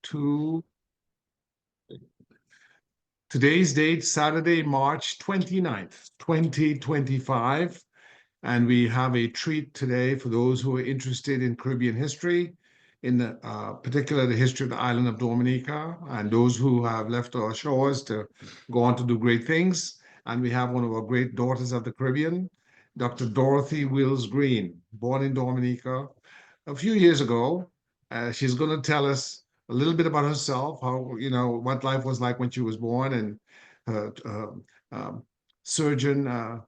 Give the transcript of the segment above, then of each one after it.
to today's date, Saturday, March 29th, 2025. And we have a treat today for those who are interested in Caribbean history, in particular the history of the island of Dominica, and those who have left our shores to go on to do great things. And we have one of our great daughters of the Caribbean, Dr. Dorothy Wills Green, born in Dominica a few years ago. She's going to tell us a little bit about herself, how, what life was like when she was born, and her surgeon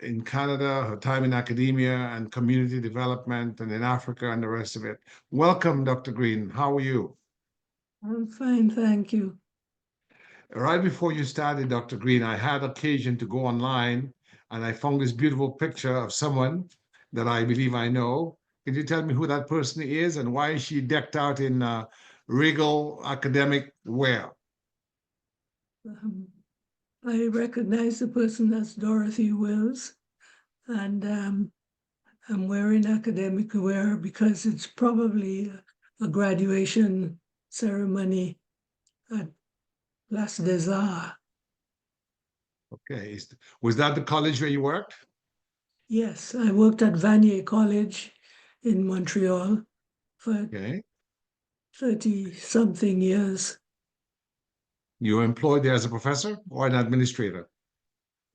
in Canada, her time in academia and community development, and in Africa and the rest of it. Welcome, Dr. Green. How are you? I'm fine, thank you. Right before you started, Dr. Green, I had occasion to go online and I found this beautiful picture of someone that I believe I know. Can you tell me who that person is and why is she decked out in regal academic wear? I recognize the person as Dorothy Wills, and I'm wearing academic wear because it's probably a graduation ceremony at Place des Arts. Okay. Was that the college where you worked? Yes, I worked at Vanier College in Montreal for Okay. 30-something years. You were employed there as a professor or an administrator?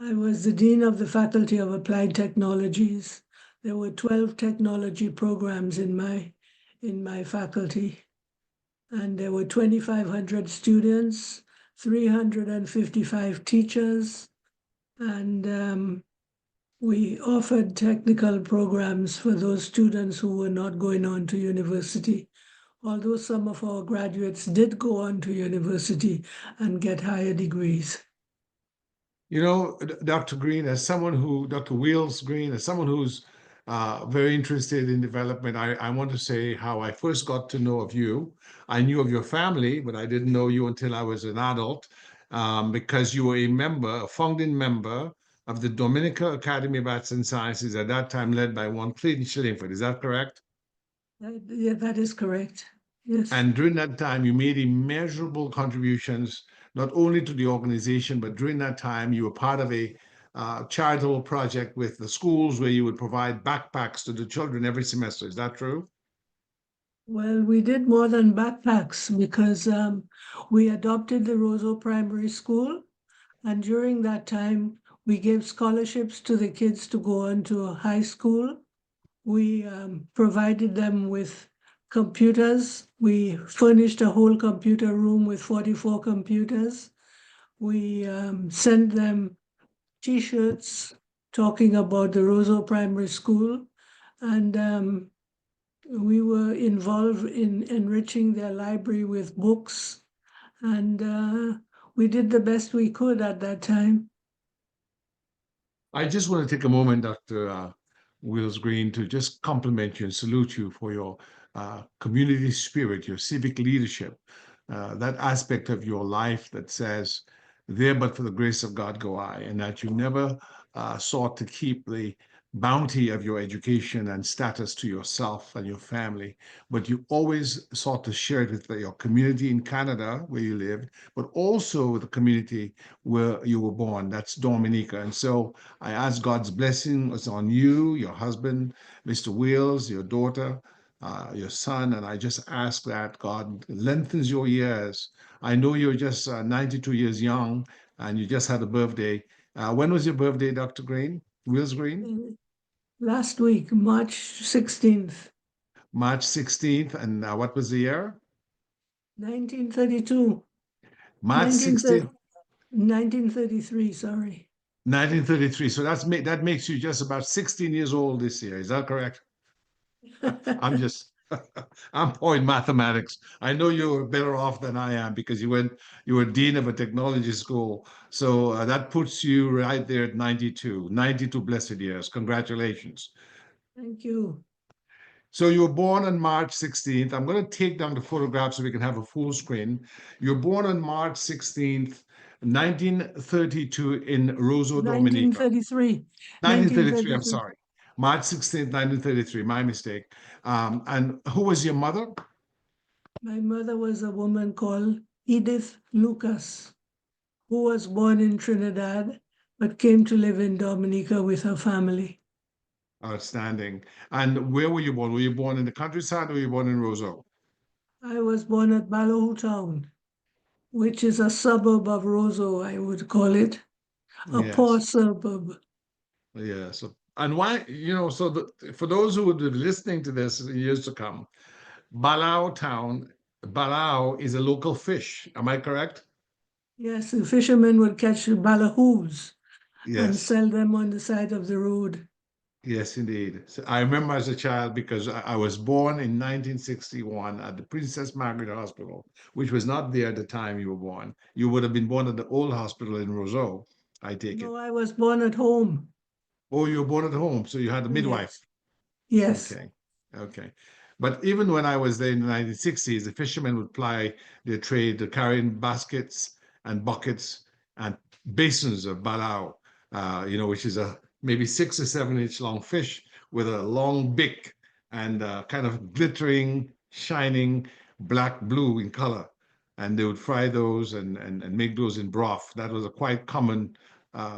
I was the Dean of the Faculty of Applied Technologies. There were 12 technology programs in my faculty, and there were 2,500 students, 355 teachers, and we offered technical programs for those students who were not going on to university, although some of our graduates did go on to university and get higher degrees. You know, Dr. Green, Dr. Wills Green, as someone who's very interested in development, I want to say how I first got to know of you. I knew of your family, but I didn't know you until I was an adult, because you were a founding member of the Dominica Academy of Arts and Sciences, at that time led by one Clayton Shillingford. Is that correct? Yeah, that is correct. Yes. And during that time, you made immeasurable contributions, not only to the organization, but during that time, you were part of a charitable project with the schools where you would provide backpacks to the children every semester. Is that true? Well, we did more than backpacks because we adopted the Roseau Primary School, and during that time, we gave scholarships to the kids to go on to a high school. We provided them with computers. We furnished a whole computer room with 44 computers. We sent them T-shirts talking about the Roseau Primary School, and we were involved in enriching their library with books, and we did the best we could at that time. I just want to take a moment, Dr. Wills Green, to just compliment you and salute you for your community spirit, your civic leadership, that aspect of your life that says, there but for the grace of God go I, and that you never sought to keep the bounty of your education and status to yourself and your family, but you always sought to share it with your community in Canada where you lived, but also the community where you were born. That's Dominica. And so I ask God's blessings on you, your husband, Mr. Wills, your daughter, your son, and I just ask that God lengthens your years. I know you're just 92 years young and you just had a birthday. When was your birthday, Dr. Green? Wills Green? Last week, March 16th. March 16th. And what was the year? 1932. March 16th. 1933, sorry. 1933. So that makes you just about 16 years old this year. Is that correct? I'm poor in mathematics. I know you're better off than I am because you were dean of a technology school. So that puts you right there at 92 blessed years. Congratulations. Thank you. So you were born on March 16th. I'm going to take down the photograph so we can have a full screen. You're born on March 16th, 1932 in Roseau, Dominica. 1933. 1933, I'm sorry. March 16th, 1933, my mistake. And who was your mother? My mother was a woman called Edith Lucas, who was born in Trinidad but came to live in Dominica with her family. Outstanding. And where were you born? Were you born in the countryside or were you born in Roseau? I was born at Ballow Town, which is a suburb of Roseau, I would call it, a poor Yes. suburb. Yes. And why, for those who would be listening to this in years to come, Balao Town, Balao is a local fish. Am I correct? Yes, the fishermen would catch ballyhoos and Yes. sell them on the side of the road. Yes, indeed. So I remember as a child because I was born in 1961 at the Princess Margaret Hospital, which was not there at the time you were born. You would have been born at the old hospital in Roseau, I take it. No, I was born at home. Oh, you were born at home, so you had a midwife. Yes, yes. Okay, okay. But even when I was there in the 1960s, the fishermen would ply their trade, carrying baskets and buckets and basins of balao, which is a maybe 6 or 7 inch long fish with a long beak and kind of glittering, shining black blue in color. And they would fry those and make those in broth. That was a quite common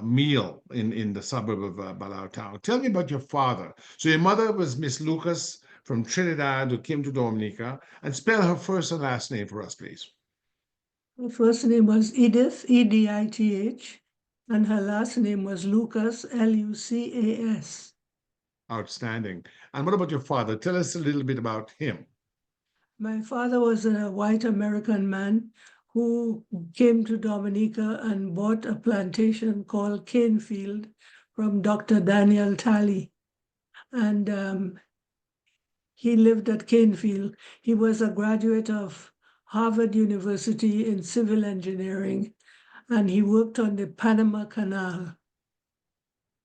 meal in the suburb of Balao Town. Tell me about your father. So your mother was Miss Lucas from Trinidad who came to Dominica. And spell her first and last name for us, please. Her first name was Edith, Edith, and her last name was Lucas, Lucas. Outstanding. And what about your father? Tell us a little bit about him. My father was a white American man who came to Dominica and bought a plantation called Canefield from Dr. Daniel Talley. And he lived at Canefield. He was a graduate of Harvard University in civil engineering, and he worked on the Panama Canal.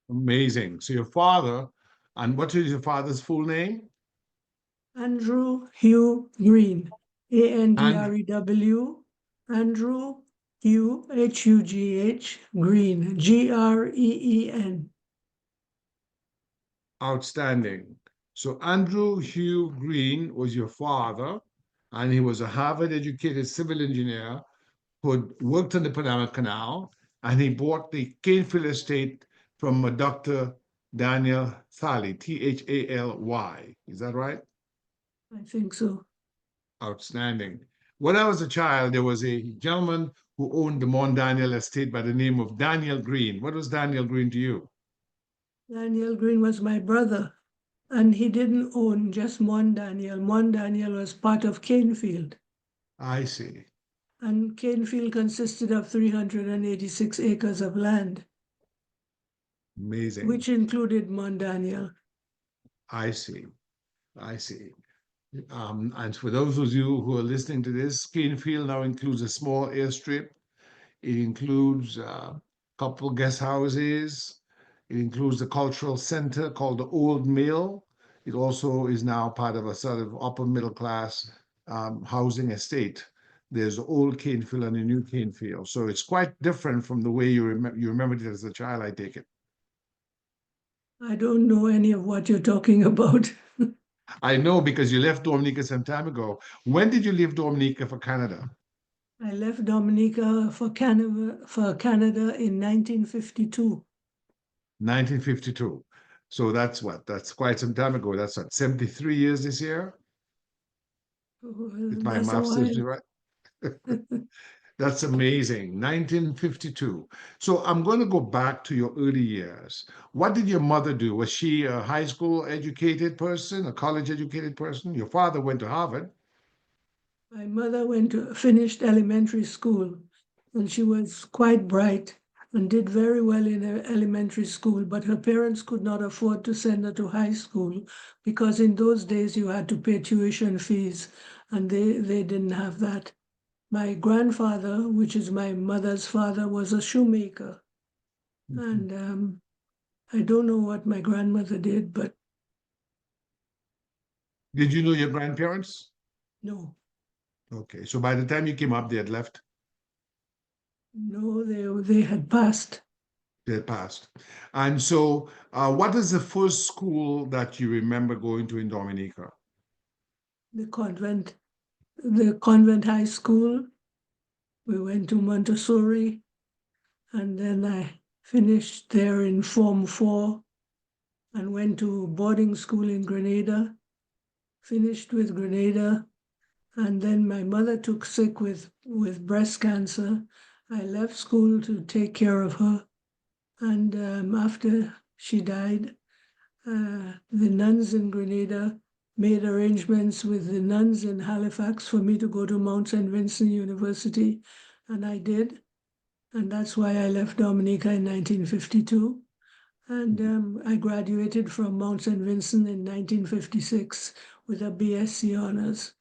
Amazing. So your father, and what is your father's full name? Andrew Hugh Green, And Andrew, Andrew Hugh, Hugh, Green, Green. outstanding. So Andrew Hugh Green was your father, and he was a Harvard educated civil engineer who had worked on the Panama Canal, and he bought the Canefield estate from a Dr. Daniel Thally, Thally. Is that right? I think so. Outstanding. When I was a child, there was a gentleman who owned the Mont Daniel estate by the name of Daniel Green. What was Daniel Green to you? Daniel Green was my brother, and he didn't own just Mont Daniel. Mont Daniel was part of Canefield, I see. and Canefield consisted of 386 acres of land, Amazing. which included Mont Daniel. I see. I see. And for those of you who are listening to this, Canefield now includes a small airstrip. It includes a couple guest houses. It includes the cultural center called the Old Mill. It also is now part of a sort of upper middle class housing estate. There's the old Canefield and the new Canefield. So it's quite different from the way you remembered it as a child, I take it. I don't know any of what you're talking about. I know because you left Dominica some time ago. When did you leave Dominica for Canada? I left Dominica for Canada in 1952. 1952. So that's what? That's quite some time ago. That's what, 73 years this year? If Well, my that's a math serves me while. right. That's amazing. 1952. So I'm going to go back to your early years. What did your mother do? Was she a high school educated person, a college educated person? Your father went to Harvard. My mother finished elementary school, and she was quite bright and did very well in elementary school, but her parents could not afford to send her to high school because in those days you had to pay tuition fees, and they didn't have that. My grandfather, which is my mother's father, was a shoemaker, Mhm. and I don't know what my grandmother did, but Did you know your grandparents? no, Okay. So by the time you came up, they had left, no, they had passed. they had passed. And so, what is the first school that you remember going to in Dominica? The convent. the Convent High School. We went to Montessori, and then I finished there in Form 4 and went to boarding school in Grenada, finished with Grenada, and then my mother took sick with breast cancer. I left school to take care of her, and after she died, the nuns in Grenada made arrangements with the nuns in Halifax for me to go to Mount Saint Vincent University, and I did. And that's why I left Dominica in 1952. And I graduated from Mount Saint Vincent in 1956 with a BSc honors.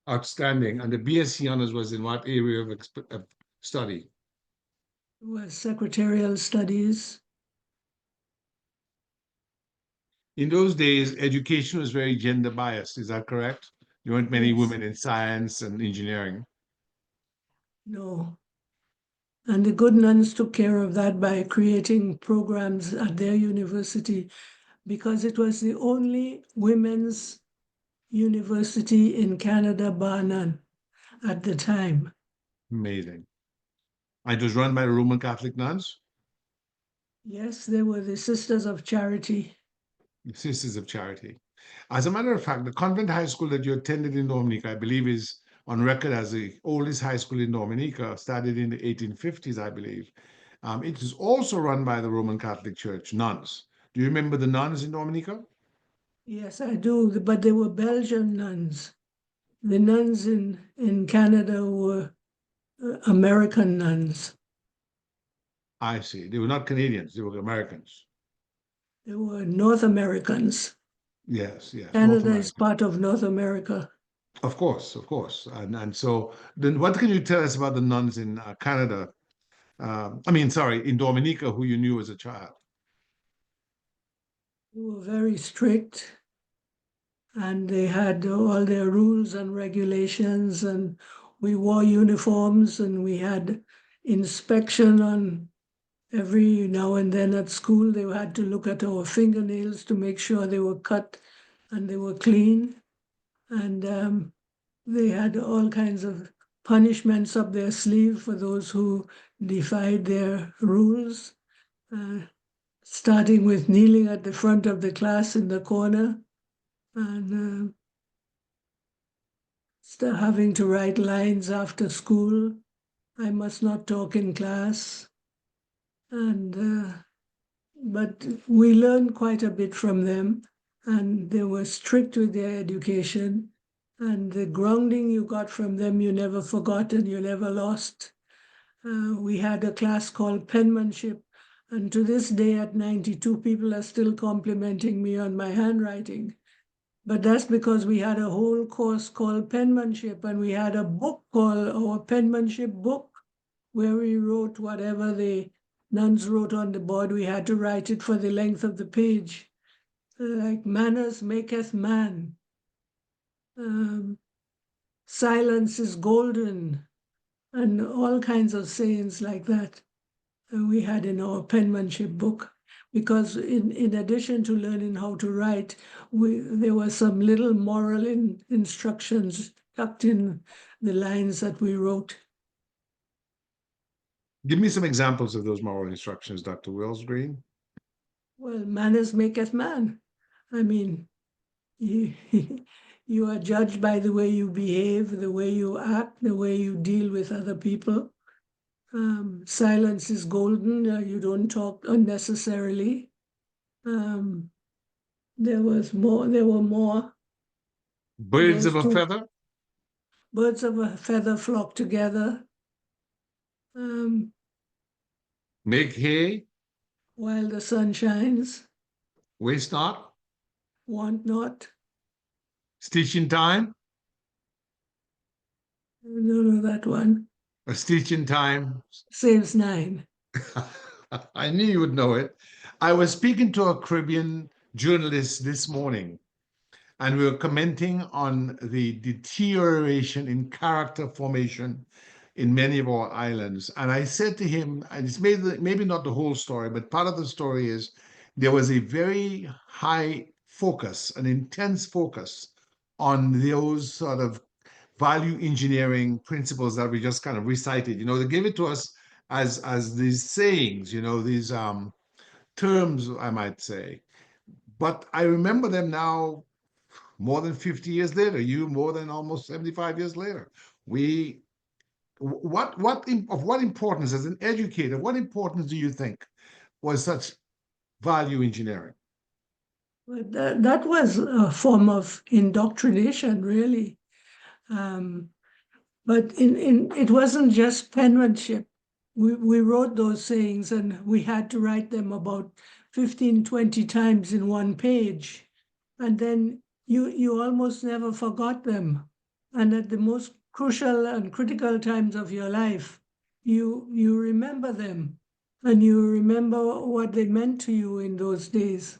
Outstanding. And the BSc honors was in what area of study? It was secretarial studies. In those days, education was very gender biased. Is that correct? There weren't many Yes, women in science and engineering. no. And the good nuns took care of that by creating programs at their university because it was the only women's university in Canada, bar none, at the time. Amazing. And it was run by the Roman Catholic nuns, Yes, they were the Sisters of Charity. the Sisters of Charity. As a matter of fact, the convent high school that you attended in Dominica, I believe, is on record as the oldest high school in Dominica, started in the 1850s, I believe. It is also run by the Roman Catholic Church nuns. Do you remember the nuns in Dominica? Yes, I do, but they were Belgian nuns. The nuns in Canada were American nuns. I see. They were not Canadians, they were Americans. They were North Americans. Yes, yes, North Canada is America. part of North America. Of course, of course. And so then what can you tell us about the nuns in Canada? I mean, sorry, in Dominica, who you knew as a child? They were very strict and they had all their rules and regulations, and we wore uniforms and we had inspection on every now and then at school. They had to look at our fingernails to make sure they were cut and they were clean. And they had all kinds of punishments up their sleeve for those who defied their rules, uh, starting with kneeling at the front of the class in the corner and having to write lines after school. I must not talk in class. And but we learned quite a bit from them, and they were strict with their education. And the grounding you got from them, you never forgot and you never lost. We had a class called penmanship, and to this day at 92, people are still complimenting me on my handwriting. But that's because we had a whole course called penmanship, and we had a book called our penmanship book, where we wrote whatever the nuns wrote on the board. We had to write it for the length of the page, like manners maketh man. Silence is golden, and all kinds of sayings like that we had in our penmanship book. Because in addition to learning how to write, there were some little moral instructions tucked in the lines that we wrote. Give me some examples of those moral instructions, Dr. Wills Green. Well, manners maketh man. I mean, you, you are judged by the way you behave, the way you act, the way you deal with other people. Silence is golden. You don't talk unnecessarily. There were more. Birds of Those a two feather, birds of a feather flock together. Um, make hay, while the sun shines, waste not, want not. stitch in time, I don't know that one. a stitch in time. Saves nine. I knew you would know it. I was speaking to a Caribbean journalist this morning, and we were commenting on the deterioration in character formation in many of our islands. And I said to him, and it's maybe not the whole story, but part of the story is there was a very high focus, an intense focus on those sort of value engineering principles that we just kind of recited. You know, they gave it to us as these sayings, you know, these terms, I might say. But I remember them now more than 50 years later, you more than almost 75 years later. We what importance as an educator, what importance do you think was such value engineering? But that was a form of indoctrination, really. Um, but it wasn't just penmanship. We wrote those sayings and we had to write them about 15, 20 times in one page. And then you almost never forgot them. And at the most crucial and critical times of your life, you remember them and you remember what they meant to you in those days.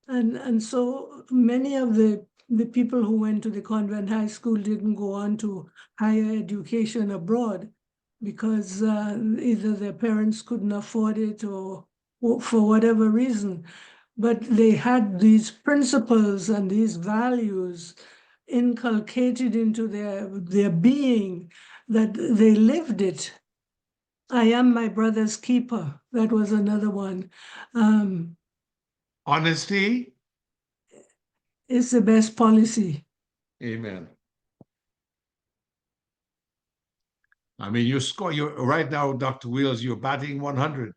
And so many of the people who went to the Convent High School didn't go on to higher education abroad because either their parents couldn't afford it or for whatever reason. But they had these principles and these values inculcated into their being that they lived it. I am my brother's keeper. That was another one. Um, Honesty. it's the best policy. Amen. I mean, you're right now, Dr. Wheels, you're batting 100%.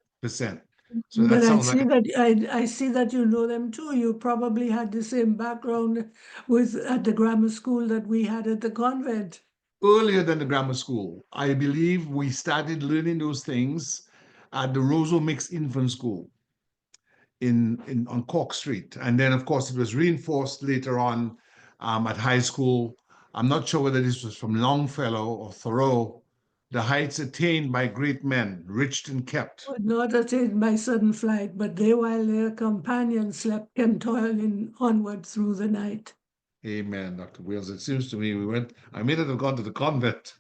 So that But sounds like I see that you know them too. You probably had the same background with at the grammar school that we had at the convent. earlier than the grammar school. I believe we started learning those things at the Roseau Mixed Infant School in on Cork Street. And then, of course, it was reinforced later on at high school. I'm not sure whether this was from Longfellow or Thoreau. The heights attained by great men, reached and kept. Would not attain by sudden flight, but they while their companions slept came toiling onward through the night. Amen, Dr. Wales. It seems to me I may not have gone to the convent,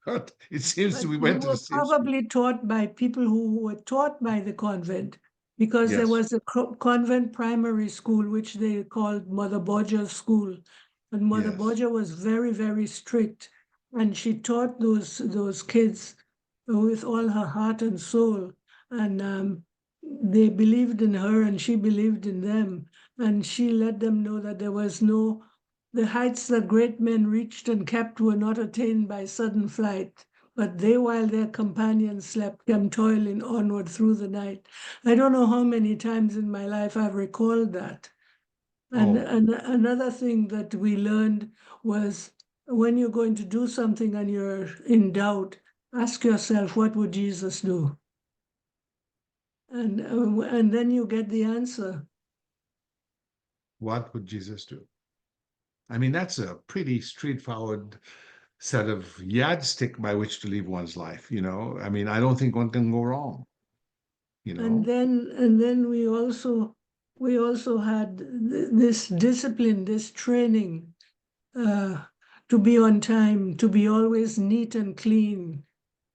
but it seems to But we you went to the were same school. probably taught by people who were taught by the convent, because there Yes, was a convent primary school, which they called Mother Borgia's school. And Mother yes. Borgia was very, very strict. And she taught those kids with all her heart and soul. And they believed in her and she believed in them. And she let them know that the heights that great men reached and kept were not attained by sudden flight, but they, while their companions slept, came toiling onward through the night. I don't know how many times in my life I've recalled that. Oh, And another thing that we learned was when you're going to do something and you're in doubt, ask yourself, what would Jesus do? And then you get the answer. what would Jesus do? I mean, that's a pretty straightforward set of yardstick by which to live one's life, you know? I mean, I don't think one can go wrong, you know? And then we also had this discipline, this training uh, to be on time, to be always neat and clean,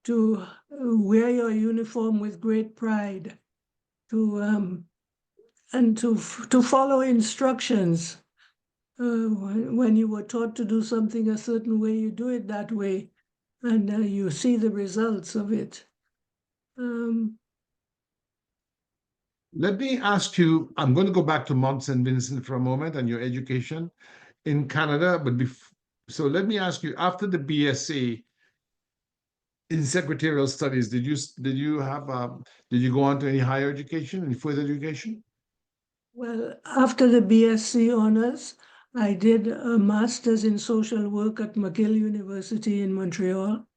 to wear your uniform with great pride, to and to follow instructions. When you were taught to do something a certain way, you do it that way, and you see the results of it. Um, Let me ask you, I'm going to go back to Mount Saint Vincent for a moment and your education in Canada, so let me ask you, after the BSc in secretarial studies, did you go on to any higher education, any further education? Well, after the BSc honors, I did a master's in social work at McGill University in Montreal.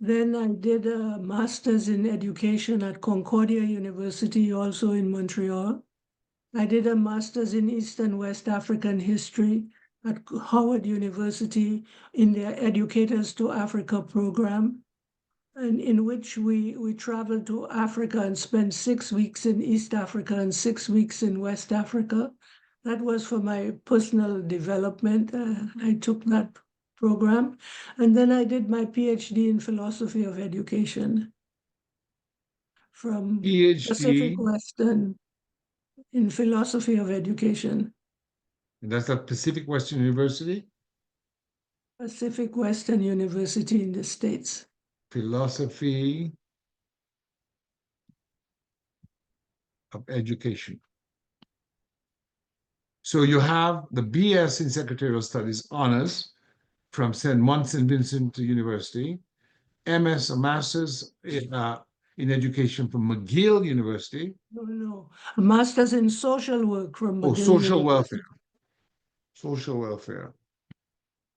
Then I did a master's in education at Concordia University, also in Montreal. I did a master's in East and West African history at Howard University in their Educators to Africa program, and in which we traveled to Africa and spent 6 weeks in East Africa and 6 weeks in West Africa. That was for my personal development. I took that program. And then I did my PhD in philosophy of education from Pacific PhD, Western in philosophy of education. And that's at Pacific Western University, Pacific Western University in the States. philosophy of education. So you have the BS in Secretarial Studies honors from Mount Saint Vincent University, MS, a master's in education from McGill University. No. A master's in social work from Oh, McGill social University. welfare. Social welfare.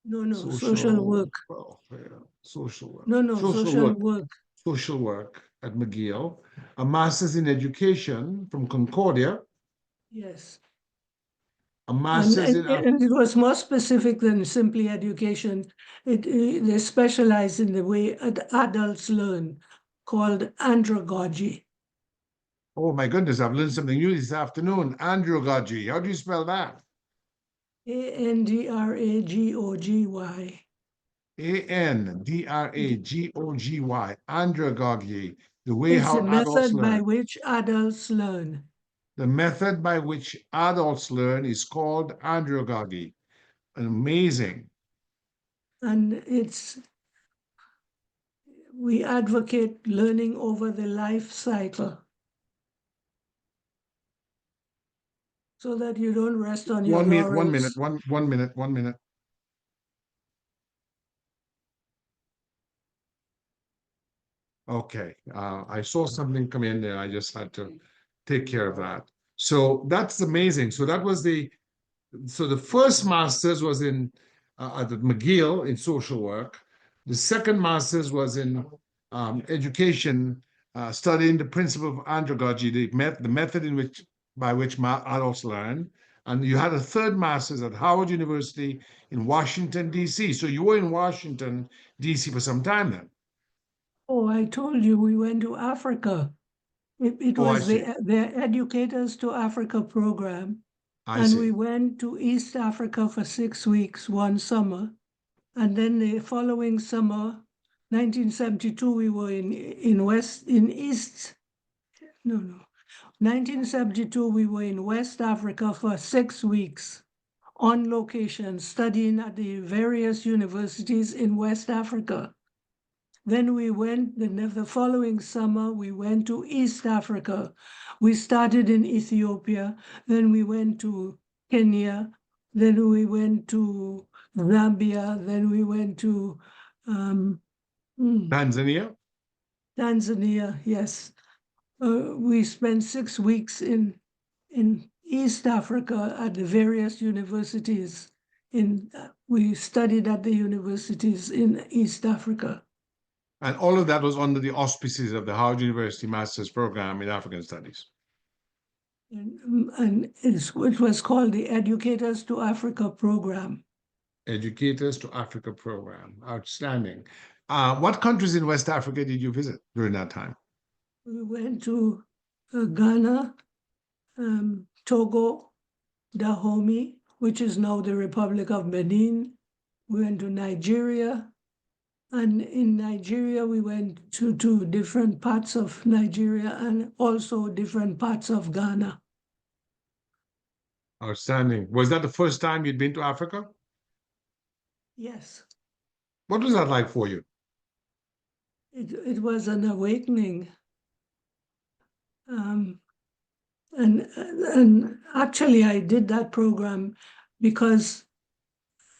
No, social work. Welfare. Social work. No, Social social work. work. Social work at McGill. A master's in education from Concordia. Yes. A And, master's and, in and it was more specific than simply education. They specialize in the way adults learn, called andragogy. oh my goodness, I've learned something new this afternoon. Andragogy. How do you spell that? Andragogy. Andragogy. Andragogy. The way It's the how adults method by learn. which adults learn. The method by which adults learn is called andragogy. Amazing. And we advocate learning over the life cycle so that you don't rest on your 1 minute, 1 minute, laurels. 1 minute, 1 minute. Okay, I saw something come in there. I just had to take care of that. So that's amazing. So the first master's was in at McGill in social work. The second master's was in education, studying the principle of andragogy, the method in which by which adults learn. And you had a third master's at Howard University in Washington, D.C. So you were in Washington, D.C. for some time then. Oh, I told you we went to Africa. It Oh, I was see. the Educators to Africa program. I And we see. went to East Africa for 6 weeks one summer. And then the following summer, 1972, we were in East, no. 1972, we were in West Africa for 6 weeks on location, studying at the various universities in West Africa. Then we went, the following summer, we went to East Africa. We started in Ethiopia, then we went to Kenya, then we went to Zambia, then we went to Tanzania? Tanzania, yes. We spent 6 weeks in East Africa at the various universities. We studied at the universities in East Africa. And all of that was under the auspices of the Howard University Master's Program in African Studies. And it was called the Educators to Africa program. Educators to Africa Program. Outstanding. What countries in West Africa did you visit during that time? We went to Ghana, Togo, Dahomey, which is now the Republic of Benin. We went to Nigeria. And in Nigeria, we went to different parts of Nigeria and also different parts of Ghana. Outstanding. Was that the first time you'd been to Africa? Yes, What was that like for you? it was an awakening. And actually, I did that program because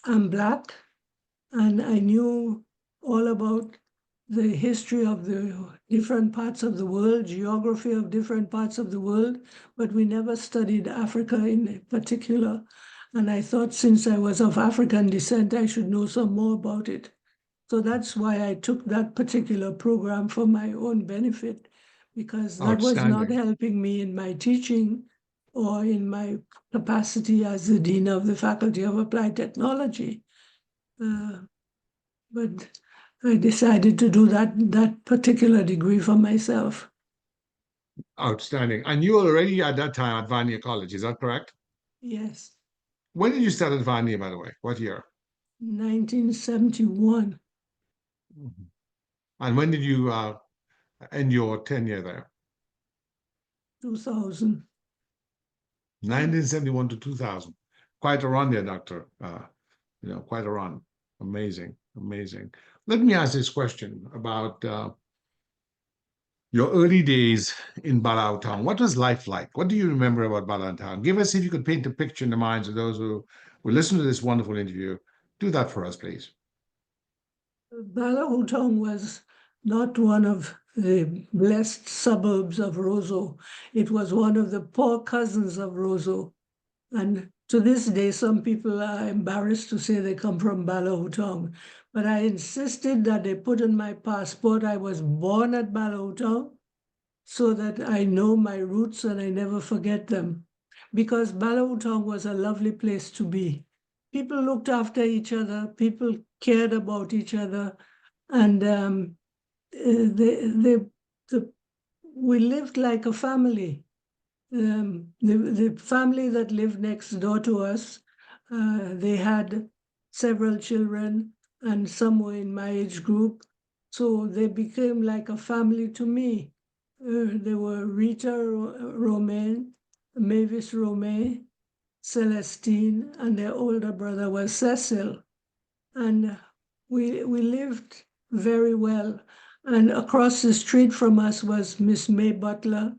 I'm Black and I knew all about the history of the different parts of the world, geography of different parts of the world, but we never studied Africa in particular. And I thought since I was of African descent, I should know some more about it. So that's why I took that particular program for my own benefit, because that was not Outstanding. helping me in my teaching or in my capacity as the Dean of the Faculty of Applied Technology. But I decided to do that particular degree for myself. Outstanding. And you were already at that time at Vanier College, is that correct? Yes, When did you start at Vanier, by the way? What year? 1971, Mhm. And when did you end your tenure there? 2000. 1971 to 2000. quite a run there, Doctor. Quite a run. Amazing, amazing. Let me ask this question about your early days in Balau Town. What was life like? What do you remember about Balau Town? Give us, if you could paint a picture in the minds of those who will listen to this wonderful interview. Do that for us, please. Balahutong was not one of the blessed suburbs of Roseau. It was one of the poor cousins of Roseau. And to this day, some people are embarrassed to say they come from Balahutong. But I insisted that they put in my passport I was born at Balahutong so that I know my roots and I never forget them. Because Balahutong was a lovely place to be. People looked after each other, people cared about each other, and we lived like a family. The family that lived next door to us, they had several children, and some were in my age group. So they became like a family to me. They were Rita Romaine, Mavis Romaine, Celestine, and their older brother was Cecil. And we lived very well. And across the street from us was Miss May Butler.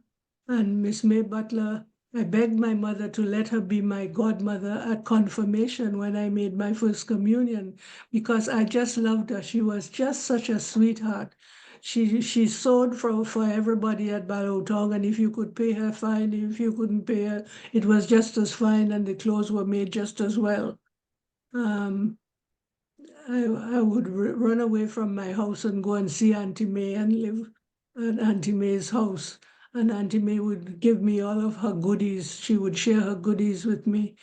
And Miss May Butler, I begged my mother to let her be my godmother at confirmation when I made my first communion, because I just loved her. She was just such a sweetheart. She sewed for everybody at Balotong, and if you could pay her, fine. If you couldn't pay her, it was just as fine, and the clothes were made just as well. I would run away from my house and go and see Auntie May and live at Auntie May's house. And Auntie May would give me all of her goodies. She would share her goodies with me.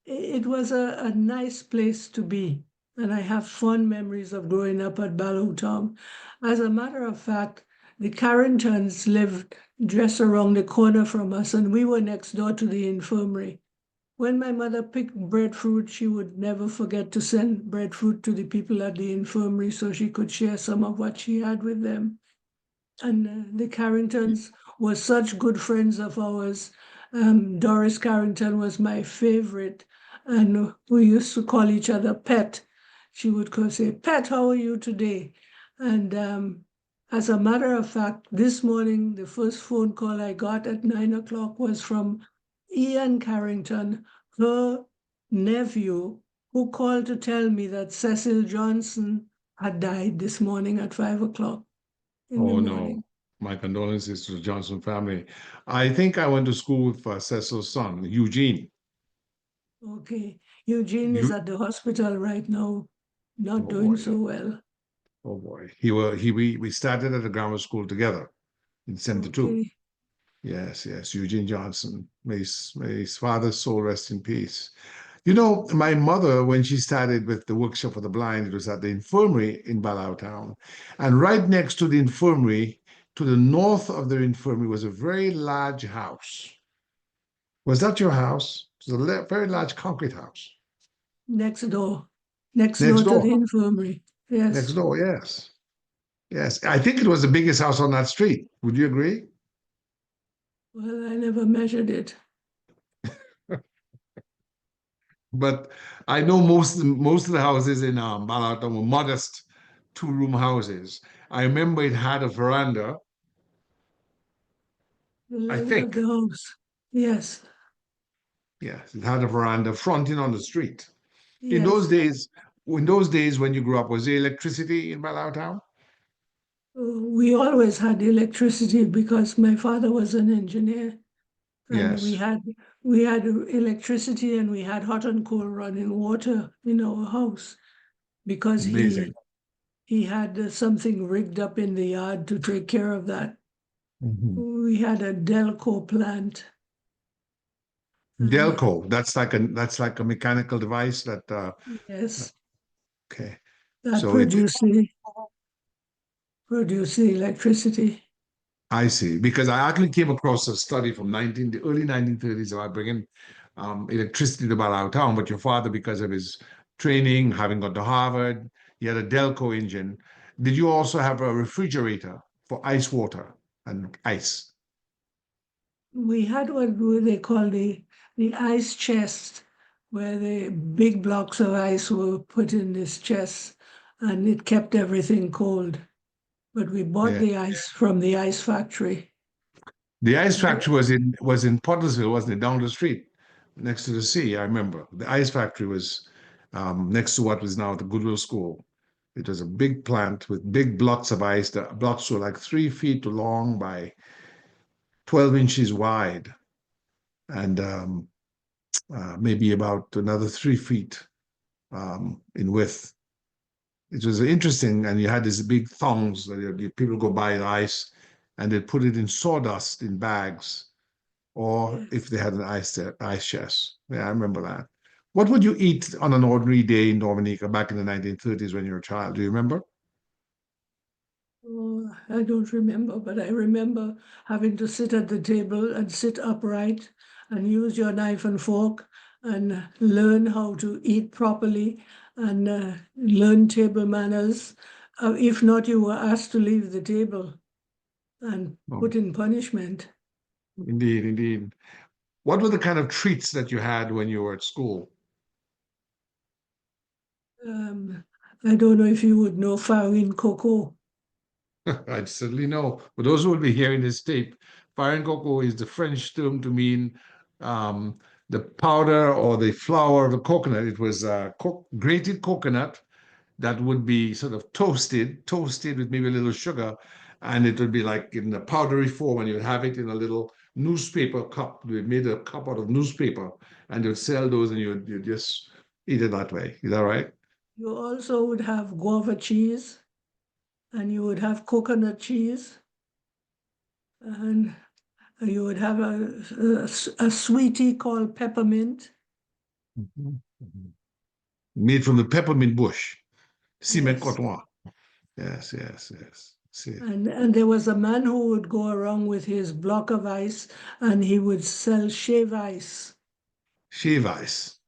It was a nice place to be. And I have fond memories of growing up at Balotong. As a matter of fact, the Carringtons lived just around the corner from us, and we were next door to the infirmary. When my mother picked breadfruit, she would never forget to send breadfruit to the people at the infirmary so she could share some of what she had with them. And the Carringtons were such good friends of ours. Doris Carrington was my favorite, and we used to call each other Pet. She would say, Pet, how are you today? And as a matter of fact, this morning, the first phone call I got at 9 o'clock was from Ian Carrington, her nephew, who called to tell me that Cecil Johnson had died this morning at 5 o'clock in the Oh morning. no, my condolences to the Johnson family. I think I went to school with Cecil's son, Eugene. Okay. Eugene is You, at the hospital right now, not oh doing boy, so well. oh boy. We started at the grammar school together in 72. Okay. Yes, yes, Eugene Johnson. May his father's soul rest in peace. You know, my mother, when she started with the workshop for the blind, it was at the infirmary in Balau Town. And right next to the infirmary, to the north of the infirmary, was a very large house. Was that your house? It was a very large concrete house. Next door. Next Next door to door. the infirmary. Next Yes. door, yes. Yes. I think it was the biggest house on that street. Would you agree? Well, I never measured it. But I know most of the houses in Balata were modest two-room houses. I remember it had a veranda, The I length of think. the house. Yes. Yes, it had a veranda fronting on the street. In those Yes. days, in those days when you grew up, was there electricity in Balao Town? We always had electricity because my father was an engineer, and we Yes, had we had electricity and we had hot and cold running water in our house because amazing. he had something rigged up in the yard to take care of that. Mhm. We had a Delco plant, and Delco, that's like a mechanical device that yes, okay. that So it produced the electricity. I see. Because I actually came across a study from the early 1930s about bringing electricity to Balao Town, but your father, because of his training, having gone to Harvard, he had a Delco engine. Did you also have a refrigerator for ice water and ice? We had what they call the ice chest, where the big blocks of ice were put in this chest, and it kept everything cold. But we bought Yeah. the ice from the ice factory. The ice factory was in Pottersville, wasn't it? Down the street, next to the sea. I remember the ice factory was next to what was now the Goodwill School. It was a big plant with big blocks of ice. The blocks were like 3 feet long by 12 inches wide, and maybe about another 3 feet in width. It was interesting, and you had these big thongs that people go buy the ice, and they'd put it in sawdust in bags, or Yes. if they had an ice chest. Yeah, I remember that. What would you eat on an ordinary day in Dominica back in the 1930s when you were a child? Do you remember? Oh, I don't remember, but I remember having to sit at the table and sit upright and use your knife and fork and learn how to eat properly and learn table manners. If not, you were asked to leave the table and Oh, put in punishment. indeed, indeed. What were the kind of treats that you had when you were at school? Um, I don't know if you would know farine cocoa. I certainly know. For those who will be hearing this tape, fire and cocoa is the French term to mean um, the powder or the flour of the coconut. It was grated coconut that would be sort of toasted with maybe a little sugar, and it would be like in a powdery form, and you'd have it in a little newspaper cup. They made a cup out of newspaper, and they'd sell those, and you'd just eat it that way. Is that right? You also would have guava cheese and you would have coconut cheese and you would have a sweetie called peppermint. Mhm. Mhm. Made from the peppermint bush, ciment Yes. coton. Yes, yes, yes. See, And there was a man who would go around with his block of ice and he would sell shave ice. shave ice,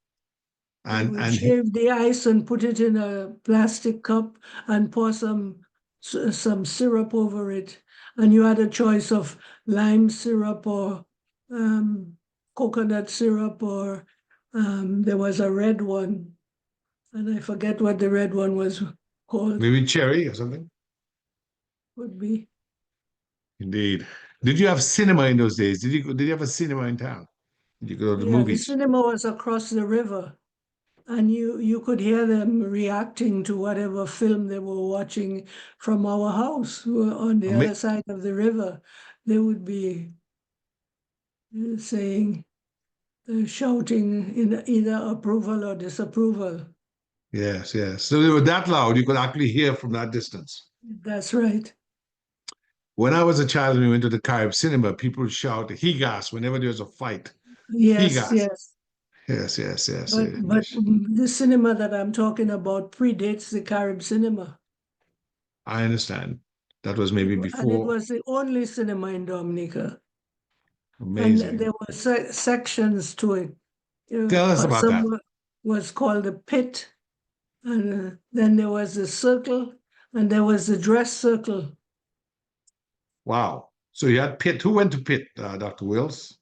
He and would and shave the ice and put it in a plastic cup and pour some syrup over it. And you had a choice of lime syrup or um, coconut syrup, or there was a red one, and I forget what the red one was called. maybe cherry or something. Would be. Indeed. Did you have cinema in those days? Did you have a cinema in town? Did you go to the Yeah, the movies? cinema was across the river. And you could hear them reacting to whatever film they were watching from our house on the Ama- other side of the river. They would be saying, shouting in either approval or disapproval. Yes, yes. So they were that loud, you could actually hear from that distance. That's right. When I was a child and we went to the Carib cinema, people would shout "he gas" whenever there was a fight. He Yes, gas. yes. Yes, yes, yes. But the cinema that I'm talking about predates the Carib cinema. I understand. That was It, maybe and it before. was the only cinema in Dominica. And Amazing. there were sections to it. Tell us about Some that. was called the pit, and then there was the circle, and there was the dress circle. Wow. So you had Pitt. Who went to Pitt, Dr. Wills?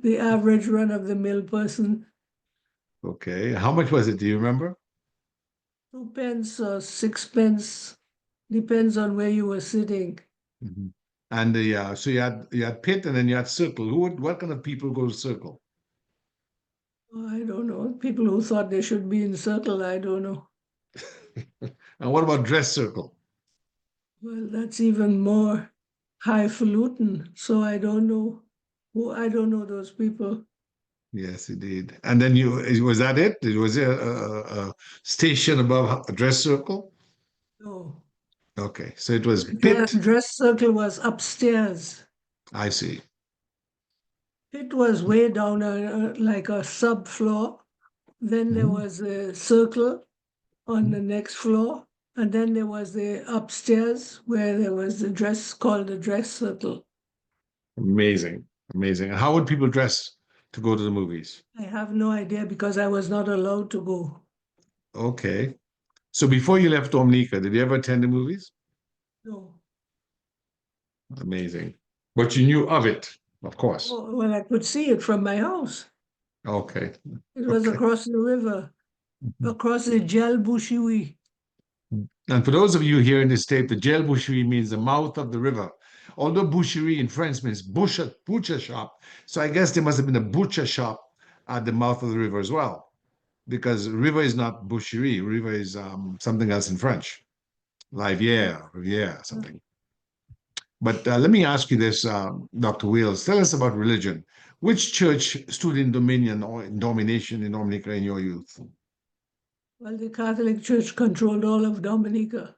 The average run-of-the-mill person, Okay. How much was it? Do you remember? 2 pence or 6 pence, depends on where you were sitting. Mhm. And so you had Pitt and then you had Circle. What kind of people go to Circle? Oh, I don't know. People who thought they should be in circle, I don't know. And what about Dress Circle? Well, that's even more highfalutin. So I don't know I don't know those people. Yes, indeed. And then was that it? Was there a station above a Dress Circle? No. Okay. So it was The Pitt. dress circle was upstairs. I see. It was way down like a subfloor. Then there Mhm. was a circle on the next floor. And then there was the upstairs where there was the dress called the dress circle. Amazing. Amazing. And how would people dress to go to the movies? I have no idea because I was not allowed to go. Okay. So before you left Dominica, did you ever attend the movies? No. Amazing. But you knew of it, of course. Oh, well, I could see it from my house. Okay. It was Okay. across the river, across the Gel Boucherie. And for those of you here in the state, the gel boucherie means the mouth of the river. Although boucherie in French means butcher shop, so I guess there must have been a butcher shop at the mouth of the river as well, because river is not boucherie. River is something else in French, rivière, something. But let me ask you this, Dr. Wills. Tell us about religion. Which church stood in dominion or in domination in Dominica in your youth? Well, the Catholic Church controlled all of Dominica.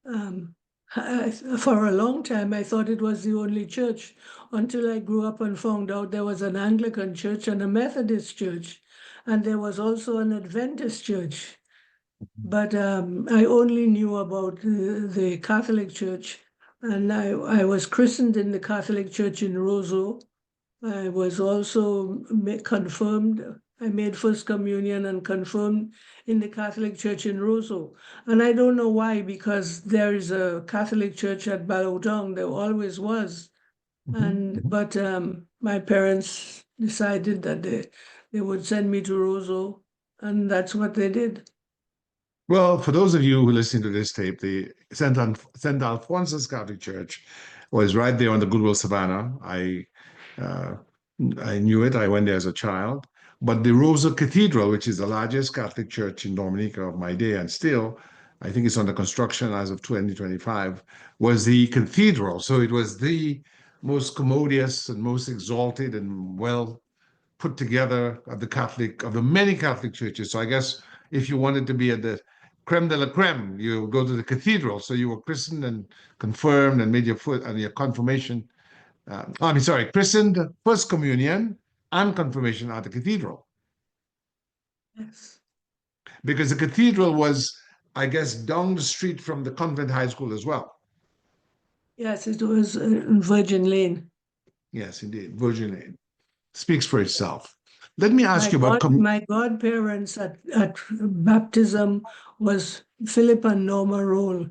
For a long time, I thought it was the only church until I grew up and found out there was an Anglican church and a Methodist church, and there was also an Adventist church. But I only knew about the Catholic Church, and I was christened in the Catholic Church in Roseau. I was also confirmed. I made First Communion and confirmed in the Catholic Church in Roseau. And I don't know why, because there is a Catholic church at Balotong. There always was. But my parents decided that they would send me to Roseau, and that's what they did. Well, for those of you who listen to this tape, the St. Alphonsus Catholic Church was right there on the Goodwill Savannah. Uh, I knew it. I went there as a child. But the Roseau Cathedral, which is the largest Catholic church in Dominica of my day, and still, I think it's under construction as of 2025, was the cathedral. So it was the most commodious and most exalted and well put together of the many Catholic churches. So I guess if you wanted to be at the creme de la creme, you go to the cathedral. So you were christened and confirmed and made your foot and your confirmation. Christened, first communion, and confirmation at the cathedral. Yes. Because the cathedral was, I guess, down the street from the Convent High School as well. Yes, it was in Virgin Lane. Yes, indeed. Virgin Lane. Speaks for itself. Let me ask you about My godparents at baptism was Philip and Norma Roll,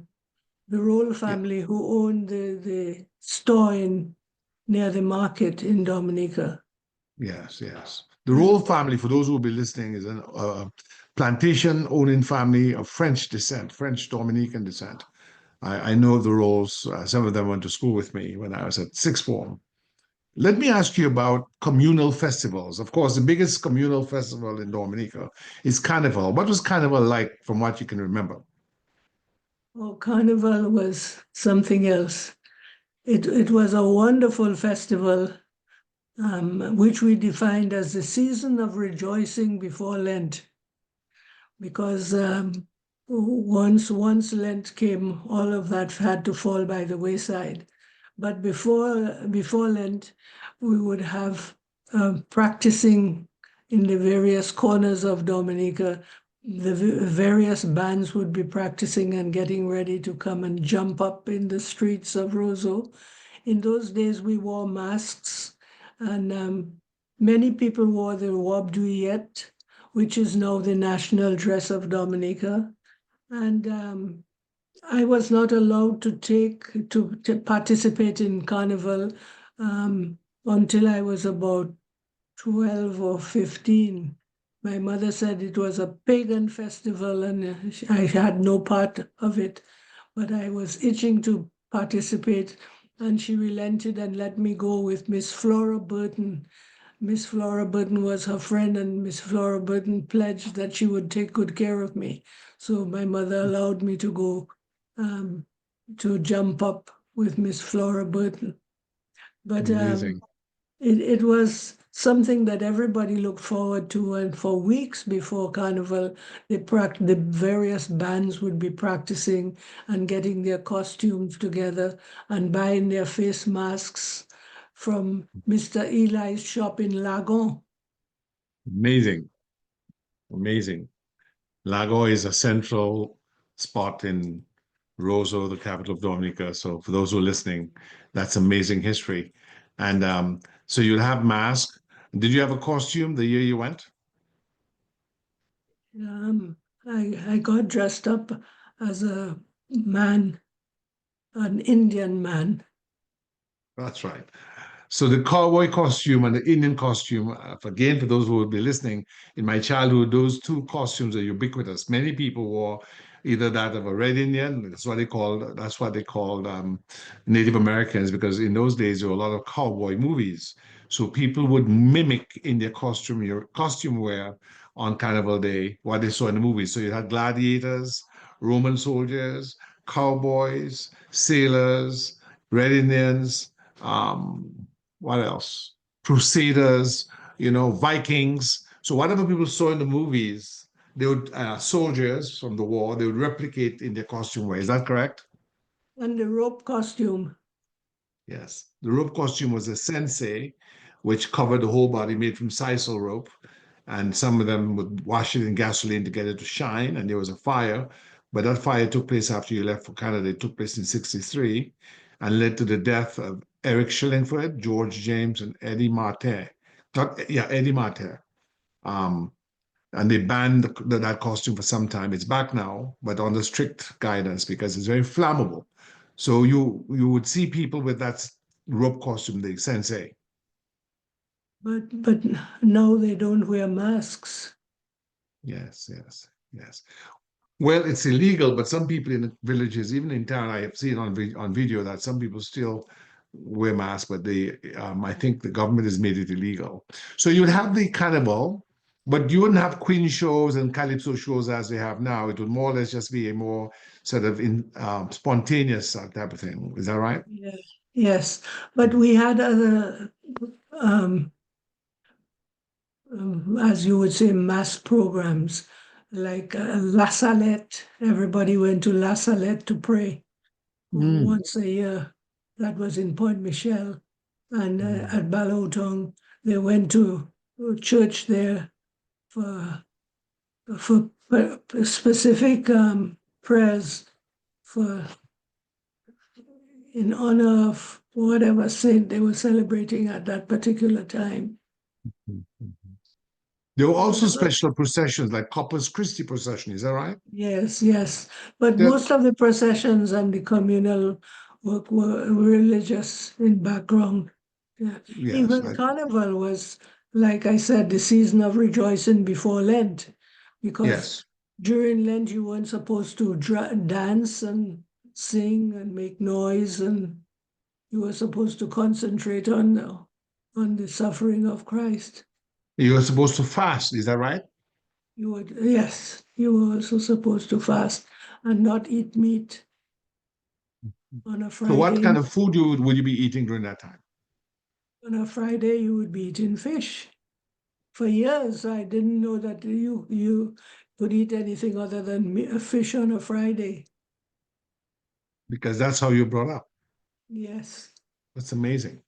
the Roll family who owned the store near the market in Dominica. Yes, yes. The Roll family, for those who will be listening, is a plantation owning family of French descent, French Dominican descent. I know the Rolls. Some of them went to school with me when I was at sixth form. Let me ask you about communal festivals. Of course, the biggest communal festival in Dominica is Carnival. What was Carnival like from what you can remember? Oh, Carnival was something else. It was a wonderful festival, which we defined as the season of rejoicing before Lent, because once Lent came, all of that had to fall by the wayside. But before Lent, we would have practicing in the various corners of Dominica. The various bands would be practicing and getting ready to come and jump up in the streets of Roseau. In those days, we wore masks, and many people wore the robe douillette, which is now the national dress of Dominica. And I was not allowed to participate in Carnival until I was about 12 or 15. My mother said it was a pagan festival and I had no part of it, but I was itching to participate, and she relented and let me go with Miss Flora Burton. Miss Flora Burton was her friend, and Miss Flora Burton pledged that she would take good care of me. So my mother allowed me to go to jump up with Miss Flora Burton. But Amazing. it was something that everybody looked forward to, and for weeks before Carnival, the various bands would be practicing and getting their costumes together and buying their face masks from Mr. Eli's shop in Lagon. Amazing. Amazing. Lago is a central spot in Roseau, the capital of Dominica. So for those who are listening, that's amazing history. And so you'll have mask. Did you have a costume the year you went? I got dressed up as a man, an Indian man. That's right. So the cowboy costume and the Indian costume, again, for those who will be listening, in my childhood, those two costumes are ubiquitous. Many people wore either that of a red Indian, that's what they called Native Americans, because in those days there were a lot of cowboy movies. So people would mimic in their costume wear on Carnival Day what they saw in the movies. So you had gladiators, Roman soldiers, cowboys, sailors, red Indians, um, what else? Crusaders, Vikings. So whatever people saw in the movies, they would soldiers from the war, they would replicate in their costume wear. Is that correct? And the rope costume. Yes. The rope costume was a sensei, which covered the whole body, made from sisal rope. And some of them would wash it in gasoline to get it to shine. And there was a fire. But that fire took place after you left for Canada. It took place in 63 and led to the death of Eric Shillingford, George James, and Eddie Martin. Eddie Martin. Um, and they banned that costume for some time. It's back now, but under strict guidance because it's very flammable. So you would see people with that rope costume, the sensei. But now they don't wear masks. Yes, yes, yes. Well, it's illegal, but some people in the villages, even in town, I have seen on video that some people still wear masks, but I think the government has made it illegal. So you'd have the carnival, but you wouldn't have queen shows and calypso shows as they have now. It would more or less just be a more sort of spontaneous type of thing. Is that right? Yeah. Yes, but we had other, um, as you would say, mass programs like La Salette. Everybody went to La Salette to pray Mm. once a year. That was in Point Michel. And Mm. at Balotong, they went to a church there for for specific prayers for in honor of whatever saint they were celebrating at that particular time. There were But also special processions like Corpus Christi procession. Is that right? yes, yes. But That, most of the processions and the communal work were religious in background. Yeah. yes, Even Carnival was, like I said, the season of rejoicing before Lent, because yes. during Lent you weren't supposed to dance and sing and make noise, and you were supposed to concentrate on the suffering of Christ. You were supposed to fast. Is that right? You would, yes, you were also supposed to fast and not eat meat on a So what kind Friday. of food would you be eating during that time? On a Friday, you would be eating fish. For years, I didn't know that you could eat anything other than fish on a Friday. Because that's how you're brought up. Yes, That's amazing.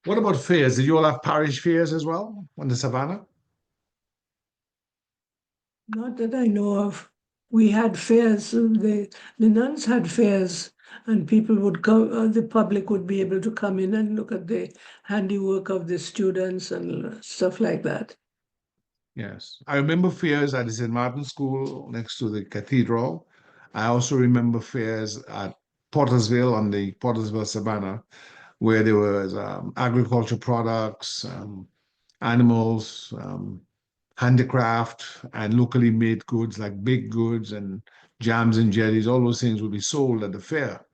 What about fairs? Did you all have parish fairs as well on the savannah? not that I know of. We had fairs. The nuns had fairs, and people would come. The public would be able to come in and look at the handiwork of the students and stuff like that. Yes. I remember fairs at the St. Martin School next to the cathedral. I also remember fairs at Pottersville on the Pottersville Savannah, where there was agriculture products, animals, handicraft, and locally made goods like baked goods and jams and jellies. All those things would be sold at the fair.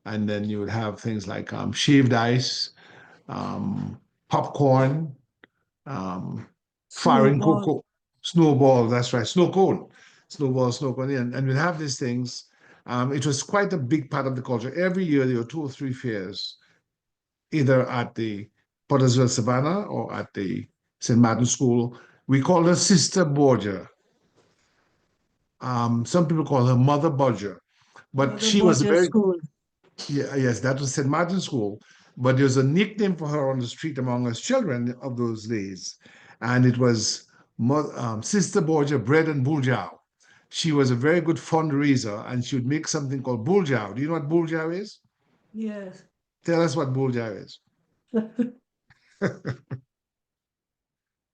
And then you would have things like shaved ice, um, popcorn, um, firing Snowball. cocoa, snowball, that's right, snow cone, snow cone. And we'd have these things. It was quite a big part of the culture. Every year there were two or three fairs, either at the Pottersville Savannah or at the St. Martin School. We called her Sister Borgia. Some people call her Mother Bodger, but Mother she was a Borgia very, School. yeah, yes, that was St. Martin School. But there's a nickname for her on the street among us children of those days. And it was Sister Borgia Bread and Buljau. She was a very good fundraiser and she would make something called Buljau. Do you know what Buljau is? Yes. Tell us what Buljau is.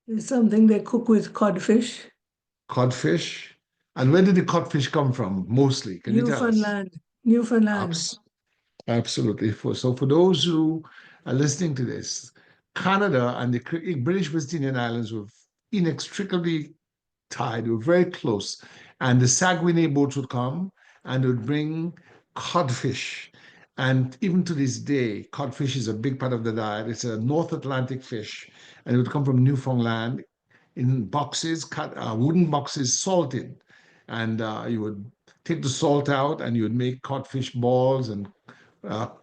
It's something they cook with codfish. Codfish. And where did the codfish come from mostly? Can you tell us? Newfoundland. Newfoundland. Abs- Absolutely. So for those who are listening to this, Canada and the British West Indian Islands were inextricably tied. They were very close. And the Saguenay boats would come and would bring codfish. And even to this day, codfish is a big part of the diet. It's a North Atlantic fish, and it would come from Newfoundland in boxes, cut wooden boxes, salted. And you would take the salt out, and you would make codfish balls and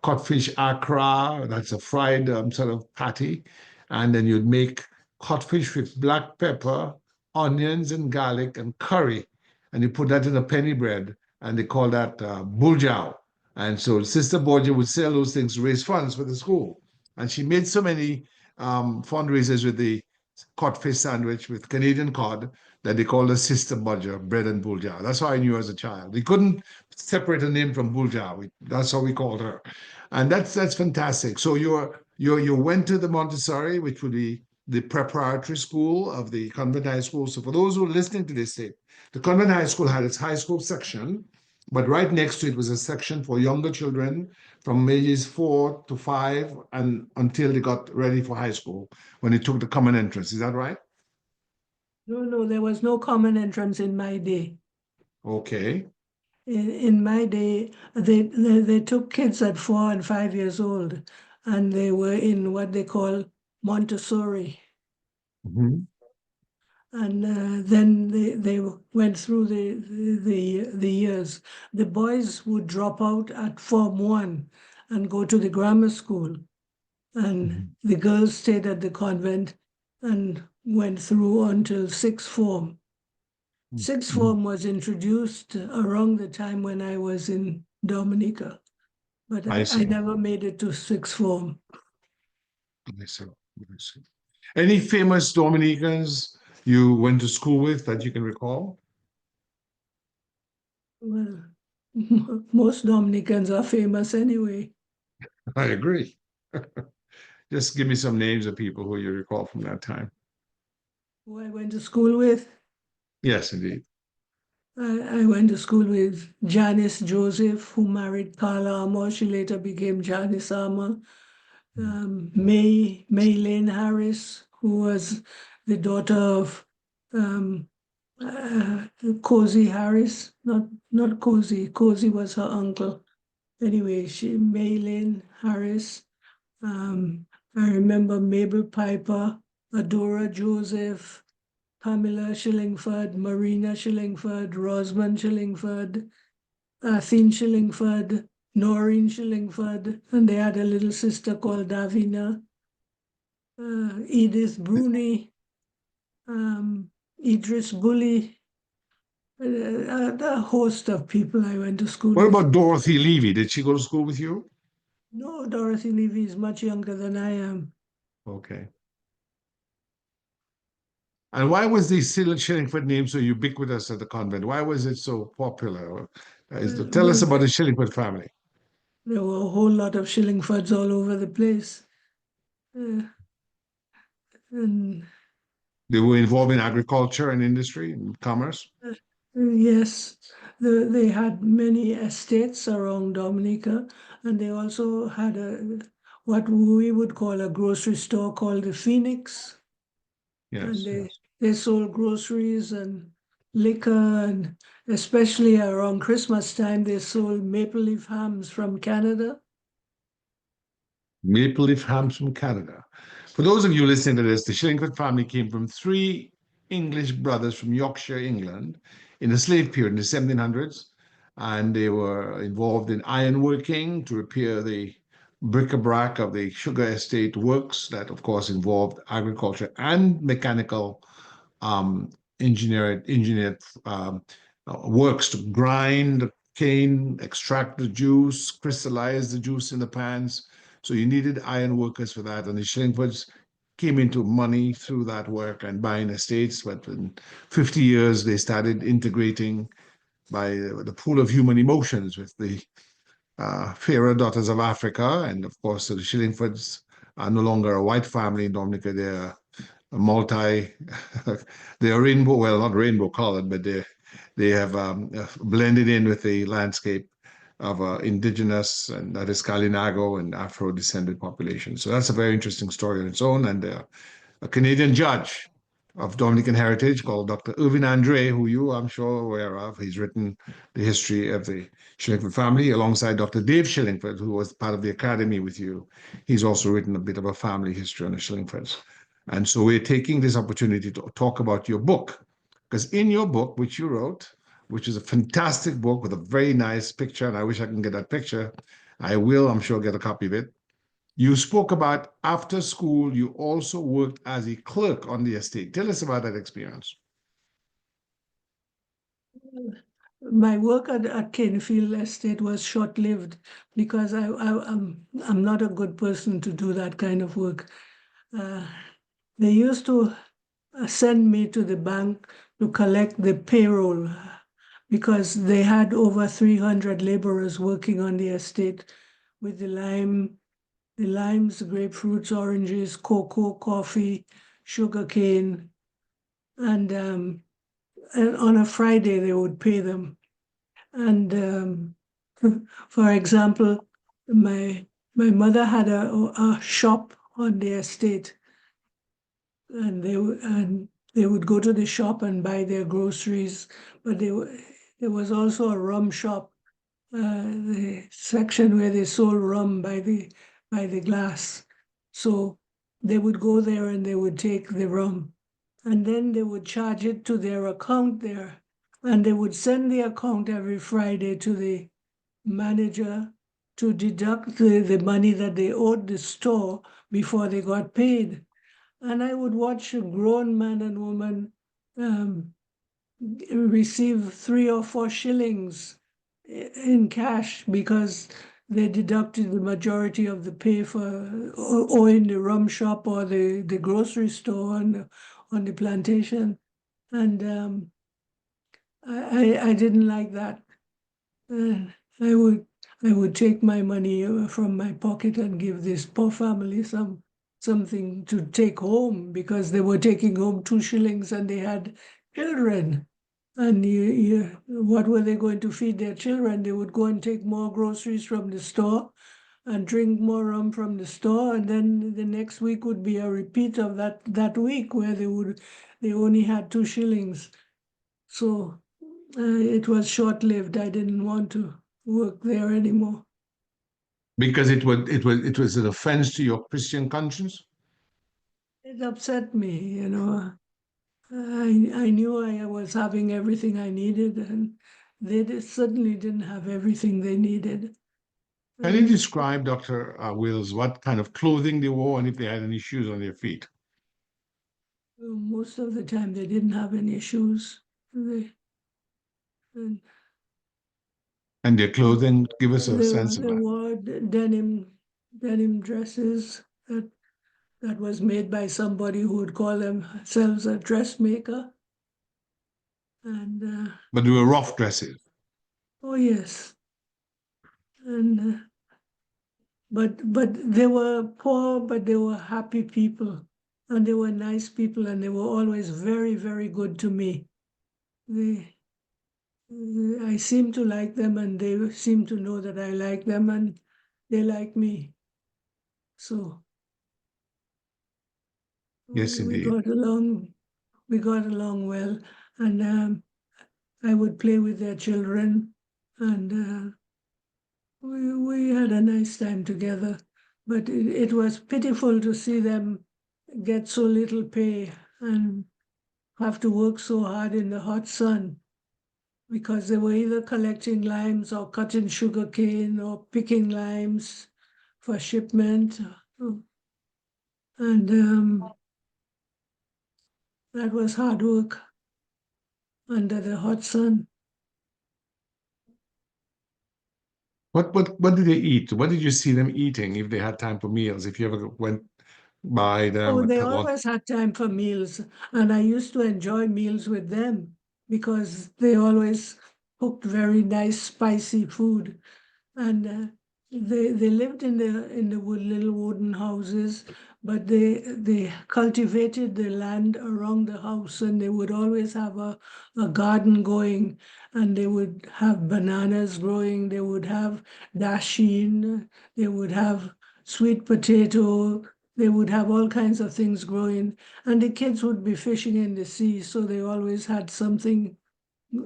codfish accra. That's a fried sort of patty. And then you'd make codfish with black pepper, onions and garlic and curry. And you put that in a penny bread, and they call that buljow. And so Sister Borgia would sell those things to raise funds for the school. And she made so many fundraisers with the codfish sandwich with Canadian cod that they called her Sister Borgia, bread and buljow. That's how I knew her as a child. We couldn't separate her name from buljow. That's how we called her. And that's fantastic. So you went to the Montessori, which would be the preparatory school of the Convent High School. So for those who are listening to this tape, the Convent High School had its high school section, but right next to it was a section for younger children from ages 4 to 5 and until they got ready for high school when they took the common entrance. Is that right? No, there was no common entrance in my day. Okay. In my day, they took kids at 4 and 5 years old, and they were in what they call Montessori. Mhm. And then they went through the years. The boys would drop out at Form 1 and go to the grammar school, and Mhm. the girls stayed at the convent and went through until sixth form. Sixth Mhm. form was introduced around the time when I was in Dominica, but I I see. never made it to sixth form. I see. I see. Any famous Dominicans you went to school with that you can recall? Well, most Dominicans are famous anyway. I agree. Just give me some names of people who you recall from that time. Who I went to school with, Yes, indeed. I went to school with Janice Joseph, who married Carl Armour. She later became Janice Armour. May Lane Harris, who was the daughter of um, Cozy Harris. Not Cozy. Cozy was her uncle. Anyway, May Lane Harris. I remember Mabel Piper, Adora Joseph, Pamela Shillingford, Marina Shillingford, Rosamond Shillingford, Athene Shillingford, Noreen Shillingford, and they had a little sister called Davina, Edith Bruni, Idris Bully, a host of people I went to school What with. about Dorothy Levy? Did she go to school with you? No, Dorothy Levy is much younger than I am. Okay. And why was the Shillingford name so ubiquitous at the convent? Why was it so popular? Tell us Well, about the Shillingford family. there were a whole lot of Shillingfords all over the place. Uh, and They were involved in agriculture and industry and commerce. Yes, they had many estates around Dominica, and they also had what we would call a grocery store called the Phoenix, and Yes. they sold groceries and liquor, and especially around Christmas time, they sold maple leaf hams from Canada. Maple Leaf hams from Canada. For those of you listening to this, the Shillingford family came from three English brothers from Yorkshire, England, in the slave period in the 1700s. And they were involved in ironworking to repair the bric-a-brac of the sugar estate works that, of course, involved agriculture and mechanical um, engineered works to grind the cane, extract the juice, crystallize the juice in the pans. So you needed iron workers for that. And the Shillingfords came into money through that work and buying estates. But in 50 years, they started integrating by the pool of human emotions with the fairer daughters of Africa. And of course, so the Shillingfords are no longer a white family in Dominica. They're a multi, they're rainbow, well, not rainbow colored, but they have blended in with the landscape. of indigenous, and that is Kalinago and Afro-descended population. So that's a very interesting story on its own. And a Canadian judge of Dominican heritage called Dr. Irvin Andre, who you, I'm sure, are aware of. He's written the history of the Shillingford family alongside Dr. Dave Shillingford, who was part of the academy with you. He's also written a bit of a family history on the Shillingfords. And so we're taking this opportunity to talk about your book, because in your book, which you wrote, which is a fantastic book with a very nice picture, and I wish I can get that picture. I will, I'm sure, get a copy of it. You spoke about after school, you also worked as a clerk on the estate. Tell us about that experience. My work at Canefield Estate was short-lived because I'm not a good person to do that kind of work. They used to send me to the bank to collect the payroll because they had over 300 laborers working on the estate with the limes, grapefruits, oranges, cocoa, coffee, sugarcane, and on a Friday they would pay them. And for example, my mother had a shop on the estate, and they would go to the shop and buy their groceries. But there was also a rum shop, the section where they sold rum by the glass. So they would go there and they would take the rum, and then they would charge it to their account there, and they would send the account every Friday to the manager to deduct the money that they owed the store before they got paid. And I would watch a grown man and woman receive 3 or 4 shillings in cash because they deducted the majority of the pay for or in the rum shop or the grocery store on the plantation. And I didn't like that. I would take my money from my pocket and give this poor family something to take home because they were taking home 2 shillings and they had children. And what were they going to feed their children? They would go and take more groceries from the store and drink more rum from the store, and then the next week would be a repeat of that week where they only had 2 shillings. So it was short-lived. I didn't want to work there anymore. Because it was an offense to your Christian conscience? It upset me. I knew I was having everything I needed, and they certainly didn't have everything they needed. Can you describe, Dr. Wills, what kind of clothing they wore and if they had any shoes on their feet? Most of the time, they didn't have any shoes. And And their clothing, give us a they sense of that. wore denim dresses that was made by somebody who would call themselves a dressmaker. And But they were rough dresses. oh yes, and but they were poor, but they were happy people, and they were nice people, and they were always very, very good to me. They, I seem to like them, and they seem to know that I like them, and they like me. So Yes, we indeed. got along. We got along well, and I would play with their children, and we had a nice time together. But it was pitiful to see them get so little pay and have to work so hard in the hot sun because they were either collecting limes or cutting sugar cane or picking limes for shipment. And that was hard work under the hot sun. What did they eat? What did you see them eating if they had time for meals? If you ever went by them Oh, and they thought, always had time for meals, and I used to enjoy meals with them because they always cooked very nice, spicy food. And They lived in the little wooden houses, but they cultivated the land around the house, and they would always have a garden going, and they would have bananas growing, they would have dasheen, they would have sweet potato, they would have all kinds of things growing, and the kids would be fishing in the sea, so they always had something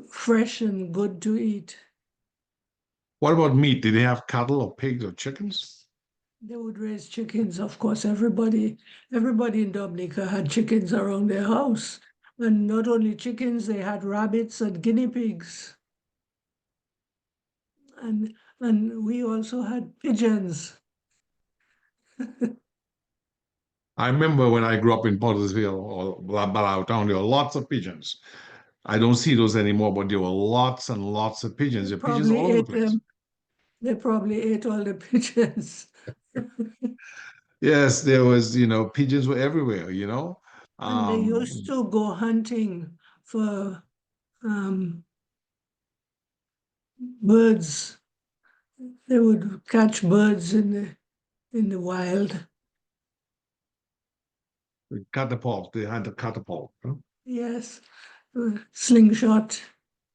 fresh and good to eat. What about meat? Did they have cattle or pigs or chickens? They would raise chickens, of course. Everybody in Dominica had chickens around their house. And not only chickens, they had rabbits and guinea pigs. And we also had pigeons. I remember when I grew up in Pottersville or Balao Town, there were lots of pigeons. I don't see those anymore, but there were lots and lots of pigeons. They There are pigeons all probably over the ate place. them. They probably ate all the pigeons. Yes, there was, pigeons were everywhere, And they used Um, to go hunting for birds. They would catch birds in the wild. catapult, they had the catapult, huh? Yes, slingshot.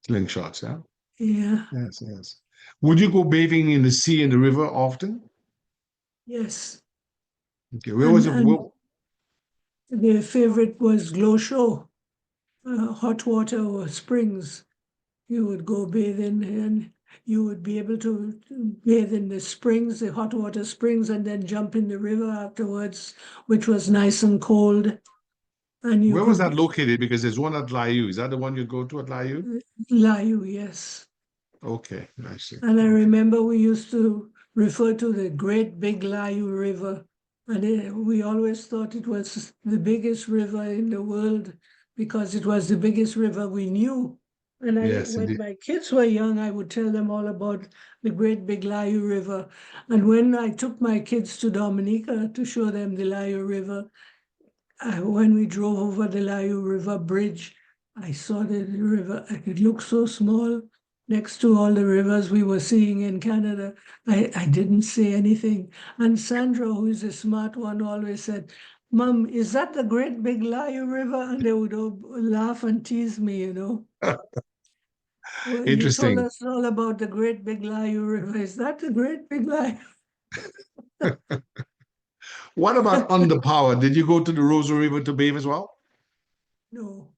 Slingshots, yeah. Yeah, Yes, yes. Would you go bathing in the sea and the river often? yes. Okay, where was And it? and their favorite was Glosho, hot water or springs. You would go bathe in, and you would be able to bathe in the springs, the hot water springs, and then jump in the river afterwards, which was nice and cold. And you Where was could that located? Because there's one at Layu. Is that the one you go to at Layu? lie you, yes. Okay, I see. And I Okay. remember we used to refer to the Great Big Layu River, and we always thought it was the biggest river in the world because it was the biggest river we knew. And Yes, when indeed. my kids were young, I would tell them all about the Great Big Layu River. And when I took my kids to Dominica to show them the Layu River, when we drove over the Layu River Bridge, I saw the river. It looked so small next to all the rivers we were seeing in Canada. I didn't say anything. And Sandra, who is a smart one, always said, Mom, is that the Great Big Layu River? And they would all laugh and tease me. Well, you told Interesting. us all about the Great Big Layu River. Is that the Great Big Layu? What about underpower? Did you go to the Roseau River to bathe as well? No.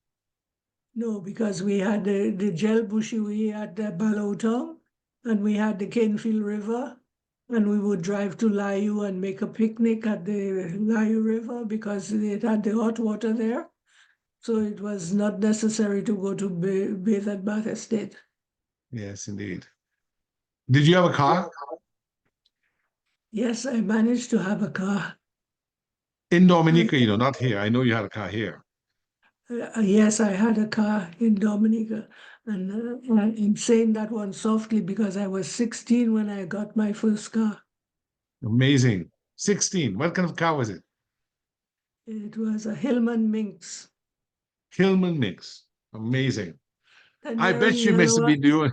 No, because we had the gel bushy at the Balotong, and we had the Canefield River, and we would drive to Layu and make a picnic at the Layu River because it had the hot water there. So it was not necessary to go to bathe at Bath Estate. Yes, indeed. Did you have a car? Yes, I managed to have a car. In And Dominica, not here. I know you had a car here. yes, I had a car in Dominica. And I'm saying that one softly because I was 16 when I got my first car. Amazing. 16. What kind of car was it? It was a Hillman Minx, Hillman mix. Amazing. I canary bet you must have yellow. been doing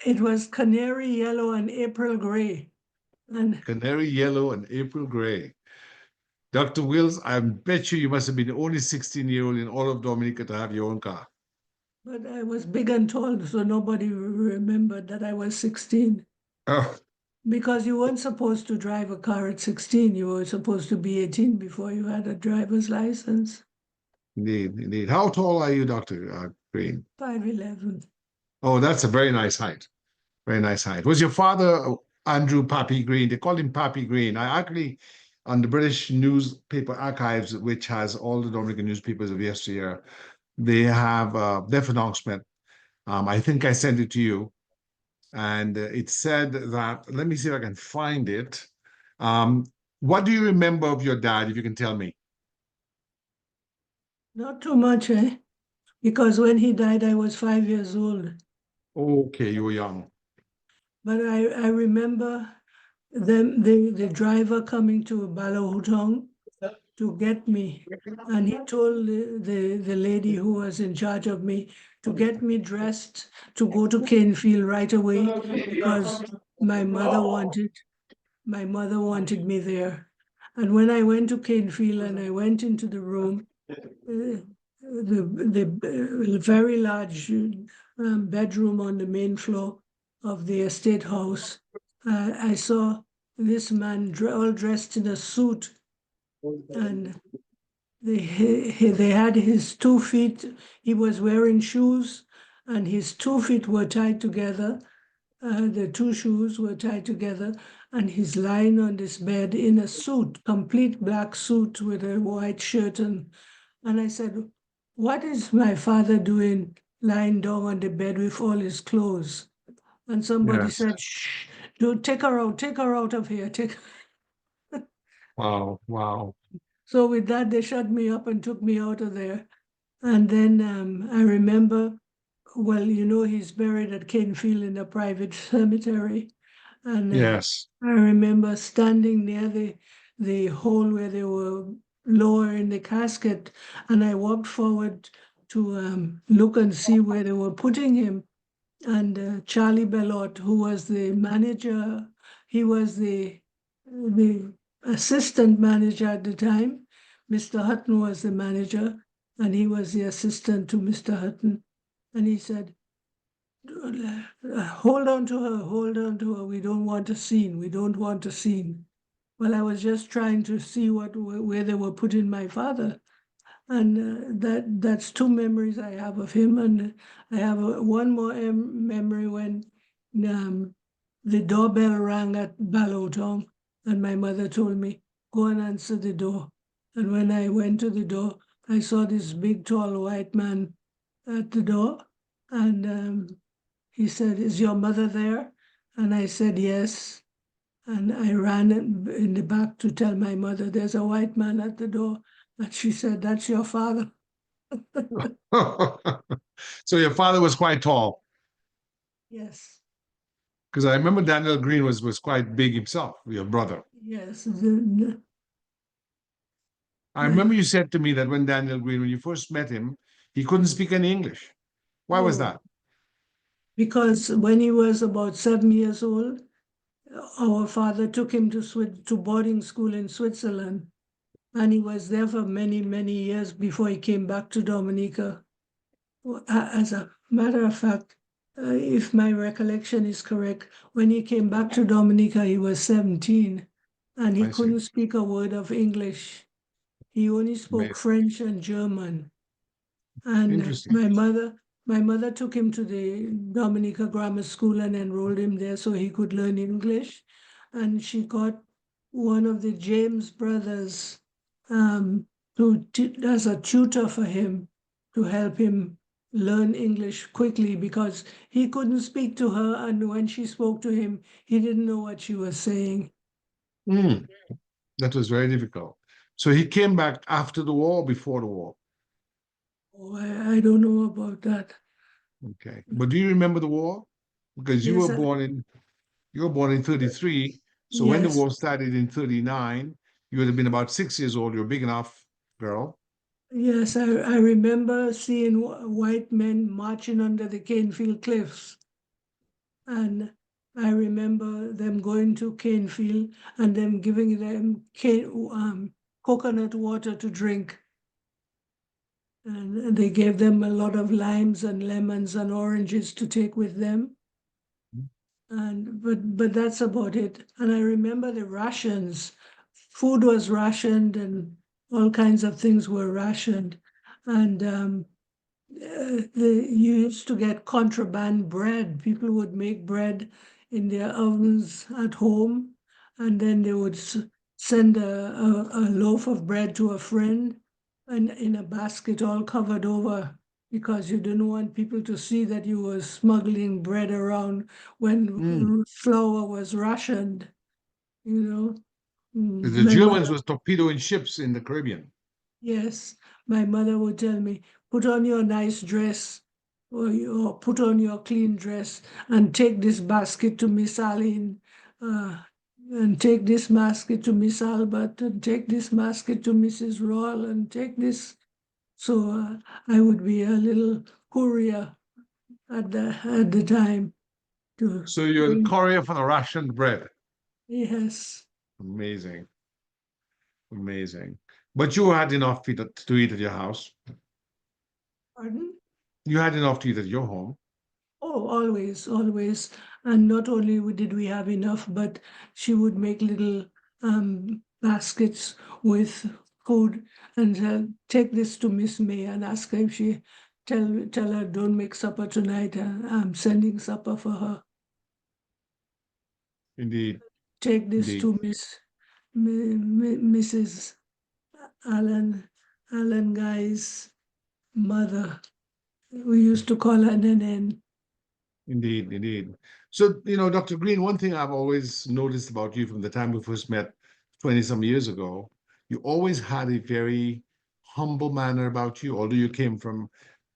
It was canary yellow and April gray. And canary yellow and April gray. Dr. Wills, I bet you must have been the only 16-year-old in all of Dominica to have your own car. but I was big and tall, so nobody remembered that I was 16. Oh, Because you weren't supposed to drive a car at 16. You were supposed to be 18 before you had a driver's license. indeed, indeed. How tall are you, Dr. Green? 5'11". Oh, that's a very nice height. Very nice height. Was your father Andrew Pappy Green? They called him Pappy Green. I actually, on the British newspaper archives, which has all the Dominican newspapers of yesteryear, they have a death announcement. I think I sent it to you. And it said that, let me see if I can find it. Um, what do you remember of your dad, if you can tell me? Not too much, eh? Because when he died, I was 5 years old. Okay, you were young. But I remember the driver coming to Balahutong to get me. And he told the lady who was in charge of me to get me dressed to go to Canefield right away because my mother wanted my mother wanted me there. And when I went to Canefield and I went into the room, the very large bedroom on the main floor of the estate house, I saw this man all dressed in a suit, and they had his 2 feet. He was wearing shoes, and his 2 feet were tied together. The two shoes were tied together, and he's lying on this bed in a suit, complete black suit with a white shirt. And I said, "What is my father doing lying down on the bed with all his clothes?" And somebody Yes. said, "Shh, don't take her out of here. Take." Wow. Wow. So with that, they shut me up and took me out of there. And then I remember, well, he's buried at Canefield in a private cemetery. And Yes. I remember standing near the hole where they were lowering the casket, and I walked forward to look and see where they were putting him. And Charlie Bellot, who was the manager, he was the assistant manager at the time. Mr. Hutton was the manager, and he was the assistant to Mr. Hutton. And he said, "Hold on to her, hold on to her. We don't want a scene. We don't want a scene." Well, I was just trying to see where they were putting my father. And that's two memories I have of him. And I have one more memory when the doorbell rang at Ballotong, and my mother told me, "Go and answer the door." And when I went to the door, I saw this big, tall white man at the door. And he said, "Is your mother there?" And I said, "Yes." And I ran in the back to tell my mother, "There's a white man at the door." And she said, "That's your father." So your father was quite tall, Yes, because I remember Daniel Green was quite big himself, your brother. yes. I remember you said to me that when Daniel Green, when you first met him, he couldn't speak any English. Why was No, that? because when he was about 7 years old, our father took him to boarding school in Switzerland. And he was there for many, many years before he came back to Dominica. As a matter of fact, if my recollection is correct, when he came back to Dominica, he was 17 and he I see. couldn't speak a word of English. He only spoke Amazing. French and German. And Interesting. my mother took him to the Dominica Grammar School and enrolled him there so he could learn English. And she got one of the James brothers as a tutor for him to help him learn English quickly because he couldn't speak to her, and when she spoke to him, he didn't know what she was saying. Mm, that was very difficult. So he came back after the war or before the war? Oh, I don't know about that. Okay. But do you remember the war? Because Yes, you were born in 33. So when the yes. war started in 39, you would have been about 6 years old. You're a big enough girl. Yes, I remember seeing white men marching under the Canefield cliffs. And I remember them going to Canefield and them giving them coconut water to drink. And they gave them a lot of limes and lemons and oranges to take with them. But that's about it. And I remember the rations. Food was rationed and all kinds of things were rationed. And you used to get contraband bread. People would make bread in their ovens at home, and then they would send a loaf of bread to a friend and in a basket all covered over because you didn't want people to see that you were smuggling bread around Mm. when flour was rationed, you know. The My Germans mother was torpedoing ships in the Caribbean. Yes, my mother would tell me, "Put on your nice dress or put on your clean dress and take this basket to Miss Aline and take this basket to Miss Albert and take this basket to Mrs. Royal and take this." So I would be a little courier at the time to So you're the bring. courier for the rationed bread. Yes. Amazing, amazing. But you had enough to eat at your house. Pardon? You had enough to eat at your home. Oh, always, always. And not only did we have enough, but she would make little baskets with food and take this to Miss May and ask her if she tell her don't make supper tonight. I'm sending supper for her. Indeed, Take this indeed, to Mrs. Allen Guy's mother. We used to call her Nenen. indeed, indeed. So, Dr. Green, one thing I've always noticed about you from the time we first met 20 some years ago, you always had a very humble manner about you, although you came from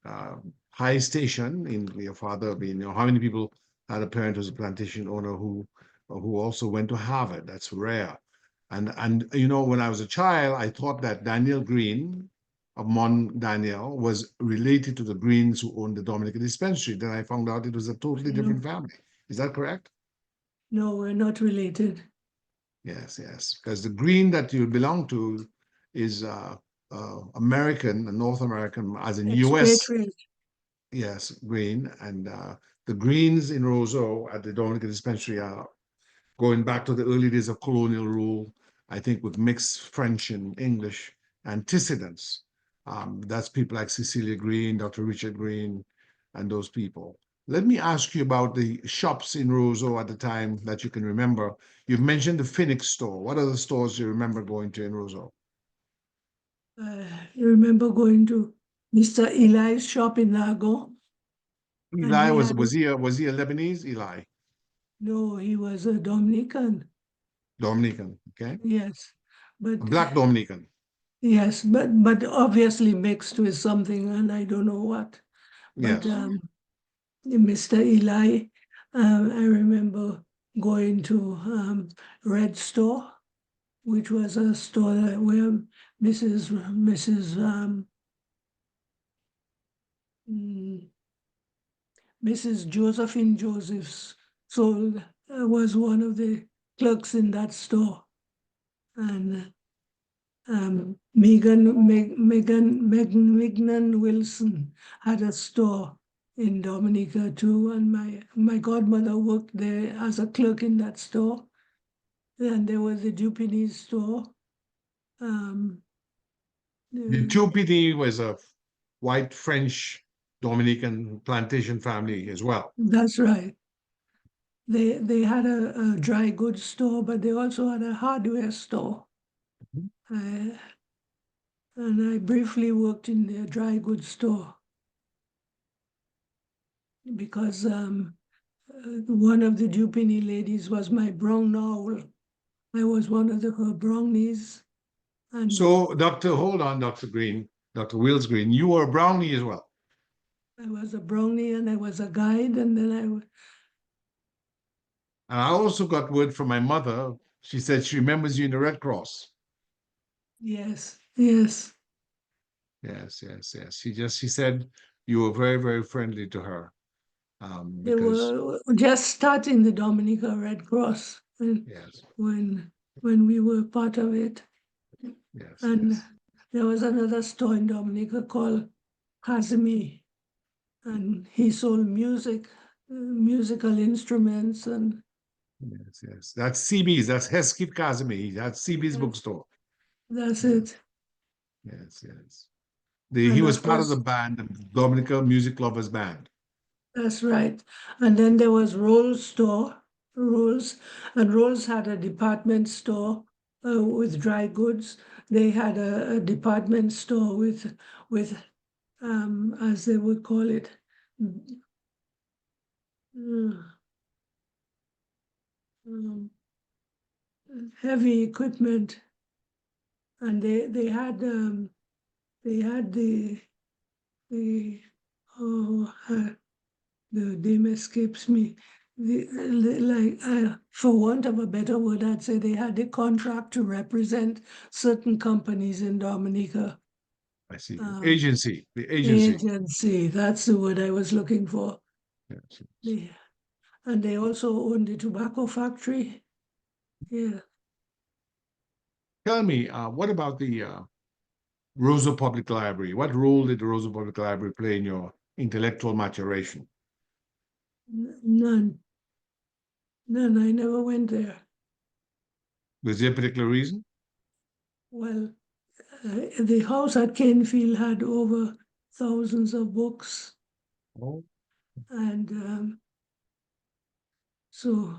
uh, high station in your father being, how many people had a parent who's a plantation owner who also went to Harvard? That's rare. And when I was a child, I thought that Daniel Green of Mont Daniel was related to the Greens who owned the Dominica dispensary. Then I found out it was a totally different No, family. Is that correct? no, we're not related. Yes, yes. Because the Green that you belong to is American, North American, as in US. Expatriate. Yes, Green. And the Greens in Roseau at the Dominica dispensary are going back to the early days of colonial rule, I think with mixed French and English antecedents. That's people like Cecilia Green, Dr. Richard Green, and those people. Let me ask you about the shops in Roseau at the time that you can remember. You've mentioned the Phoenix store. What are the stores you remember going to in Roseau? You remember going to Mr. Eli's shop in Lago, and Eli he was had was he a, was he a Lebanese? Eli, no, he was a Dominican. Dominican, okay, Yes, a but black Dominican. yes, but obviously mixed with something, and I don't know what. But Yes. Mr. Eli, I remember going to Red Store, which was a store where Mrs. mm, Mrs. Josephine Josephs sold was one of the clerks in that store, and Megan Wilson had a store in Dominica too, and my godmother worked there as a clerk in that store. And there was the Dupini store. Um, The uh, Tupidi was a white French Dominican plantation family as well. that's right. They had a dry goods store, but they also had a hardware store. Uh, and I briefly worked in their dry goods store because one of the Dupini ladies was my brown owl. I was one of her brownies, and So, hold on, Dr. Green, Dr. Wills Green, you were a brownie as well. I was a brownie and I was a guide, and then And I also got word from my mother. She said she remembers you in the Red Cross. yes, yes. Yes, yes, yes. She said you were very, very friendly to her. They Because were just starting the Dominica Red Cross yes, when when we were part of it. yes, And yes, there was another store in Dominica called Kazimi, and he sold musical instruments, and yes, yes. That's CB's, that's Hesketh Kazemi. That's CB's that's, bookstore. that's Yes, it. yes, yes. He And was of part of the course, band, the Dominica Music Lovers Band. that's right. And then there was Rolls store, Rolls, and Rolls had a department store with dry goods. They had a department store with as they would call it, uh, um, heavy equipment, and they had the oh the name escapes me. Like for want of a better word, I'd say they had a contract to represent certain companies in Dominica. I see. Um, Agency, the agency. Agency, that's the word I was looking for. Yes, yes. They, and they also owned the tobacco factory. Yeah. Tell me, what about the Roseau Public Library? What role did the Roseau Public Library play in your intellectual maturation? None. None. I never went there. Was there a particular reason? Well, the house at Canefield had over thousands of books, Oh, and so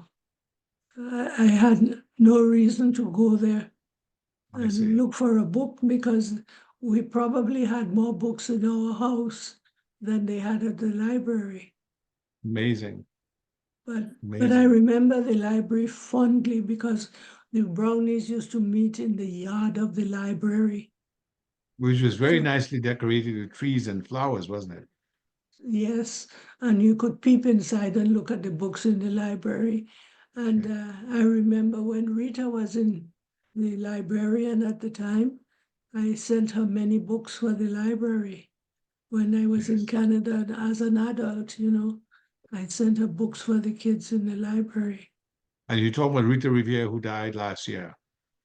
I had no reason to go there I and see. look for a book because we probably had more books in our house than they had at the library. Amazing, But I amazing. remember the library fondly because the brownies used to meet in the yard of the library. Which was very So nicely decorated with trees and flowers, wasn't it? yes, and you could peep inside and look at the books in the library. And Okay. I remember when Rita was in the librarian at the time, I sent her many books for the library. When I was in Yes. Canada as an adult, I sent her books for the kids in the library. And you talk about Rita Riviere, who died last year.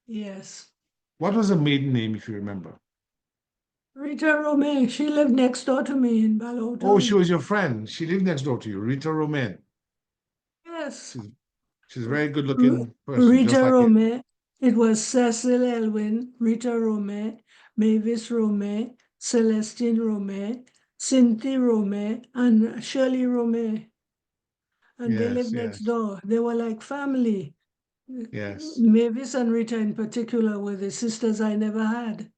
Yes. What was her maiden name, if you remember? Rita Romay, she lived next door to me in Oh, she Ballowtown. was your friend. She lived next door to you, Rita Romaine. Yes. She's she's a very R- good-looking person, Rita just like you. Romay. It was Cecil Elwin, Rita Romay, Mavis Romay, Celestine Romay, Cynthia Romay, and Shirley Romay. And they Yes, lived next yes, door. They were like family. yes, Mavis and Rita in particular were the sisters I never had.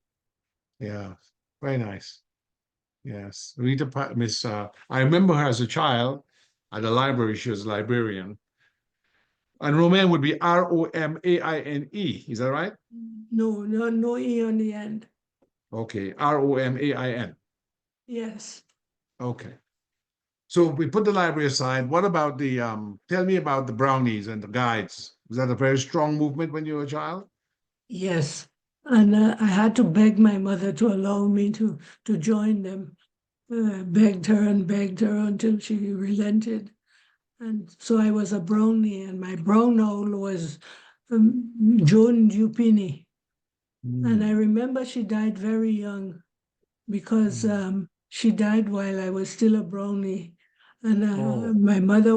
yeah. Very nice. Yes. Miss, I remember her as a child at the library. She was a librarian. And Romaine would be Romaine. Is that right? No, no, no E on the end. Okay. Romain. Yes. Okay. So we put the library aside. What about tell me about the brownies and the guides. Was that a very strong movement when you were a child? Yes. And I had to beg my mother to allow me to join them. Begged her until she relented. And so I was a brownie, and my brown owl was Joan Dupini. And I Hmm. remember she died very young because Hmm. she died while I was still a brownie. And Oh. my mother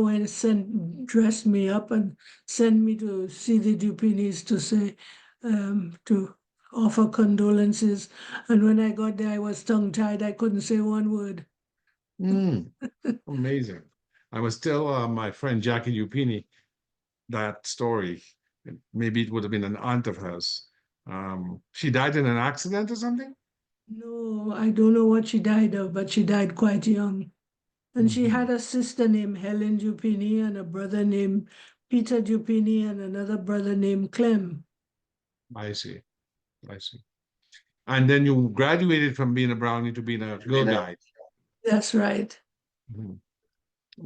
dressed me up and sent me to see the Dupinis to say, to offer condolences. And when I got there, I was tongue-tied. I couldn't say one word. Hmm. Amazing. I was tell my friend Jackie Upini that story. Maybe it would have been an aunt of hers. She died in an accident or something? No, I don't know what she died of, but she died quite young. And she Hmm. had a sister named Helen Dupini and a brother named Peter Dupini and another brother named Clem. I see. I see. And then you graduated from being a brownie to being a girl guide. That's right. Mhm.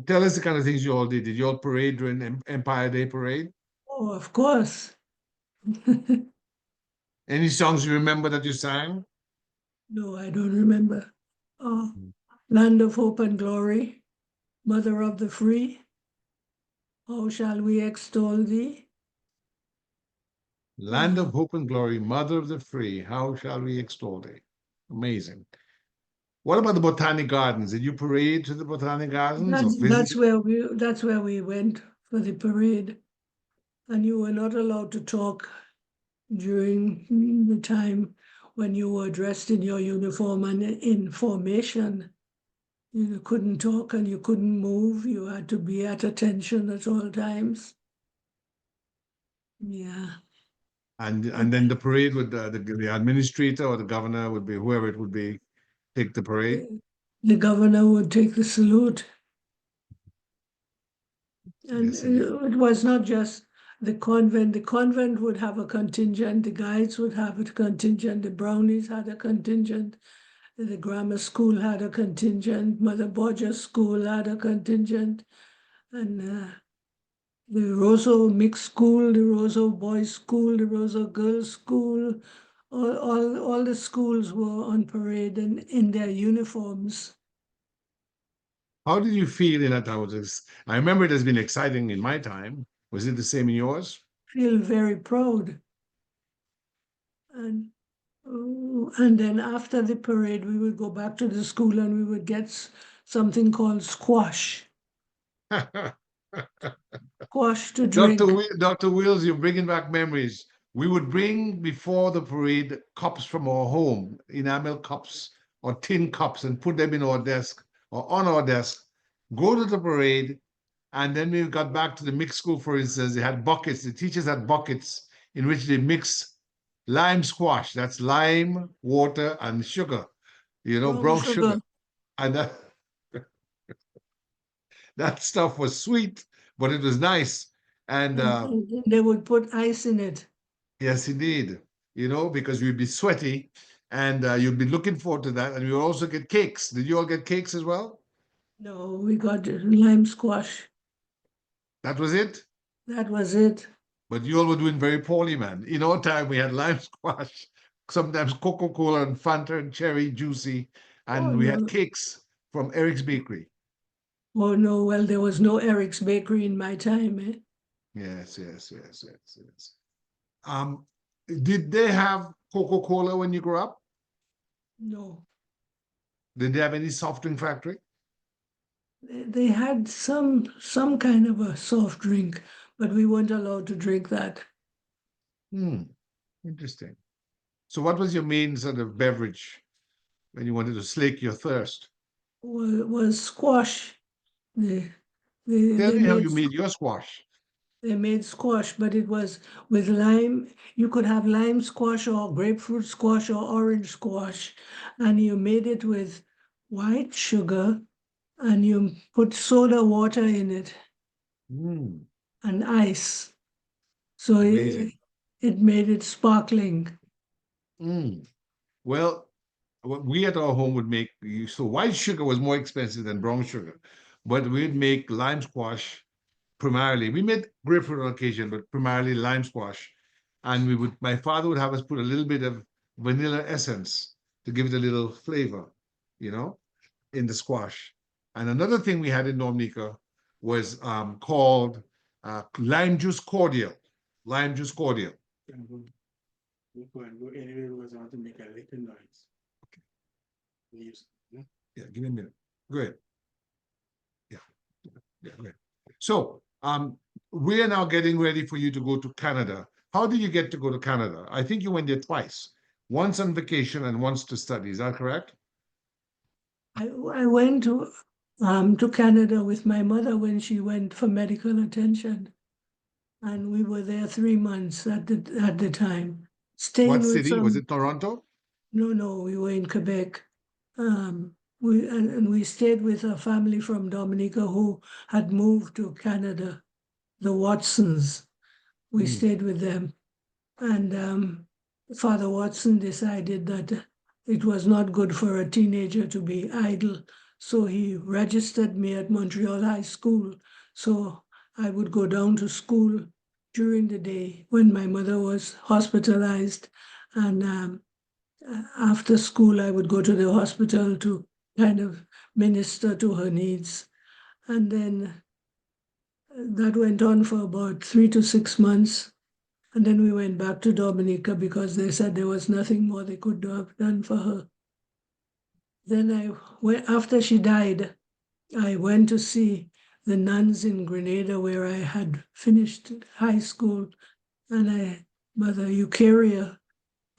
Tell us the kind of things you all did. Did you all parade during Empire Day parade? Oh, of course. Any songs you remember that you sang? No, I don't remember. Oh, Mm. Land of Hope and Glory, Mother of the Free, how shall we extol thee? Land of Uh, hope and glory, mother of the free, how shall we extol thee? Amazing. What about the Botanic Gardens? Did you parade to the Botanic Gardens or that's visit? that's where we went for the parade, and you were not allowed to talk during the time when you were dressed in your uniform and in formation. You couldn't talk and you couldn't move. You had to be at attention at all times. Yeah. And then the parade with the administrator or the governor would be whoever it would be take the parade. The governor would take the salute. And Yes, indeed. it was not just the convent. The convent would have a contingent, the guides would have a contingent, the brownies had a contingent, the grammar school had a contingent, Mother Borgia School had a contingent, and the Roseau Mixed School, the Roseau Boys School, the Roseau Girls School, all the schools were on parade and in their uniforms. How did you feel in that time? I remember it has been exciting in my time. Was it the same in yours? feel very proud. And then after the parade, we would go back to the school and we would get something called squash to drink. Dr. Wills, you're bringing back memories. We would bring before the parade cups from our home, enamel cups or tin cups, and put them in our desk or on our desk, go to the parade, and then we got back to the mixed school, for instance, they had buckets. The teachers had buckets in which they mix lime squash. That's lime, water, and sugar, Brown brown sugar. sugar. And that stuff was sweet, but it was nice. And And they would put ice in it. yes, indeed, because you'd be sweaty and you'd be looking forward to that. And you would also get cakes. Did you all get cakes as well? No, we got lime squash. That was it? That was it. But you all were doing very poorly, man. In our time, we had lime squash, sometimes Coca-Cola and Fanta and cherry juicy, Oh and we had no. cakes from Eric's Bakery. Oh no, well, there was no Eric's Bakery in my time, eh? Yes, yes, yes, yes, yes. Um, did they have Coca-Cola when you grew up? No. Did they have any soft drink factory? They had some kind of a soft drink, but we weren't allowed to drink that. Hmm, interesting. So what was your main sort of beverage when you wanted to slake your thirst? Was squash. They Tell they me how made you made your squash. they made squash, but it was with lime. You could have lime squash or grapefruit squash or orange squash, and you made it with white sugar, and you put soda water in it Hmm, and ice. So amazing. it made it sparkling. Hmm. Well, what we at our home would make, so white sugar was more expensive than brown sugar, but we'd make lime squash primarily. We made grapefruit on occasion, but primarily lime squash. And my father would have us put a little bit of vanilla essence to give it a little flavor, you know, in the squash. And another thing we had in Dominica was called lime juice cordial. Lime juice cordial. Can go, go and go anywhere because I want to make a little noise. Leaves. Yeah, give me a minute. Go ahead. Yeah, yeah, go ahead. So we are now getting ready for you to go to Canada. How did you get to go to Canada? I think you went there twice, once on vacation and once to study. Is that correct? I went to Canada with my mother when she went for medical attention, and we were there 3 months at the time, What staying with city? Was some. it Toronto? No, we were in Quebec. We stayed with a family from Dominica who had moved to Canada, the Watsons. We Hmm. stayed with them, and Father Watson decided that it was not good for a teenager to be idle, so he registered me at Montreal High School. So I would go down to school during the day when my mother was hospitalized, and after school I would go to the hospital to kind of minister to her needs. And then that went on for about 3 to 6 months. And then we went back to Dominica because they said there was nothing more they could have done for her. Then after she died, I went to see the nuns in Grenada where I had finished high school. And Mother Eucharia,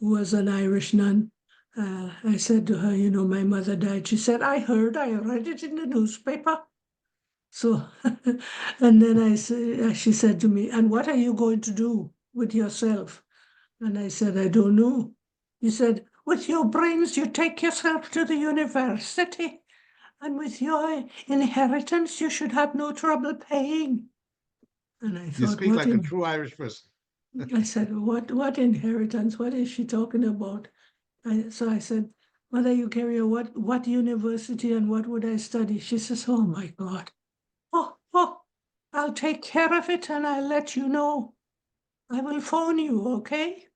who was an Irish nun, I said to her, my mother died. She said, I read it in the newspaper. So, and then she said to me, and what are you going to do with yourself? And I said, I don't know. He said, with your brains, you take yourself to the university, and with your inheritance, you should have no trouble paying. And I You thought, speak like a true Irish person. I said, what inheritance? What is she talking about? So I said, Mother Eucharia, what university and what would I study? She says, oh my God. Oh, I'll take care of it and I'll let you know. I will phone you, okay?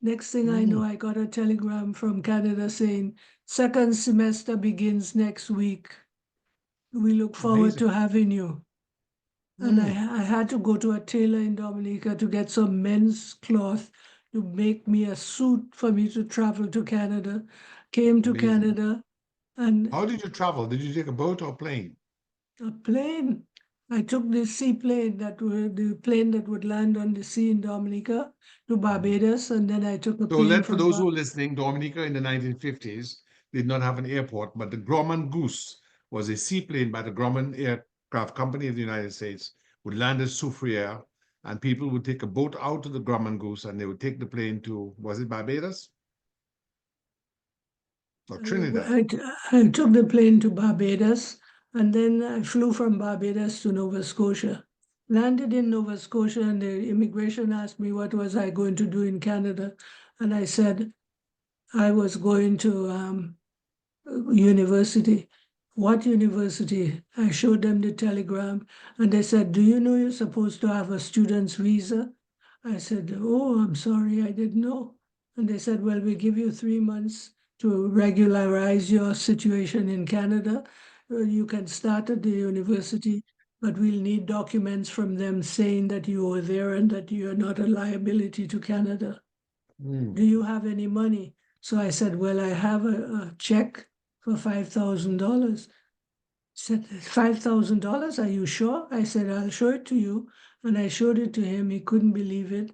Next thing I know, Mm, I got a telegram from Canada saying, second semester begins next week. We look forward amazing. to having you. And Mm. I had to go to a tailor in Dominica to get some men's cloth to make me a suit for me to travel to Canada. Came to Amazing. Canada and How did you travel? Did you take a boat or plane? a plane. I took the seaplane the plane that would land on the sea in Dominica to Mhm. Barbados, and then I took a So plane let for from those who are listening, Dominica in the 1950s did not have an airport, but the Grumman Goose was a seaplane by the Grumman Aircraft Company of the United States, would land at Soufriere, and people would take a boat out to the Grumman Goose and they would take the plane to, was it Barbados or Trinidad? I took the plane to Barbados, and then I flew from Barbados to Nova Scotia. Landed in Nova Scotia, and the immigration asked me what was I going to do in Canada, and I said I was going to university. What university? I showed them the telegram, and they said, "Do you know you're supposed to have a student's visa?" I said, "Oh, I'm sorry, I didn't know." And they said, "Well, we give you 3 months to regularize your situation in Canada. You can start at the university, but we'll need documents from them saying that you were there and that you're not a liability to Canada. Do Mm. you have any money?" So I said, "Well, I have a check for $5,000. Said, $5,000? Are you sure? I said, I'll show it to you. And I showed it to him. He couldn't believe it.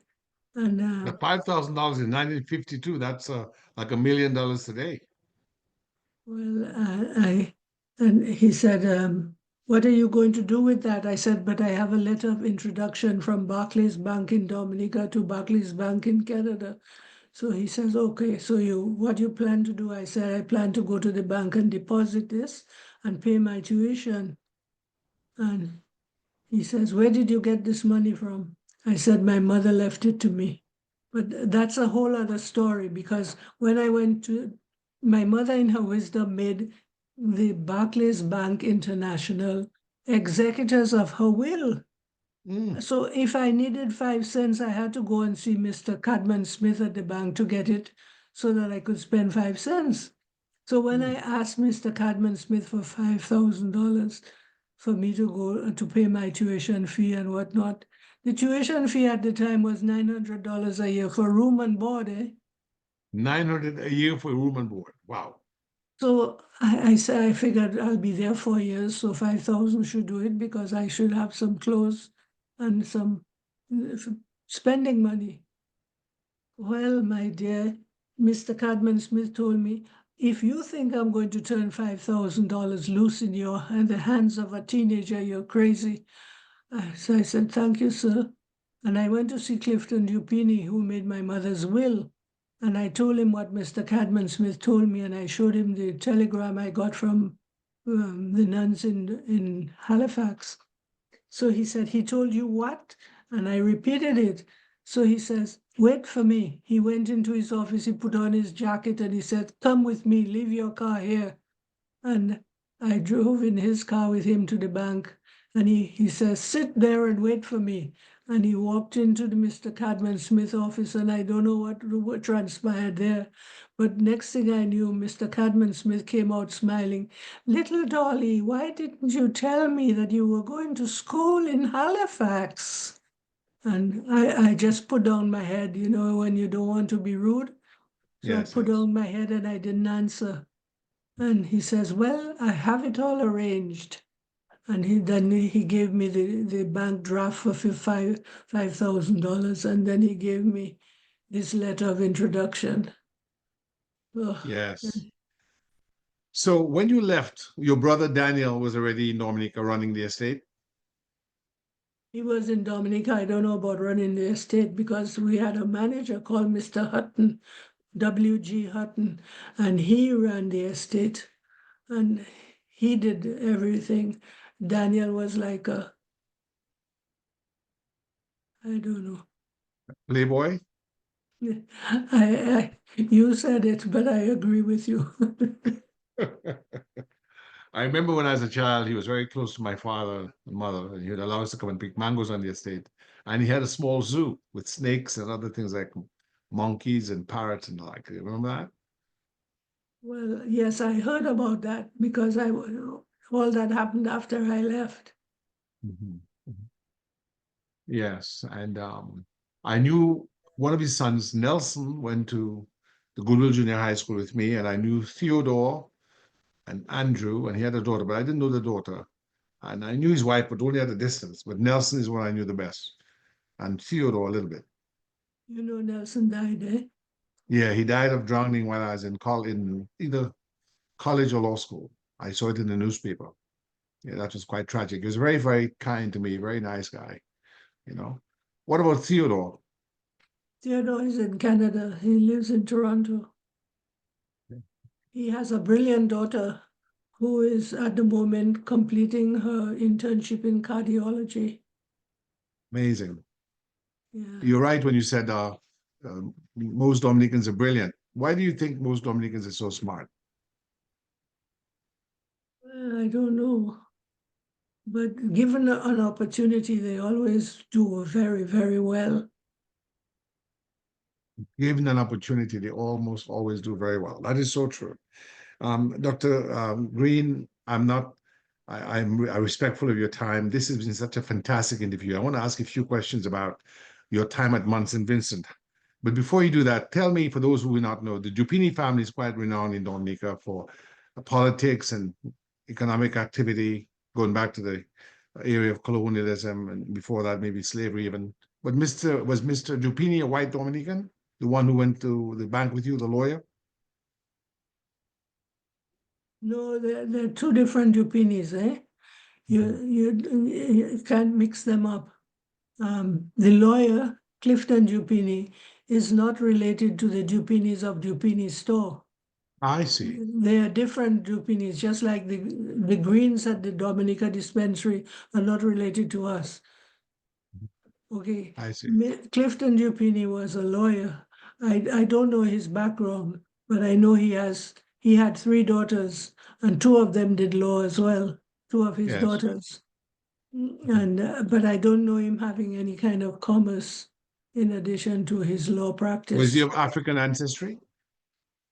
And The $5,000 in 1952, that's like $1 million today. well, and he said, what are you going to do with that? I said, but I have a letter of introduction from Barclays Bank in Dominica to Barclays Bank in Canada. So he says, okay, so what you plan to do? I said, I plan to go to the bank and deposit this and pay my tuition. And he says, where did you get this money from? I said, my mother left it to me. But that's a whole other story because when I went to, my mother in her wisdom made the Barclays Bank International executors of her will. Mm. So if I needed 5 cents, I had to go and see Mr. Cadman Smith at the bank to get it so that I could spend 5 cents. So when I Mm. asked Mr. Cadman Smith for $5,000 for me to go to pay my tuition fee and whatnot, the tuition fee at the time was $900 a year for room and board. 900 a year for room and board. Wow. So I said I figured I'll be there 4 years, so 5,000 should do it because I should have some clothes and some uh, spending money. Well, my dear, Mr. Cadman Smith told me, if you think I'm going to turn $5,000 loose in the hands of a teenager, you're crazy. So I said, thank you, sir. And I went to see Clifton Dupini, who made my mother's will. And I told him what Mr. Cadman Smith told me, and I showed him the telegram I got from the nuns in Halifax. So he said, he told you what? And I repeated it. So he says, wait for me. He went into his office, he put on his jacket, and he said, come with me, leave your car here. And I drove in his car with him to the bank. And he says, sit there and wait for me. And he walked into the Mr. Cadman Smith office, and I don't know what transpired there. But next thing I knew, Mr. Cadman Smith came out smiling. Little Dolly, why didn't you tell me that you were going to school in Halifax? And I just put down my head, when you don't want to be rude. So I Yes, put yes. down my head and I didn't answer. And he says, well, I have it all arranged. And then he gave me the bank draft for $5,000. And then he gave me this letter of introduction. Oh, Yes. So when you left, your brother Daniel was already in Dominica running the estate. he was in Dominica. I don't know about running the estate because we had a manager called Mr. Hutton, W.G. Hutton, and he ran the estate and he did everything. Daniel was like I don't know. Playboy. You said it, but I agree with you. I remember when I was a child, he was very close to my father and mother, and he would allow us to come and pick mangoes on the estate. And he had a small zoo with snakes and other things like monkeys and parrots and the like. You remember that? Well, yes, I heard about that because all that happened after I left. Mhm. Yes, and I knew one of his sons, Nelson, went to the Goodwill Junior High School with me, and I knew Theodore and Andrew, and he had a daughter, but I didn't know the daughter. And I knew his wife, but only at a distance. But Nelson is one I knew the best, and Theodore a little bit. You know, Nelson died, eh? Yeah, he died of drowning while I was in either college or law school. I saw it in the newspaper. Yeah, that was quite tragic. He was very, very kind to me, very nice guy, you know. What about Theodore? Theodore is in Canada. He lives in Toronto. He has a brilliant daughter who is at the moment completing her internship in cardiology. Amazing. Yeah. You're right when you said most Dominicans are brilliant. Why do you think most Dominicans are so smart? Well, I don't know. But given an opportunity, they always do very, very well. Given an opportunity, they almost always do very well. That is so true. Dr. Green, I'm respectful of your time. This has been such a fantastic interview. I want to ask a few questions about your time at Mount Saint Vincent. But before you do that, tell me, for those who do not know, the Dupini family is quite renowned in Dominica for politics and economic activity, going back to the area of colonialism, and before that, maybe slavery even. But was Mr. Dupini a white Dominican, the one who went to the bank with you, the lawyer? No, they're two different Dupinis, eh? You can't mix them up. The lawyer, Clifton Dupini, is not related to the Dupinis of Dupini store. I see. They are different Dupinis, just like the Greens at the Dominica dispensary are not related to us. Okay. I see. Clifton Dupini was a lawyer. I don't know his background, but I know he had three daughters, and two of them did law as well, two of his Yes. daughters. And but I don't know him having any kind of commerce in addition to his law practice. Was he of African ancestry?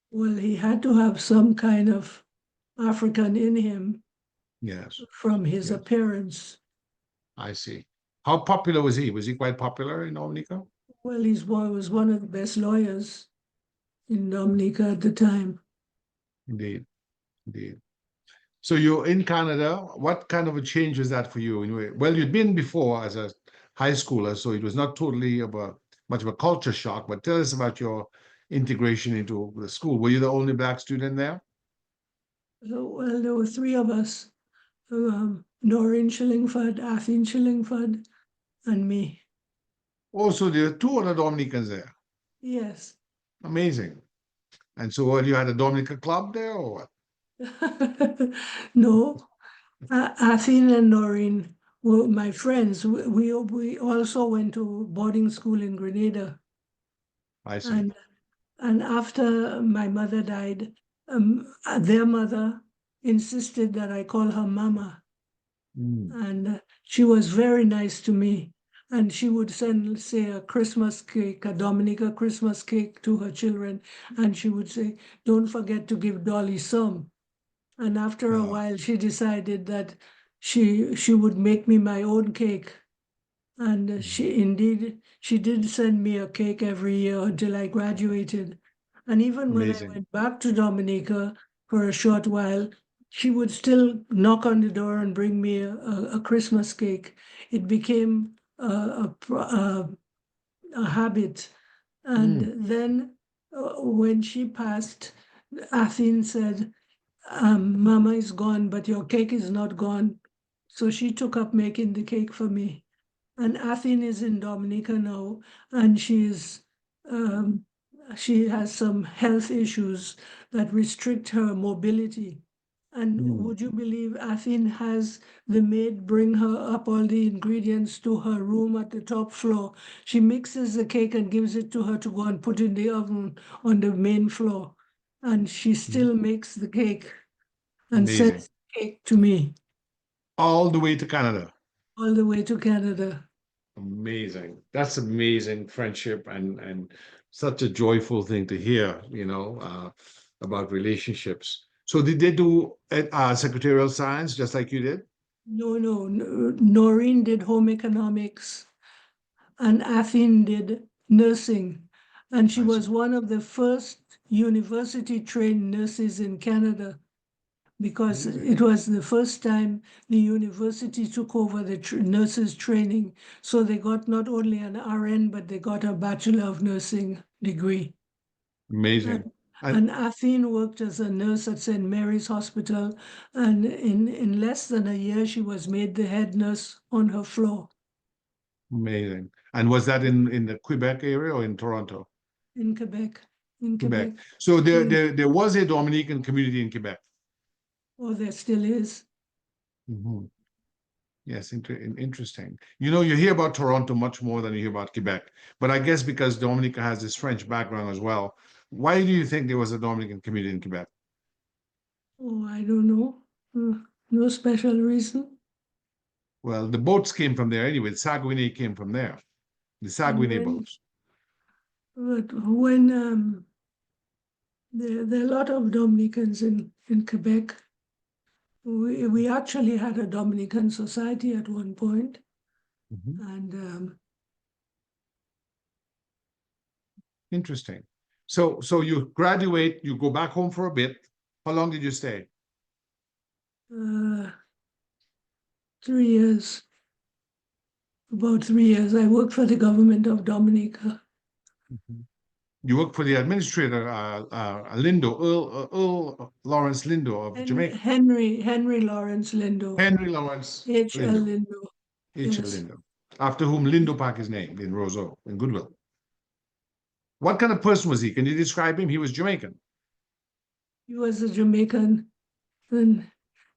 Well, he had to have some kind of African in him Yes. from his Yes. appearance. I see. How popular was he? Was he quite popular in Dominica? Well, he was one of the best lawyers in Dominica at the time. Indeed. Indeed. So you're in Canada. What kind of a change was that for you? Well, you'd been before as a high schooler, so it was not totally much of a culture shock. But tell us about your integration into the school. Were you the only Black student there? Well, there were three of us, Noreen Shillingford, Athene Shillingford, and me. Also, there are two other Dominicans there. Yes. Amazing. And so, you had a Dominica club there, or what? No, Athene and Noreen were my friends. We also went to boarding school in Grenada. I see. And after my mother died, their mother insisted that I call her Mama. And she was very nice to me. And she would send, say, a Christmas cake, a Dominica Christmas cake to her children. And she would say, don't forget to give Dolly some. And after a while, she decided that she would make me my own cake. And she did send me a cake every year until I graduated. And even when I Amazing. went back to Dominica for a short while, she would still knock on the door and bring me a Christmas cake. It became a habit. And then when she passed, Athene said, Mama is gone, but your cake is not gone. So she took up making the cake for me. And Athene is in Dominica now, and she has some health issues that restrict her mobility. And would you believe Athene has the maid bring her up all the ingredients to her room at the top floor? She mixes the cake and gives it to her to go and put in the oven on the main floor. And she still makes the cake and Amazing. sends the cake to me All the way to Canada. all the way to Canada. Amazing. That's amazing friendship and such a joyful thing to hear, about relationships. So did they do secretarial science just like you did? No, Noreen did home economics, and Athene did nursing. And she I was see. one of the first university-trained nurses in Canada, because Amazing. it was the first time the university took over the nurses training. So they got not only an RN, but they got a Bachelor of Nursing degree. Amazing. And Athene worked as a nurse at St. Mary's Hospital, and in less than a year, she was made the head nurse on her floor Amazing. And was that in the Quebec area or in Toronto? in Quebec. In Quebec. Quebec. So So, there was a Dominican community in Quebec. oh, there still is. Mhm. Yes, interesting. You know, you hear about Toronto much more than you hear about Quebec. But I guess because Dominica has this French background as well, why do you think there was a Dominican community in Quebec? Oh, I don't know. No special reason. Well, the boats came from there anyway. The Saguenay came from there. The And Saguenay boats. when there are a lot of Dominicans in Quebec. We actually had a Dominican society at one point, Mhm. and Interesting. So you graduate, you go back home for a bit. How long did you stay? 3 years, about 3 years, I worked for the government of Dominica. You worked for the administrator, Lindo, Earl Lawrence Lindo of Jamaica. Henry Lawrence Lindo, Henry Lawrence H.L. Lindo, Lindo, H.L. yes. Lindo, after whom Lindo Park is named in Roseau, in Goodwill. What kind of person was he? Can you describe him? He was Jamaican. He was a Jamaican, and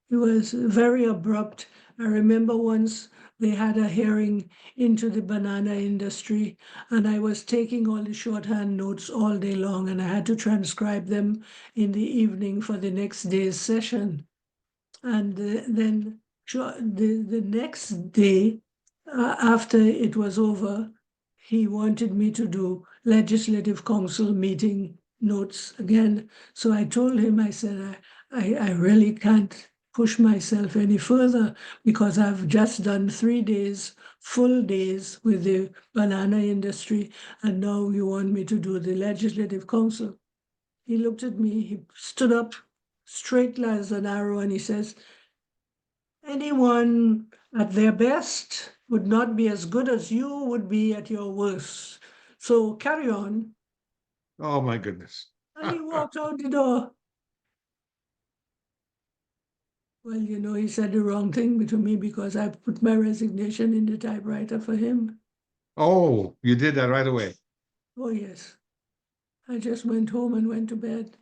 he was very abrupt. I remember once they had a hearing into the banana industry, and I was taking all the shorthand notes all day long, and I had to transcribe them in the evening for the next day's session. And then the next day, after it was over, he wanted me to do legislative council meeting notes again. So I told him, I said, I really can't push myself any further because I've just done 3 days, full days with the banana industry, and now you want me to do the legislative council. He looked at me, he stood up straight as an arrow, and he says, anyone at their best would not be as good as you would be at your worst. So carry on. Oh my goodness. And he walked out the door. Well, he said the wrong thing to me because I put my resignation in the typewriter for him. Oh, you did that right away. Oh, yes. I just went home and went to bed.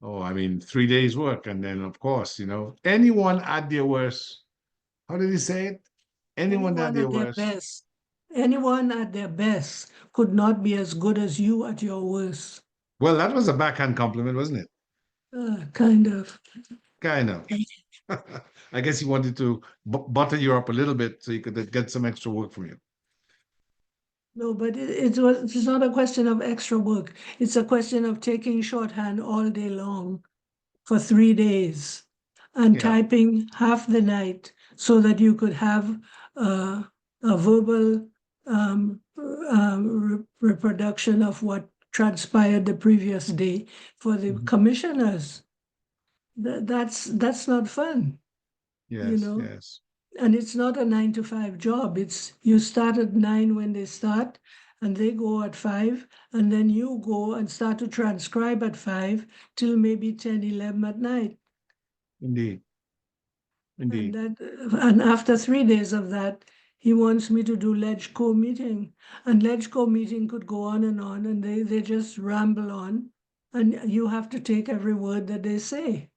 Oh, I mean, 3 days work. And then, of course, anyone at their worst. How did he say it? Anyone at Anyone their at their worst. best. Anyone at their best could not be as good as you at your worst. Well, that was a backhand compliment, wasn't it? Kind of. Kind of. I guess he wanted to butter you up a little bit so you could get some extra work from you. No, but it's not a question of extra work. It's a question of taking shorthand all day long for 3 days and Yeah. typing half the night so that you could have a verbal reproduction of what transpired the previous day for the Mhm. commissioners. That's not fun, Yes, yes. And it's not a 9 to 5 job. It's you start at 9 when they start, and they go at 5, and then you go and start to transcribe at 5 till maybe 10, 11 at night. Indeed. Indeed. And after 3 days of that, he wants me to do LegCo meeting. And LegCo meeting could go on, and they just ramble on. And you have to take every word that they say,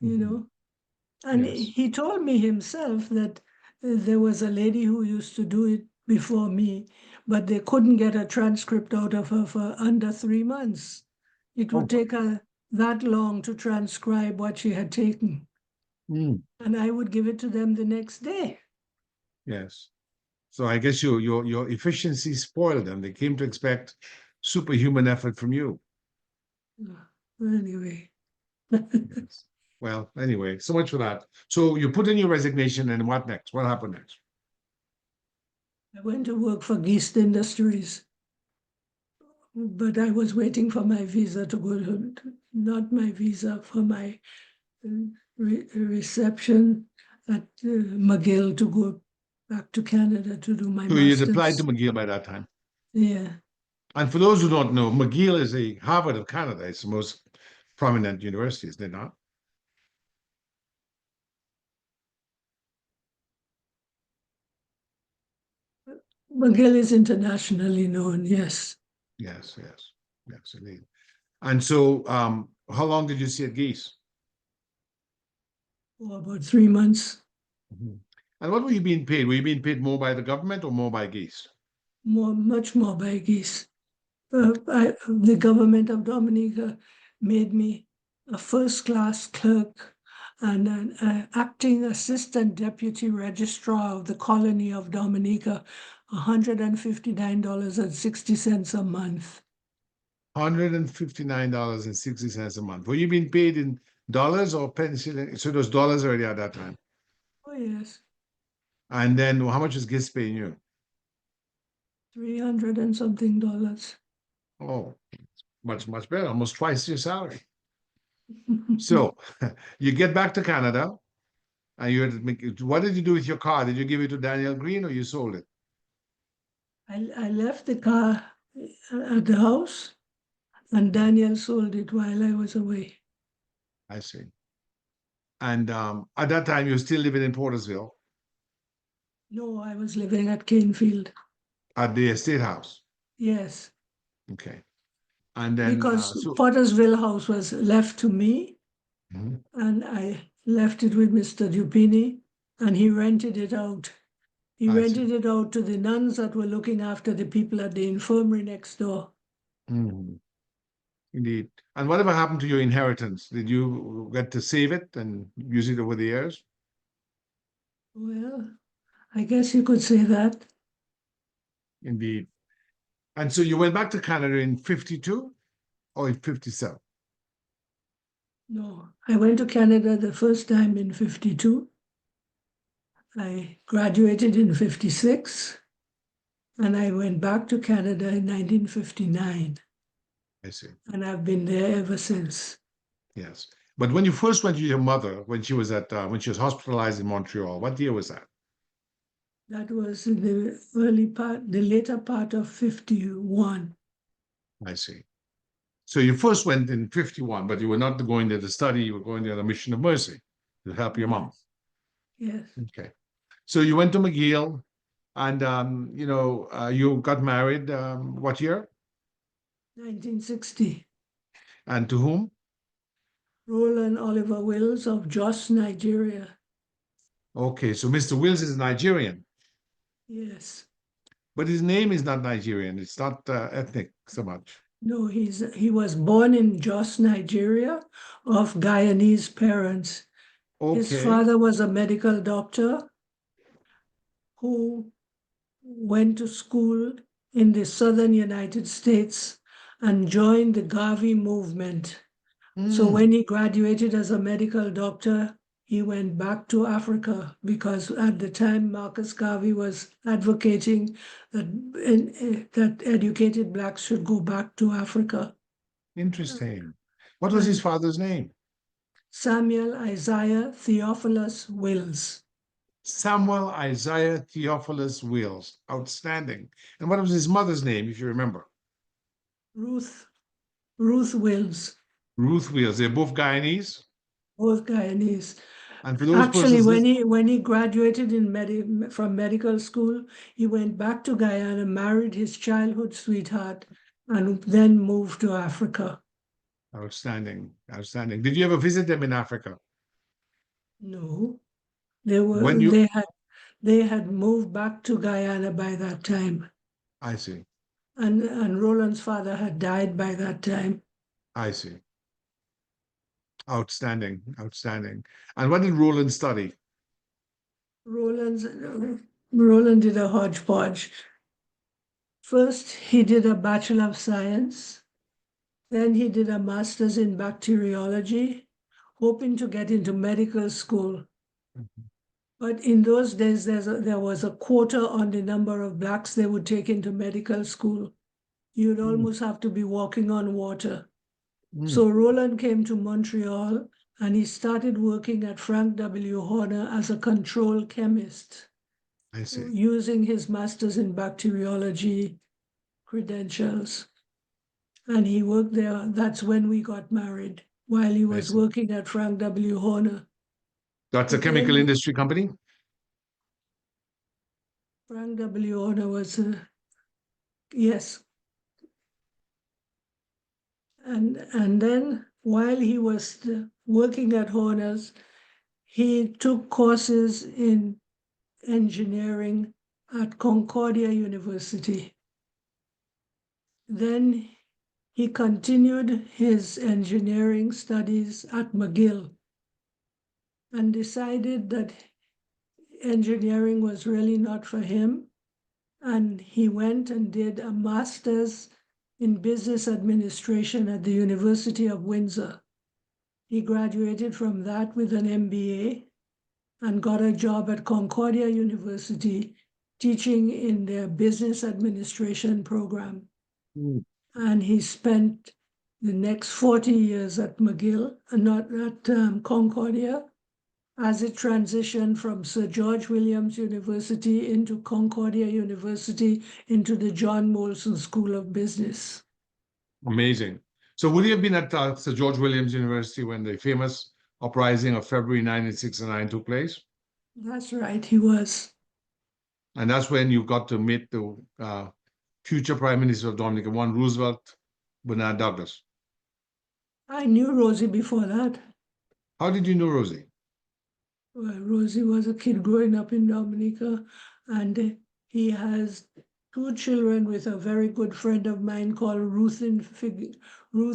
Mhm. And Yes. he told me himself that there was a lady who used to do it before me, but they couldn't get a transcript out of her for under 3 months. It Oh, would take her that long to transcribe what she had taken. mm, And I would give it to them the next day. yes. So I guess your efficiency spoiled them. They came to expect superhuman effort from you. Anyway, Yes. Well, anyway, so much for that. So you put in your resignation, and what next? What happened next? I went to work for Geist Industries, but I was waiting for my visa to go to, not my visa, for my reception at McGill to go back to Canada to do my So you had applied to master's. McGill by that time. Yeah. And for those who don't know, McGill is a Harvard of Canada. It's the most prominent university, is it not? McGill is internationally known, yes. Yes, yes, yes, indeed. And so, how long did you stay at Geese? For about 3 months, And what were you being paid? Were you being paid more by the government or more by Geese? much more by Geese. The government of Dominica made me a first-class clerk and an acting assistant deputy registrar of the colony of Dominica, $159.60 a month. $159.60 a month. Were you being paid in dollars or pension? So those dollars already at that time. Oh, yes, And then how much is Geese paying you? 300 and something dollars. Oh, much, much better, almost twice your salary. So you get back to Canada and what did you do with your car? Did you give it to Daniel Green or you sold it? I left the car at the house, and Daniel sold it while I was away. I see. And at that time, you were still living in Portersville No, I was living at Canefield. at the estate house. Yes, Okay. And then, because Pottersville House was left to me, Mhm. and I left it with Mr. Dupini, and he rented it out. He I see. rented it out to the nuns that were looking after the people at the infirmary next door. Mhm. Indeed. And whatever happened to your inheritance? Did you get to save it and use it over the years? Well, I guess you could say that. Indeed. And so you went back to Canada in 52 or in 57? No, I went to Canada the first time in 52. I graduated in 56, and I went back to Canada in 1959, I see. and I've been there ever since. Yes. But when you first went to your mother, when she was hospitalized in Montreal, what year was that? That was in the later part of 51. I see. So you first went in 51, but you were not going there to study, you were going there on a mission of mercy to help your mom. Yes. Okay. So you went to McGill and you got married what year? 1960. And to whom? Roland Oliver Wills of Jos, Nigeria. Okay, so Mr. Wills is Nigerian, Yes. but his name is not Nigerian. It's not ethnic so much. No, he was born in Jos, Nigeria, of Guyanese parents. His Okay. father was a medical doctor who went to school in the southern United States and joined the Garvey movement. So when he graduated as a medical doctor, he went back to Africa because at the time Marcus Garvey was advocating that educated Blacks should go back to Africa. Interesting. What was his father's name? Samuel Isaiah Theophilus Wills. Samuel Isaiah Theophilus Wills. Outstanding. And what was his mother's name, if you remember? Ruth Wills. Ruth Wills. They're both Guyanese. Both Guyanese. And for those Actually, persons, when he graduated from medical school, he went back to Guyana, married his childhood sweetheart, and then moved to Africa. outstanding, outstanding. Did you ever visit them in Africa? No, When you, they had moved back to Guyana by that time, I see, and Roland's father had died by that time. I see. Outstanding, outstanding. And what did Roland study? Roland did a hodgepodge. First, he did a Bachelor of Science. Then he did a master's in bacteriology, hoping to get into medical school. But in those days, there was a quota on the number of blacks they would take into medical school. You'd almost have to be walking on water. So Roland came to Montreal and he started working at Frank W. Horner as a control chemist, I see. using his master's in bacteriology credentials. And he worked there. That's when we got married, while he was see. working at Frank W. Horner. That's a But chemical then industry company? Frank W. Horner was, yes. And then while he was working at Horner's, he took courses in engineering at Concordia University. Then he continued his engineering studies at McGill and decided that engineering was really not for him. And he went and did a master's in business administration at the University of Windsor. He graduated from that with an MBA and got a job at Concordia University teaching in their business administration program. And he spent the next 40 years at McGill, not at Concordia, as it transitioned from Sir George Williams University into Concordia University into the John Molson School of Business. Amazing. So would you have been at Sir George Williams University when the famous uprising of February 1969 took place? That's right, he was. And that's when you got to meet the future Prime Minister of Dominica, one Roosevelt Bernard Douglas. I knew Rosie before that. How did you know Rosie? Well, Rosie was a kid growing up in Dominica, and he has 2 children with a very good friend of mine called Ruthin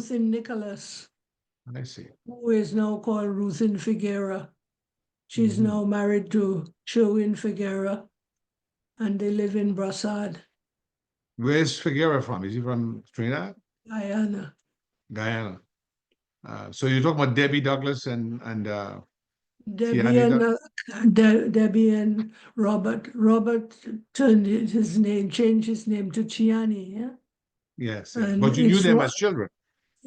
Nicholas, I see. who is now called Ruthin Figuera. She's now married to Sherwin Figuera, and they live in Brassard, Where's Figueroa from? Is he from Trinidad? Guyana. Guyana. So you're talking about Debbie Douglas and Debbie Tiani and Debbie and Robert. Robert changed his name to Chiani, yeah? Yes, yes. And But you knew it's them as children.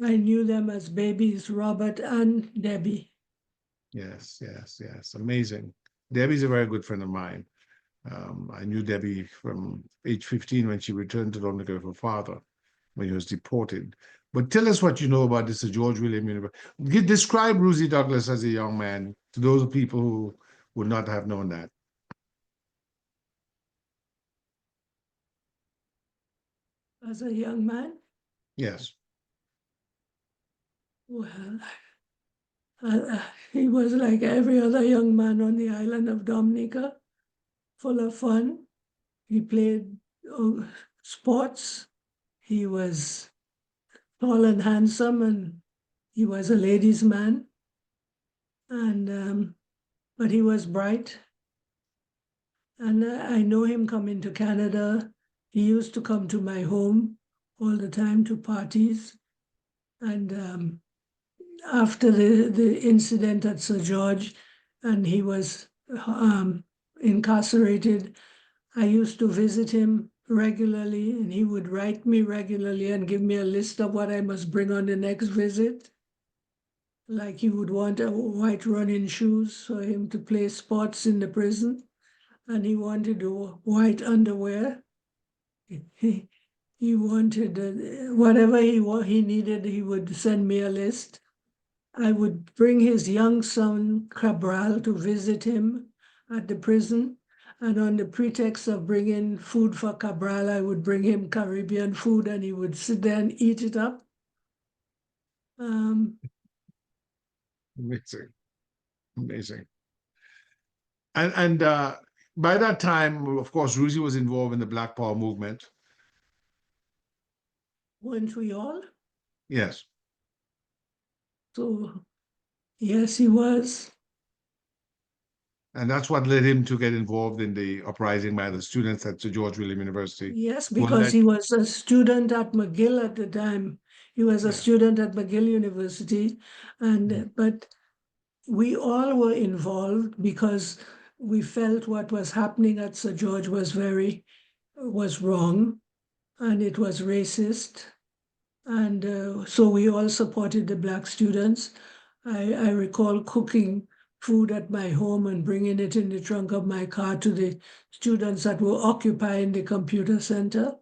I knew them as babies, Robert and Debbie. Yes, yes, yes. Amazing. Debbie's a very good friend of mine. I knew Debbie from age 15 when she returned to Dominica with her father when he was deported. But tell us what you know about this George William University. Describe Rosie Douglas as a young man to those people who would not have known that. As a young man? Yes. Well, he was like every other young man on the island of Dominica, full of fun. He played sports. He was tall and handsome, and he was a ladies' man. And but he was bright. And I know him coming to Canada. He used to come to my home all the time to parties. And after the incident at Sir George, and he was incarcerated, I used to visit him regularly, and he would write me regularly and give me a list of what I must bring on the next visit. Like he would want a white running shoes for him to play sports in the prison, and he wanted white underwear. He wanted whatever he needed, he would send me a list. I would bring his young son, Cabral, to visit him at the prison. And on the pretext of bringing food for Cabral, I would bring him Caribbean food, and he would sit there and eat it up. Amazing. Amazing. And by that time, of course, Rosie was involved in the Black Power movement. Weren't we all? Yes. So, yes, he was. And that's what led him to get involved in the uprising by the students at Sir George William University. Yes, because he was a student at McGill at the time. He was a student at McGill University, but we all were involved because we felt what was happening at Sir George was wrong, and it was racist. And so we all supported the Black students. I recall cooking food at my home and bringing it in the trunk of my car to the students that were occupying the computer center.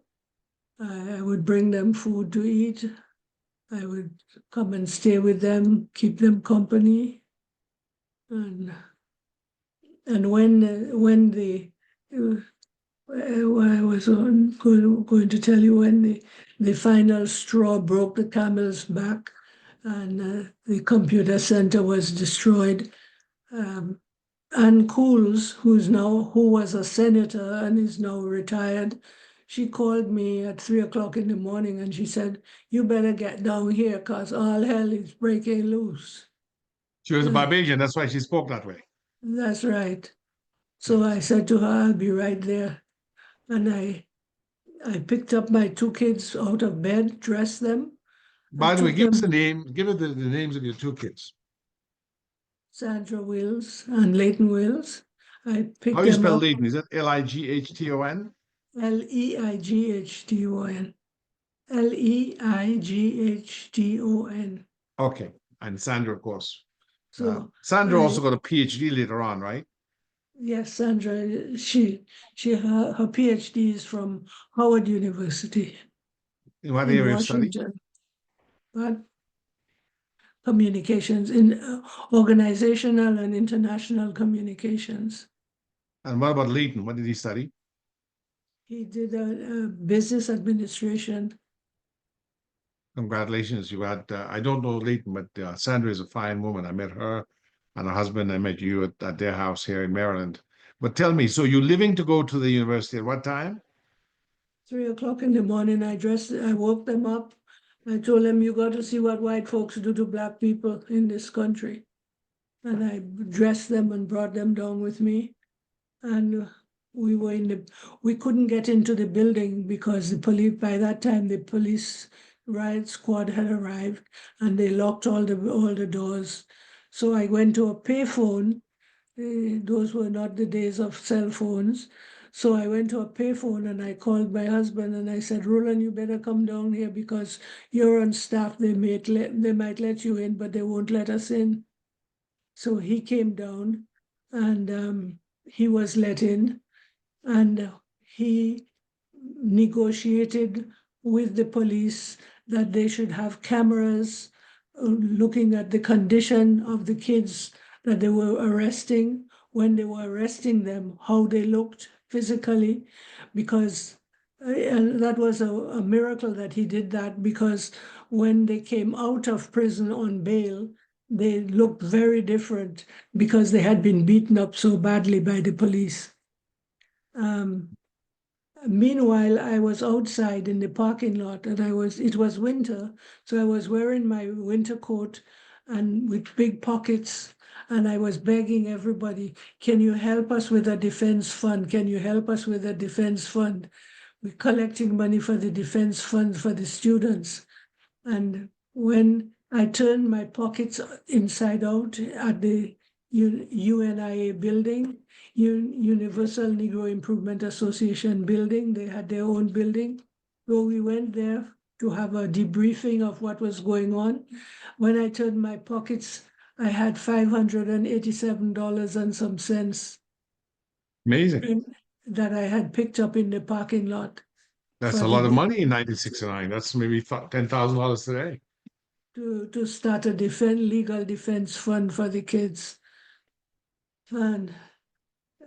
I would bring them food to eat. I would come and stay with them, keep them company. And when I was going to tell you when the final straw broke the camel's back and the computer center was destroyed. Ann Cools, who was a senator and is now retired, she called me at 3 o'clock in the morning and she said, "You better get down here because all hell is breaking loose." She was a Barbadian, that's why she spoke that way. That's right. So I said to her, "I'll be right there." And I picked up my two kids out of bed, dressed them. By the way, give us the names of your two kids. Sandra Wills and Leighton Wills. I picked How do you them spell up. Leighton? Is it Lighton? Leighton. Leighton. Okay. And Sandra, of course. So Sandra also got a PhD later on, right? yes, Sandra, her PhD is from Howard University In what in area of study? Washington. But communications in organizational and international communications. And what about Leighton? What did he study? He did a business administration. Congratulations. You had, I don't know Leighton, but Sandra is a fine woman. I met her and her husband. I met you at their house here in Maryland. But tell me, so you're living to go to the university at what time? 3 o'clock in the morning, I woke them up. I told them, "You got to see what white folks do to Black people in this country." And I dressed them and brought them down with me. And we couldn't get into the building because by that time, the police riot squad had arrived and they locked all the doors. So I went to a payphone. Those were not the days of cell phones. So I went to a payphone and I called my husband and I said, "Roland, you better come down here because you're on staff. They might let you in, but they won't let us in." So he came down and he was let in and he negotiated with the police that they should have cameras looking at the condition of the kids that they were arresting, when they were arresting them, how they looked physically, because and that was a miracle that he did that, because when they came out of prison on bail, they looked very different because they had been beaten up so badly by the police. Meanwhile, I was outside in the parking lot and it was winter, so I was wearing my winter coat and with big pockets, and I was begging everybody, "Can you help us with a defense fund? Can you help us with a defense fund?" We're collecting money for the defense fund for the students. And when I turned my pockets inside out at the UNIA building, Universal Negro Improvement Association building, they had their own building. So we went there to have a debriefing of what was going on. When I turned my pockets, I had $587 and some cents Amazing. that I had picked up in the parking lot. That's a lot of money in 1969. That's maybe $10,000 today. To start a legal defense fund for the kids. And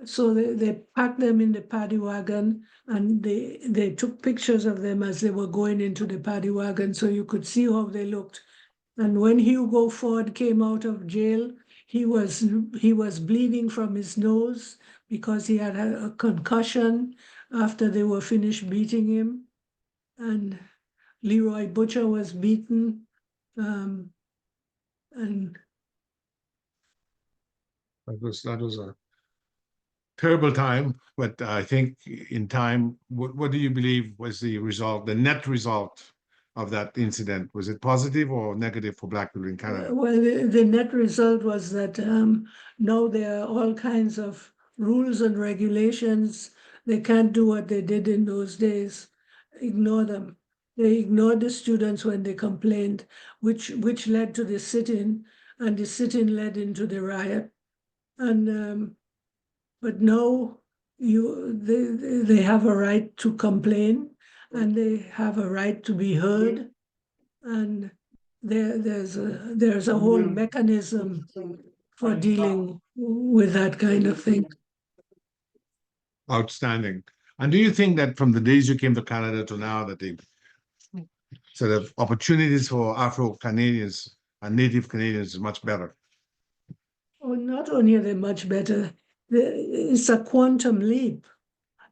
so they packed them in the paddy wagon and they took pictures of them as they were going into the paddy wagon so you could see how they looked. And when Hugo Ford came out of jail, he was bleeding from his nose because he had a concussion after they were finished beating him. And Leroy Butcher was beaten. And that was a terrible time, but I think in time, what do you believe was the net result of that incident? Was it positive or negative for Black people in Canada? well, the net result was that now there are all kinds of rules and regulations. They can't do what they did in those days. Ignore them. They ignored the students when they complained, which led to the sit-in, and the sit-in led into the riot. And but now they have a right to complain, and they have a right to be heard, and there's a whole mechanism for dealing with that kind of thing. Outstanding. And do you think that from the days you came to Canada to now that the sort of opportunities for Afro-Canadians and Native Canadians is much better? Oh, not only are they much better, it's a quantum leap.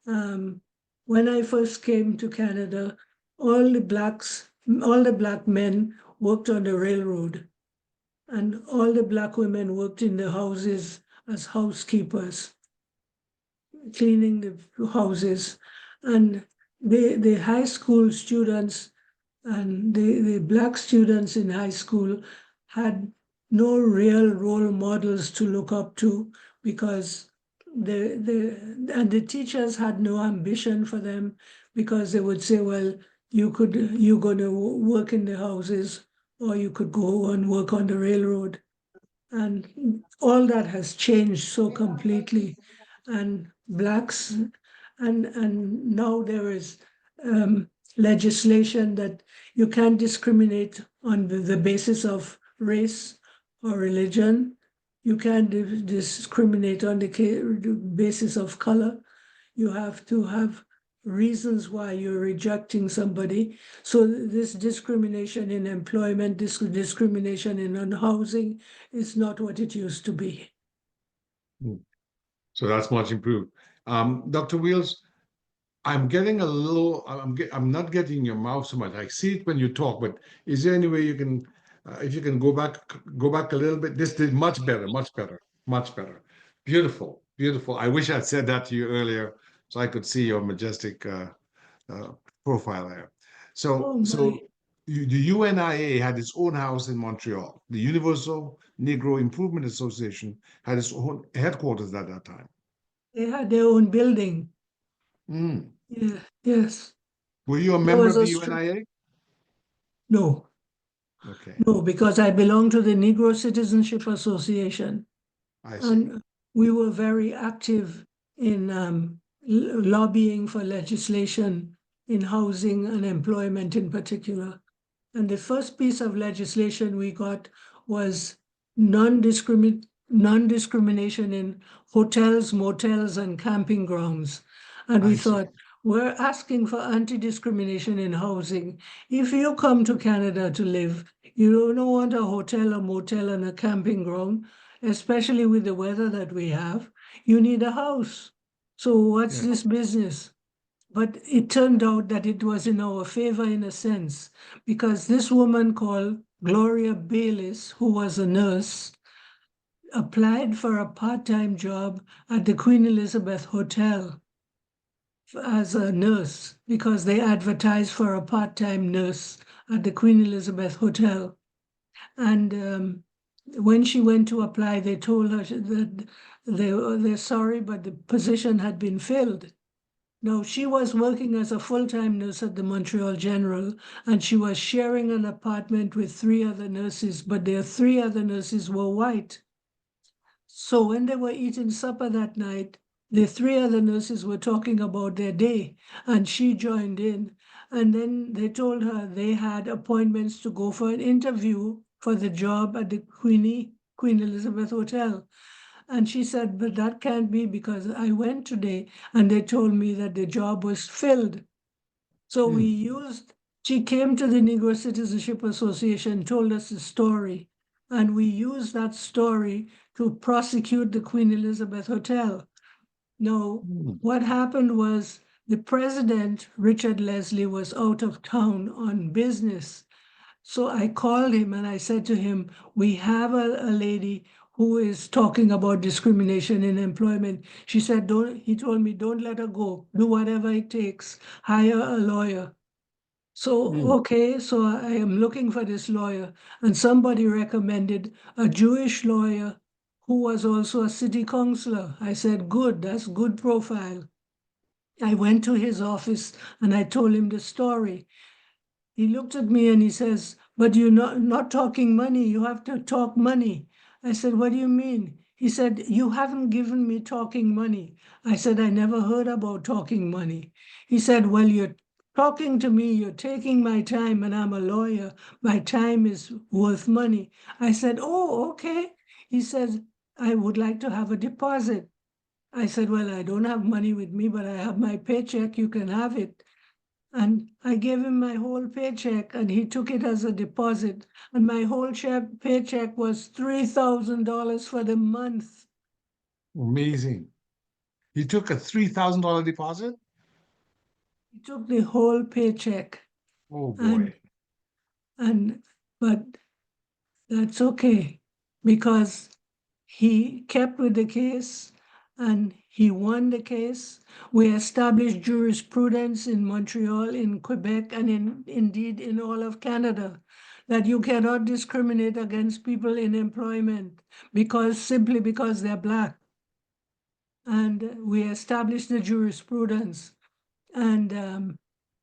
When I first came to Canada, all the black men worked on the railroad, and all the black women worked in the houses as housekeepers, cleaning the houses. And the high school students and the black students in high school had no real role models to look up to, because the teachers had no ambition for them, because they would say, well, you're going to work in the houses, or you could go and work on the railroad. And all that has changed so completely. And blacks, and now there is legislation that you can't discriminate on the basis of race or religion. You can't discriminate on the basis of color. You have to have reasons why you're rejecting somebody. So this discrimination in employment, discrimination in housing is not what it used to be. So that's much improved. Dr. Wills, I'm getting a little, I'm not getting your mouth so much. I see it when you talk, but is there any way you can, if you can go back a little bit? This did much better, much better, much better. Beautiful, beautiful. I wish I'd said that to you earlier so I could see your majestic profile there. So, the UNIA had its own house in Montreal. The Universal Negro Improvement Association had its own headquarters at that time. They had their own building. Mm. Yeah, yes. Were you a member of the UNIA? No. Okay. No, because I belong to the Negro Citizenship Association. I see. And we were very active in lobbying for legislation in housing and employment in particular. And the first piece of legislation we got was non-discrimination in hotels, motels, and camping grounds. And we thought, we're asking for anti-discrimination in housing. If you come to Canada to live, you don't want a hotel, a motel, and a camping ground, especially with the weather that we have. You need a house. So what's this business? But it turned out that it was in our favor in a sense, because this woman called Gloria Bayliss, who was a nurse, applied for a part-time job at the Queen Elizabeth Hotel as a nurse, because they advertised for a part-time nurse at the Queen Elizabeth Hotel. And when she went to apply, they told her that they're sorry, but the position had been filled. No, she was working as a full-time nurse at the Montreal General, and she was sharing an apartment with 3 other nurses, but their 3 other nurses were white. So when they were eating supper that night, the 3 other nurses were talking about their day, and she joined in. And then they told her they had appointments to go for an interview for the job at the Queen Elizabeth Hotel. And she said, but that can't be, because I went today and they told me that the job was filled. So she came to the Negro Citizenship Association, told us the story, and we used that story to prosecute the Queen Elizabeth Hotel. Now, what happened was the president, Richard Leslie, was out of town on business. So I called him and I said to him, we have a lady who is talking about discrimination in employment. She said, he told me, don't let her go. Do whatever it takes. Hire a lawyer. So, okay, so I am looking for this lawyer. And somebody recommended a Jewish lawyer who was also a city councillor. I said, good, that's good profile. I went to his office and I told him the story. He looked at me and he says, but you're not talking money, you have to talk money. I said, what do you mean? He said, you haven't given me talking money. I said, I never heard about talking money. He said, well, you're talking to me, you're taking my time, and I'm a lawyer. My time is worth money. I said, oh, okay. He said, I would like to have a deposit. I said, well, I don't have money with me, but I have my paycheck, you can have it. And I gave him my whole paycheck and he took it as a deposit. And my whole paycheck was $3,000 for the month. Amazing. He took a $3,000 deposit? He took the whole paycheck. Oh boy. But that's okay because he kept with the case and he won the case. We established jurisprudence in Montreal, in Quebec, and indeed in all of Canada, that you cannot discriminate against people in employment simply because they're Black. And we established the jurisprudence and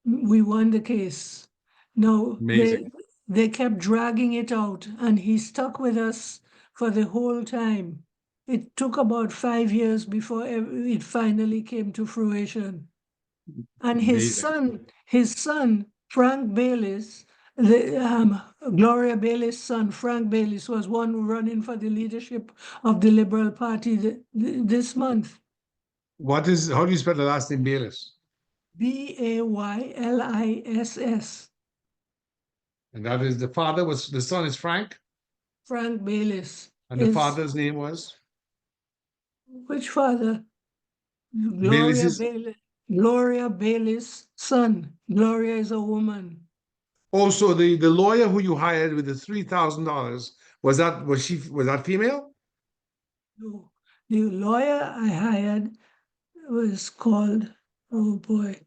we won the case. No, Amazing. they kept dragging it out and he stuck with us for the whole time. It took about 5 years before it finally came to fruition. And Amazing. his son, Frank Baylis, Gloria Baylis' son, Frank Baylis, was one running for the leadership of the Liberal Party this month. How do you spell the last name, Baylis? Bayliss. And that is the son is Frank, Frank Baylis. and the father's name was? Which father? Baylis's. Gloria Baylis' son. Gloria is a woman. Also, the lawyer who you hired with the $3,000, was that female? No. The lawyer I hired was called, oh boy.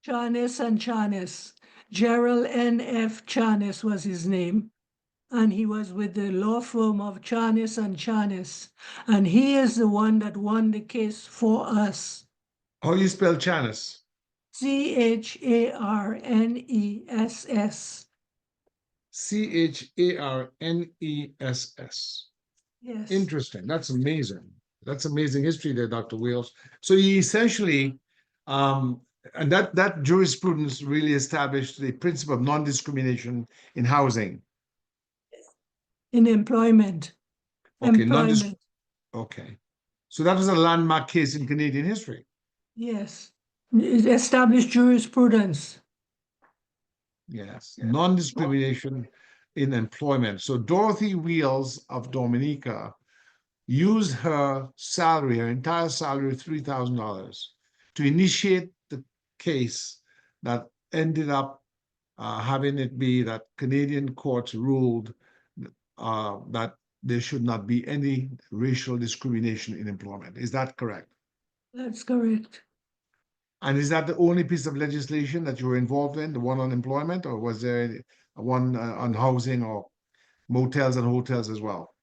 Charnes and Charnes. Gerald N.F. Charnes was his name. And he was with the law firm of Charnes and Charnes. And he is the one that won the case for us. How do you spell Chanis? Charness. Charness. Yes. Interesting. That's amazing. That's amazing history there, Dr. Wills. So he essentially, and that jurisprudence really established the principle of non-discrimination in housing. In employment. Okay, okay. So that was a landmark case in Canadian history. Yes. It established jurisprudence. Yes, non-discrimination in employment. So Dorothy Wills of Dominica used her salary, her entire salary of $3,000 to initiate the case that ended up having it be that Canadian courts ruled that there should not be any racial discrimination in employment. Is that correct? That's correct. And is that the only piece of legislation that you were involved in, the one on employment, or was there one on housing or motels and hotels as well?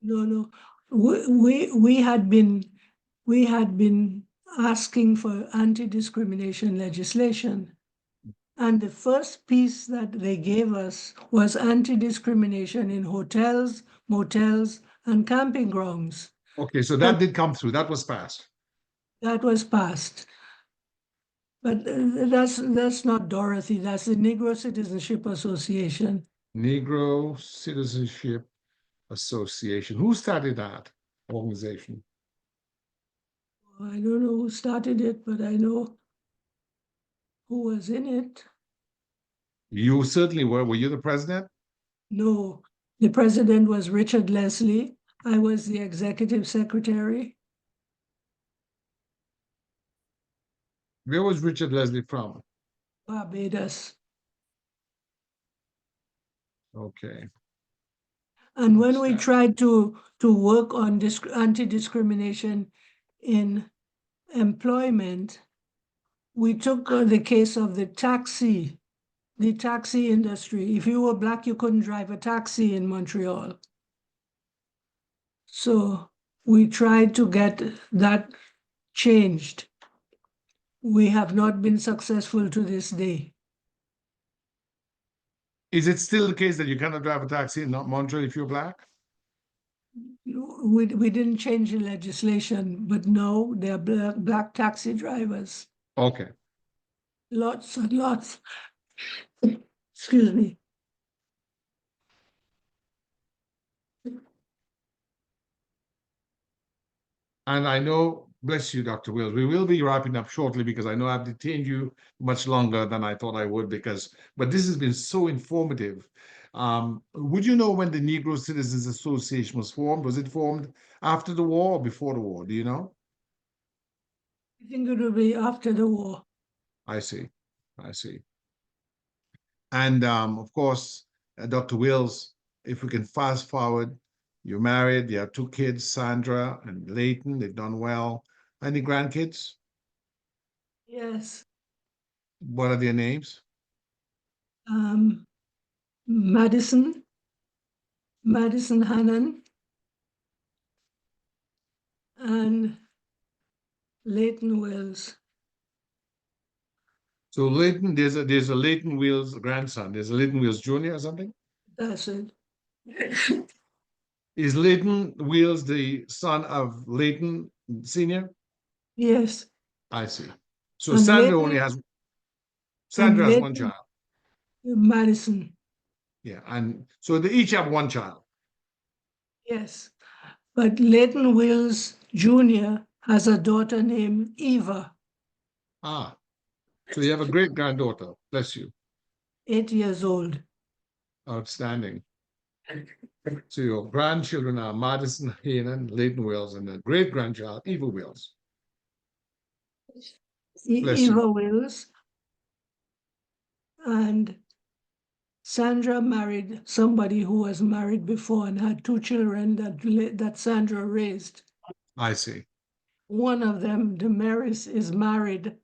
No. We had been asking for anti-discrimination legislation. And the first piece that they gave us was anti-discrimination in hotels, motels, and camping grounds. Okay, so that did come through. That was passed. That was passed. But that's not Dorothy. That's the Negro Citizenship Association. Negro Citizenship Association. Who started that organization? I don't know who started it, but I know who was in it. You certainly were. Were you the president? No, the president was Richard Leslie. I was the executive secretary. Where was Richard Leslie from? Barbados. Okay. And when we tried to work on anti-discrimination in employment, we took the case of the taxi the taxi industry. If you were Black, you couldn't drive a taxi in Montreal. So we tried to get that changed. We have not been successful to this day. Is it still the case that you cannot drive a taxi in Montreal if you're Black? We didn't change the legislation, but now there are black taxi drivers. Okay. Lots and lots. Excuse me. And I know, bless you, Dr. Wills, we will be wrapping up shortly because I know I've detained you much longer than I thought I would but this has been so informative. Would you know when the Negro Citizens Association was formed? Was it formed after the war or before the war? Do you know? I think it will be after the war. I see. I see. And of course, Dr. Wills, if we can fast forward, you're married, you have two kids, Sandra and Leighton, they've done well. Any grandkids? Yes. What are their names? Madison Hannon, and Leighton Wills. So Leighton, there's a Leighton Wills grandson. There's a Leighton Wills Jr. or something? That's it. Is Leighton Wills the son of Leighton Sr.? Yes. I see. So And Sandra Leighton- Sandra has one Leighton- child. Madison. Yeah, and so they each have one child. Yes. But Leighton Wills Jr. has a daughter named Eva, Ah, so you have a great granddaughter. Bless you. 8 years old. Outstanding. So your grandchildren are Madison Heenan, Leighton Wills, and a great grandchild, Eva Wills. Bless you. Eva Wills. And Sandra married somebody who was married before and had 2 children that Sandra raised. I see. One of them, Damaris, is married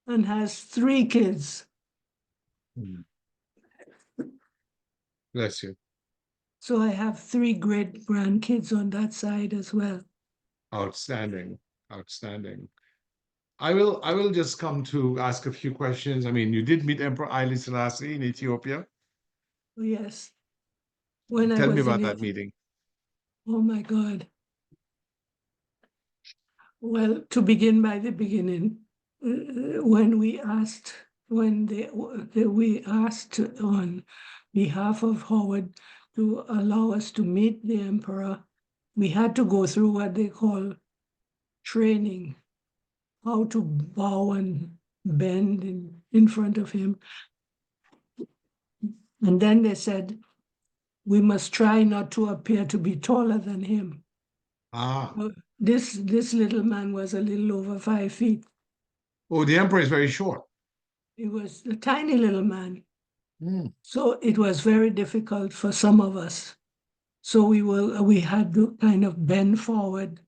and has 3 kids. Hmm. Bless you. So I have 3 great grandkids on that side as well. Outstanding. Outstanding. I will just come to ask a few questions. I mean, you did meet Emperor Haile Selassie in Ethiopia. Yes. When Tell I me was about in that meeting. Oh my God. Well, to begin by the beginning, when we asked on behalf of Howard to allow us to meet the emperor, we had to go through what they call training, how to bow and bend in front of him. And then they said, we must try not to appear to be taller than him. Ah. This little man was a little over 5 feet. Oh, the emperor is very short. He was a tiny little man. Mm. So it was very difficult for some of us. So we had to kind of bend forward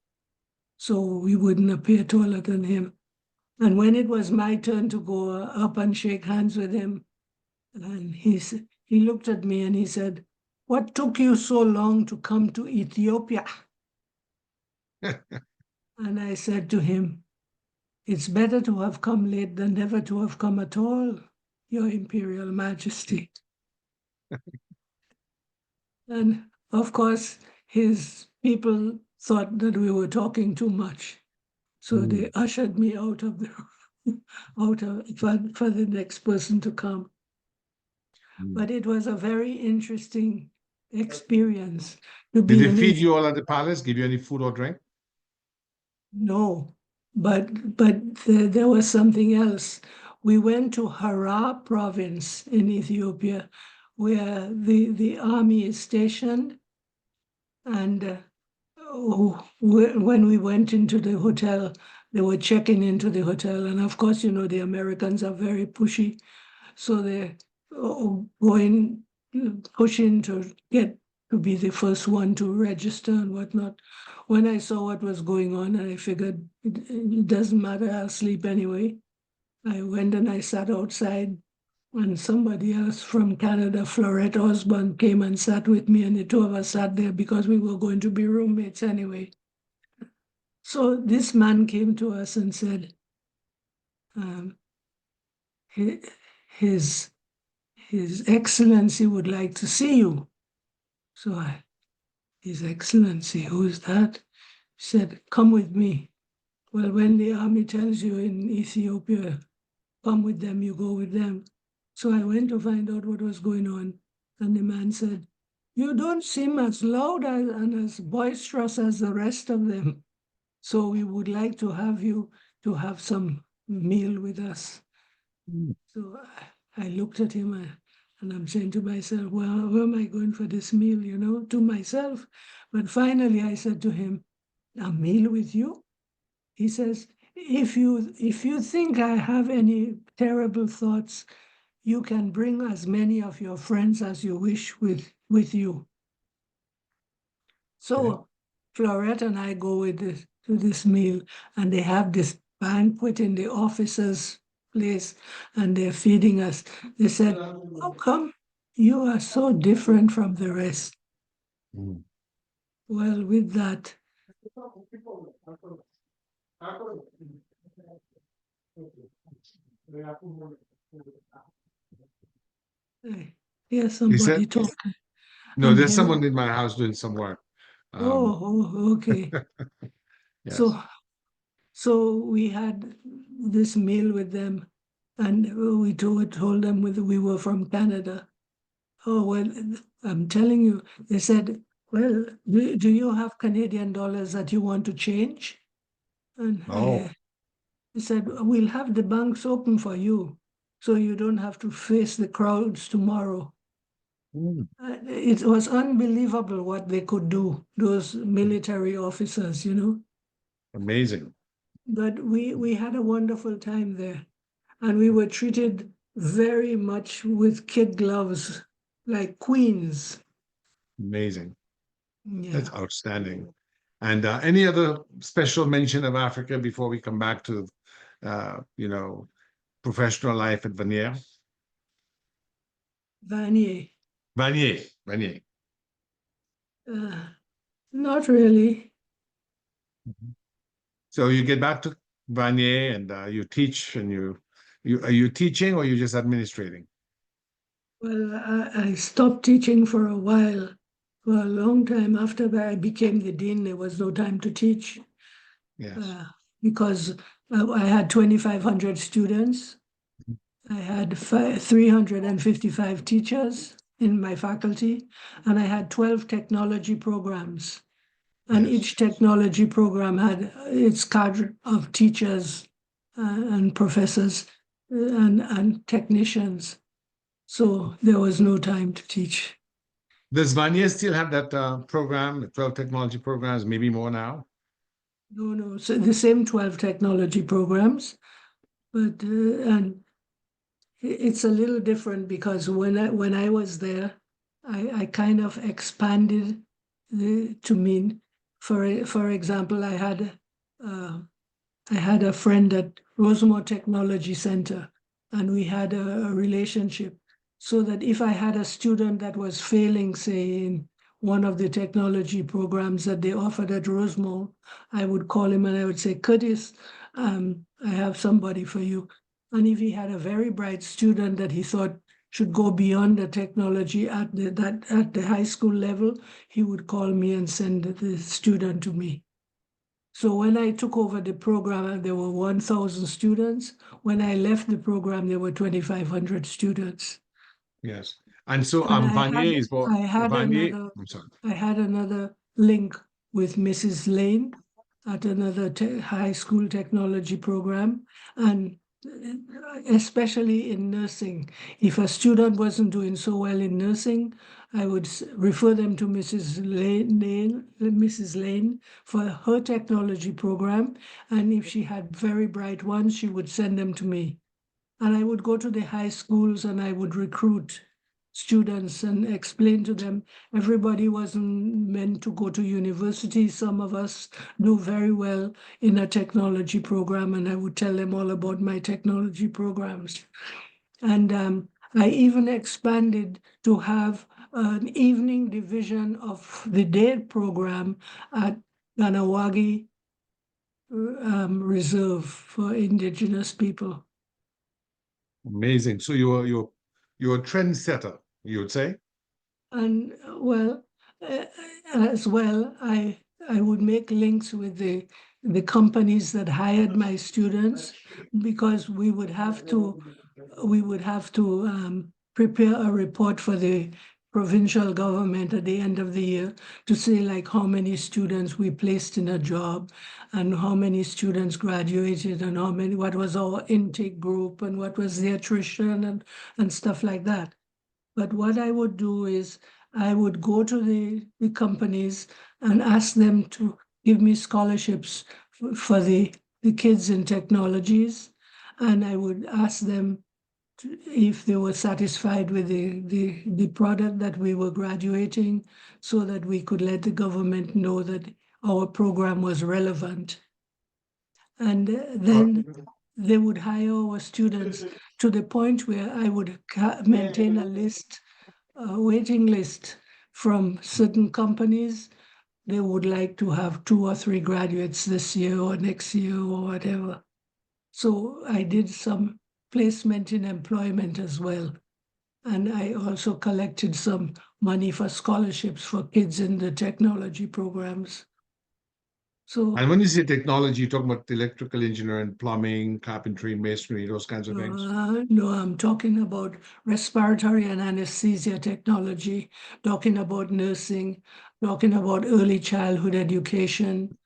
so we wouldn't appear taller than him. And when it was my turn to go up and shake hands with him, and he looked at me and he said, "What took you so long to come to Ethiopia?" And I said to him, "It's better to have come late than never to have come at all, Your Imperial Majesty." And of course, his people thought that we were talking too much. So they ushered me out of the for the next person to come. But it was a very interesting experience to be. Did they feed you all at the palace? Give you any food or drink? No, but there was something else. We went to Harar province in Ethiopia, where the army is stationed, and when we went into the hotel, they were checking into the hotel, and of course, you know, the Americans are very pushy, so they're pushing to get to be the first one to register and whatnot. When I saw what was going on, I figured it doesn't matter, I'll sleep anyway. I went and I sat outside And somebody else from Canada, Florette Osborne, came and sat with me, and the two of us sat there because we were going to be roommates anyway. So this man came to us and said, his Excellency would like to see you. So His Excellency, who is that? He said, come with me. Well, when the army tells you in Ethiopia, come with them, you go with them. So I went to find out what was going on. And the man said, you don't seem as loud and as boisterous as the rest of them. So we would like to have you to have some meal with us. So I looked at him and I'm saying to myself, well, where am I going for this meal, to myself? But finally I said to him, a meal with you? He says, if you think I have any terrible thoughts, you can bring as many of your friends as you wish with you. So Florette and I go to this meal, and they have this banquet in the officers' place, and they're feeding us. They said, how come you are so different from the rest? Mm. Well, with that, I hear somebody talking. No, I'm there's hearing- someone in my house doing some work. okay. Yes. So we had this meal with them, and we told them we were from Canada. Oh, well, I'm telling you, they said, well, do you have Canadian dollars that you want to change? And they said, we'll have the banks open for you, so you don't have to face the crowds tomorrow. It was unbelievable what they could do, those military officers, Amazing. But we had a wonderful time there, and we were treated very much with kid gloves, like queens. Amazing. Yeah. That's outstanding. And any other special mention of Africa before we come back to, professional life at Vanier? Vanier. Vanier. Not really. So you get back to Vanier and you teach, and are you teaching or you just administrating? Well, I stopped teaching for a while. For a long time after I became the dean, there was no time to teach. Yes. Because I had 2,500 students. I had 355 teachers in my faculty, and I had 12 technology programs. And each technology program had its cadre of teachers and professors and technicians. So there was no time to teach. Does Vanier still have that program, the 12 technology programs, maybe more now? No. So the same 12 technology programs, but and it's a little different because when I was there, I kind of expanded to mean, for example, I had a friend at Roseau Technology Center, and we had a relationship, so that if I had a student that was failing, say, in one of the technology programs that they offered at Rosemont, I would call him and I would say, Curtis, I have somebody for you. And if he had a very bright student that he thought should go beyond the technology at the high school level, he would call me and send the student to me. So when I took over the program, there were 1,000 students. When I left the program, there were 2,500 students. Yes. And so And Vanier is for Vanier. I'm sorry. I had another link with Mrs. Lane at another high school technology program, and especially in nursing. If a student wasn't doing so well in nursing, I would refer them to Mrs. Lane for her technology program. And if she had very bright ones, she would send them to me. And I would go to the high schools and I would recruit students and explain to them everybody wasn't meant to go to university. Some of us do very well in a technology program, and I would tell them all about my technology programs. And I even expanded to have an evening division of the day program at Ganawagi Reserve for Indigenous people. Amazing. So you're a trendsetter, you would say? And well, as well, I would make links with the companies that hired my students, because we would have to prepare a report for the provincial government at the end of the year to say like how many students we placed in a job and how many students graduated and what was our intake group and what was the attrition and stuff like that. But what I would do is I would go to the companies and ask them to give me scholarships for the kids in technologies. And I would ask them if they were satisfied with the product that we were graduating, so that we could let the government know that our program was relevant. And then they would hire our students to the point where I would maintain a waiting list from certain companies. They would like to have 2 or 3 graduates this year or next year or whatever. So I did some placement in employment as well. And I also collected some money for scholarships for kids in the technology programs. So And when you say technology, you're talking about electrical engineering, plumbing, carpentry, masonry, those kinds of things. no, I'm talking about respiratory and anesthesia technology, talking about nursing, talking about early childhood education,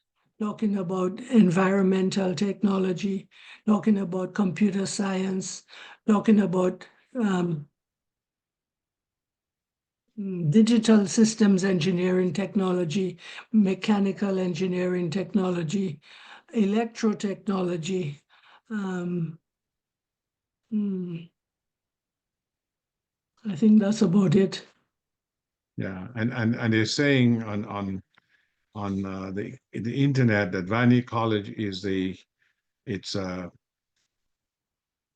talking about environmental technology, talking about computer science, talking about digital systems engineering technology, mechanical engineering technology, electrotechnology. I think that's about it. Yeah, and they're saying on the internet that Vanier College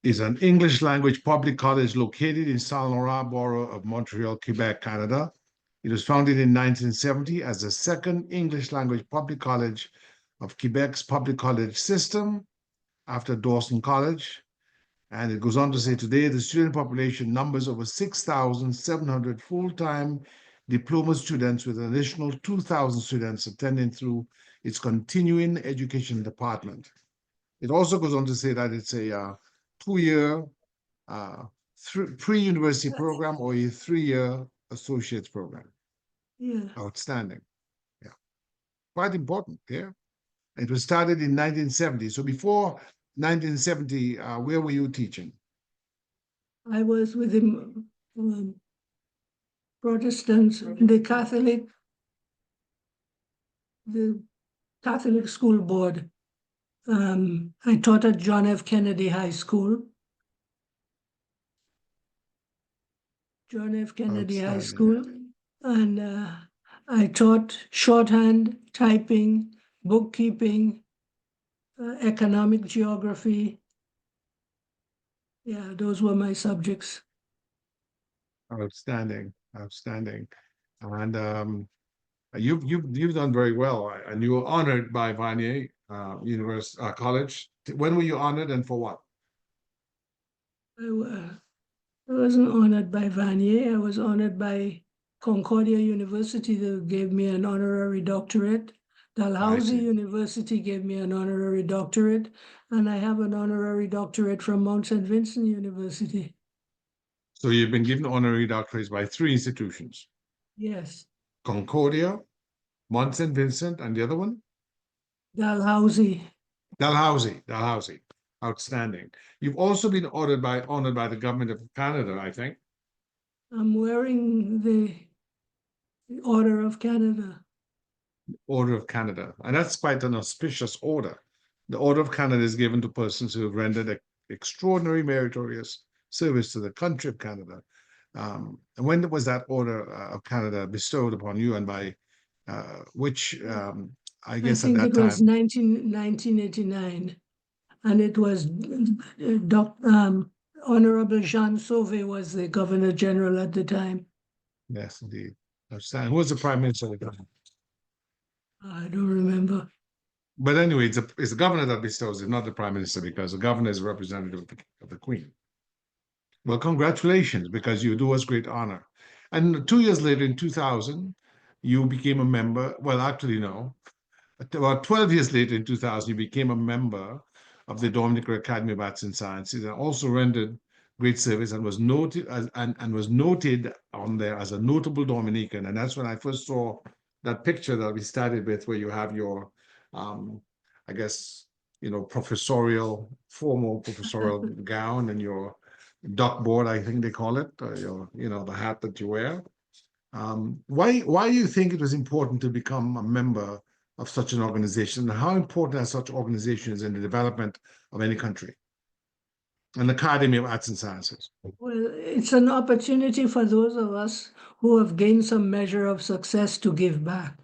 is an English language public college located in Saint Laurent borough of Montreal, Quebec, Canada. It was founded in 1970 as the second English language public college of Quebec's public college system after Dawson College. And it goes on to say today the student population numbers over 6,700 full-time diploma students with an additional 2,000 students attending through its continuing education department. It also goes on to say that it's a 2-year pre-university program or a 3-year associate's program. Yeah. Outstanding. Yeah. Quite important. Yeah. It was started in 1970. So before 1970, where were you teaching? I was with the Protestants, the Catholic School Board. I taught at John F. Kennedy High School. John F. Kennedy High School. And I taught shorthand, typing, bookkeeping, economic geography. Yeah, those were my subjects. Outstanding, outstanding. And you've done very well, and you were honored by Vanier College. When were you honored, and for what? I wasn't honored by Vanier. I was honored by Concordia University. They gave me an honorary doctorate. Dalhousie University gave me an honorary doctorate, and I have an honorary doctorate from Mount Saint Vincent University. So you've been given honorary doctorates by 3 institutions. Yes. Concordia, Mount Saint Vincent, and the other one? Dalhousie. Dalhousie. Outstanding. You've also been honored by the government of Canada, I think. I'm wearing the Order of Canada. Order of Canada, and that's quite an auspicious order. The Order of Canada is given to persons who have rendered extraordinary meritorious service to the country of Canada. And when was that Order of Canada bestowed upon you, and by which, I guess I think at that it was time? 1989, and it was Honorable Jean Sauvé was the Governor General at the time. Yes, indeed. Who was the prime minister at the time? I don't remember. But anyway, it's the governor that bestows it, not the prime minister, because the governor is a representative of the Queen. Well, congratulations, because you do us great honor. And 2 years later, in 2000, you became a member. Well, actually, no. About 12 years later, in 2000, you became a member of the Dominica Academy of Arts and Sciences, and also rendered great service and was noted and was noted on there as a notable Dominican. And that's when I first saw that picture that we started with, where you have your, I guess, formal professorial gown and your duck board, I think they call it, the hat that you wear. Why do you think it was important to become a member of such an organization? And how important are such organizations in the development of any country? An Academy of Arts and Sciences. Well, it's an opportunity for those of us who have gained some measure of success to give back.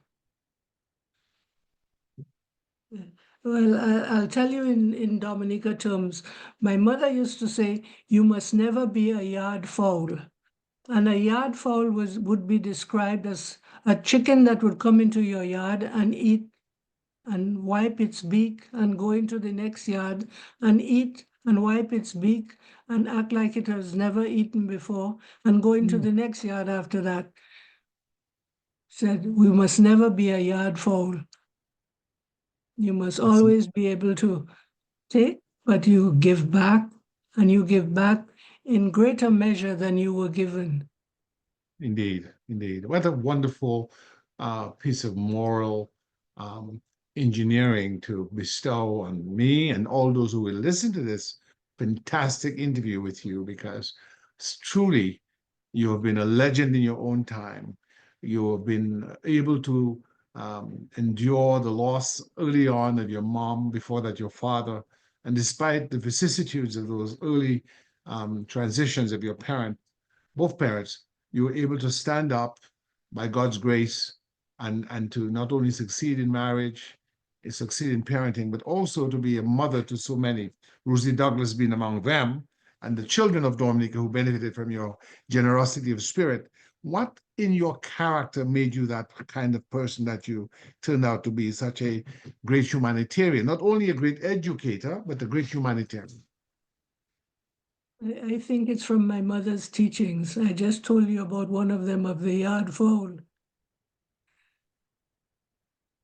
Well, I'll tell you in Dominica terms, my mother used to say, you must never be a yard fowl. And a yard fowl would be described as a chicken that would come into your yard and eat and wipe its beak and go into the next yard and eat and wipe its beak and act like it has never eaten before and go into the next yard after that. Said, we must never be a yard fowl. You must always be able to take, but you give back, and you give back in greater measure than you were given. Indeed, indeed. What a wonderful piece of moral engineering to bestow on me and all those who will listen to this fantastic interview with you, because truly you have been a legend in your own time. You have been able to endure the loss early on of your mom, before that your father, and despite the vicissitudes of those early transitions of your both parents, you were able to stand up by God's grace and to not only succeed in marriage, succeed in parenting, but also to be a mother to so many, Rosie Douglas being among them, and the children of Dominica who benefited from your generosity of spirit. What in your character made you that kind of person that you turned out to be, such a great humanitarian, not only a great educator, but a great humanitarian? I think it's from my mother's teachings. I just told you about one of them, of the yard fowl.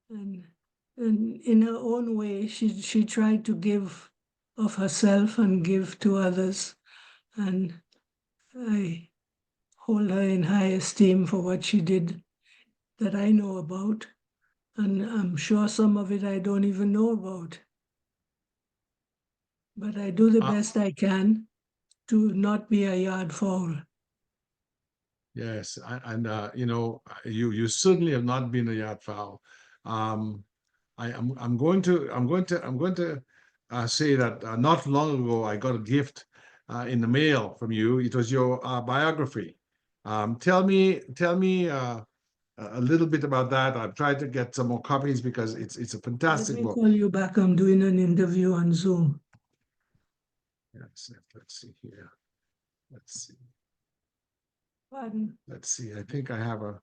And in her own way, she tried to give of herself and give to others. And I hold her in high esteem for what she did that I know about. And I'm sure some of it I don't even know about. But I do the best I can to not be a yard fowl. Yes, you certainly have not been a yard fowl. I'm going to say that not long ago I got a gift in the mail from you. It was your biography. Tell me a little bit about that. I've tried to get some more copies because it's a fantastic Let me book. call you back. I'm doing an interview on Zoom. Yes, let's see here. Let's see. Pardon? Let's see. I think I am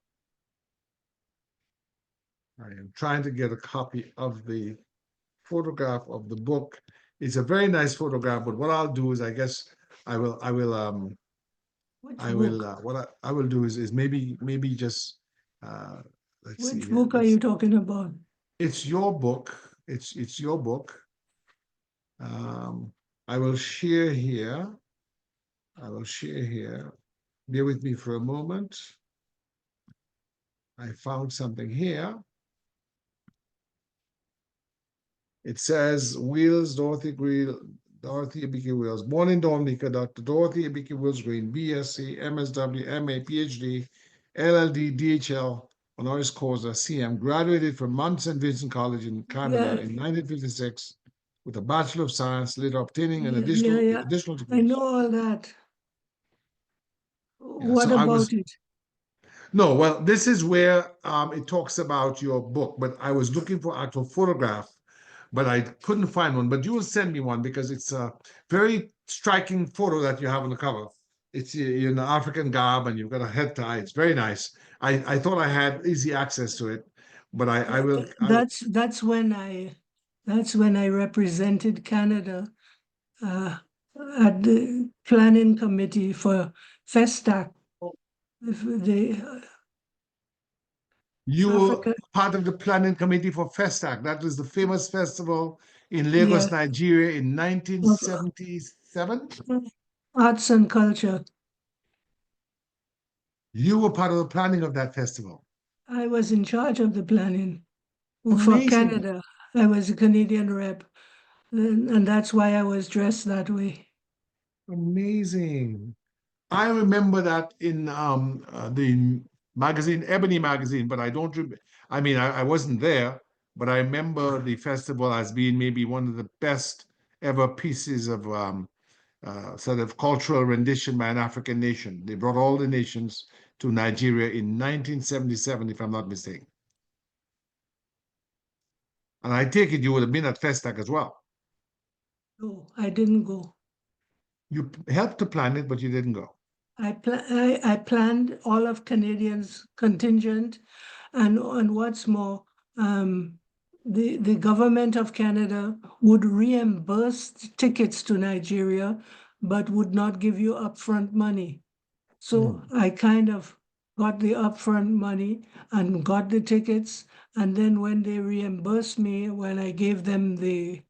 trying to get a copy of the photograph of the book. It's a very nice photograph, but what I'll do is, I guess what I will do is maybe just let's see Which here. book are you talking about? It's your book. It's your book. I will share here. Bear with me for a moment. I found something here. It says Wills, Dorothy Ibiki Wills, born in Dominica, Dr. Dorothy Ibiki Wills Green, BSc, MSW, MA, PhD, LLD, DHL, honoris causa, CM, graduated from Mount Saint Vincent College in Canada in 1956 with a Bachelor of Science, later obtaining an additional degree. I know all that. Yeah, What about it? No, well, this is where it talks about your book, but I was looking for actual photograph, but I couldn't find one. But you will send me one because it's very striking photo that you have on the cover. It's you're in an African garb and you've got a head tie. It's very nice. I thought I had easy access to it, but I will. That's when I represented Canada uh, at the planning committee for FESTAC. If the You were Africa, part of the planning committee for FESTAC. That was the famous festival in yeah, Lagos, Nigeria in of 1977. arts and culture. You were part of the planning of that festival. I was in charge of the planning for Amazing. Canada. I was a Canadian rep, and that's why I was dressed that way. Amazing. I remember that in the magazine, Ebony magazine, but I don't remember. I mean, I wasn't there, but I remember the festival as being maybe one of the best ever pieces of sort of cultural rendition by an African nation. They brought all the nations to Nigeria in 1977, if I'm not mistaken. And I take it you would have been at Festac as well. No, I didn't go. You helped to plan it, but you didn't go. I planned all of Canadians contingent, and what's more, the government of Canada would reimburse tickets to Nigeria, but would not give you upfront money. So I kind of got the upfront money and got the tickets, and then when they reimbursed me, when I gave them the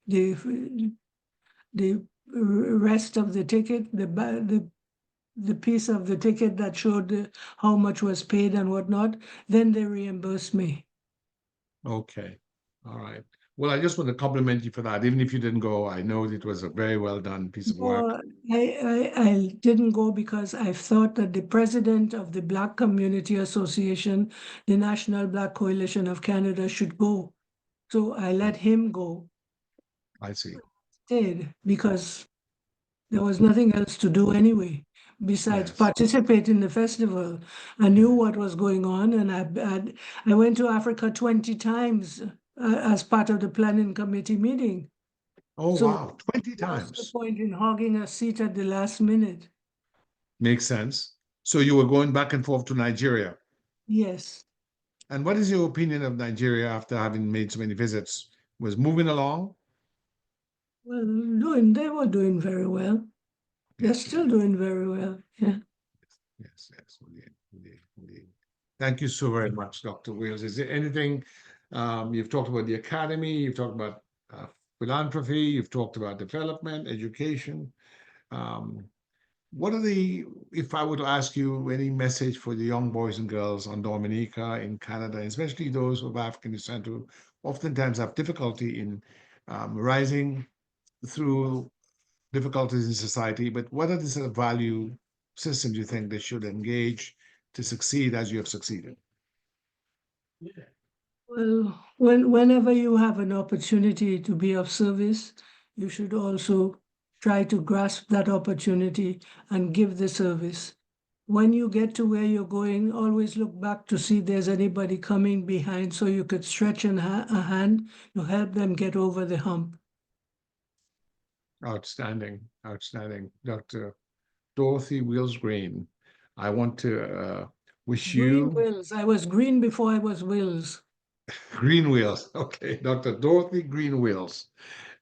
rest of the ticket, the piece of the ticket that showed how much was paid and whatnot, then they reimbursed me. Okay. All right. Well, I just want to compliment you for that. Even if you didn't go, I know it was a very well done piece of work. No, I didn't go because I thought that the president of the Black Community Association, the National Black Coalition of Canada, should go. So I let him go. I see. Stayed because there was nothing else to do anyway, besides Yes. participate in the festival. I knew what was going on, and I went to Africa 20 times as part of the planning committee meeting. Oh, So wow. 20 what's the times. point in hogging a seat at the last minute? Makes sense. So you were going back and forth to Nigeria. Yes. And what is your opinion of Nigeria after having made so many visits? Was moving along? Well, they were doing very well. They're Yes, still doing very well. Yeah. yes, yes. Indeed. Thank you so very much, Dr. Wills. Is there anything you've talked about the academy, you've talked about philanthropy, you've talked about development, education. Um, what are if I were to ask you any message for the young boys and girls on Dominica, in Canada, especially those of African descent who oftentimes have difficulty in rising through difficulties in society, but what are the sort of value systems you think they should engage to succeed as you have succeeded? Well, whenever you have an opportunity to be of service, you should also try to grasp that opportunity and give the service. When you get to where you're going, always look back to see if there's anybody coming behind so you could stretch a hand to help them get over the hump. Outstanding, outstanding. Dr. Dorothy Wills Green, I want to wish Green you Wills. I was green before I was Wills. Green Wheels. Okay, Dr. Dorothy Green Wheels.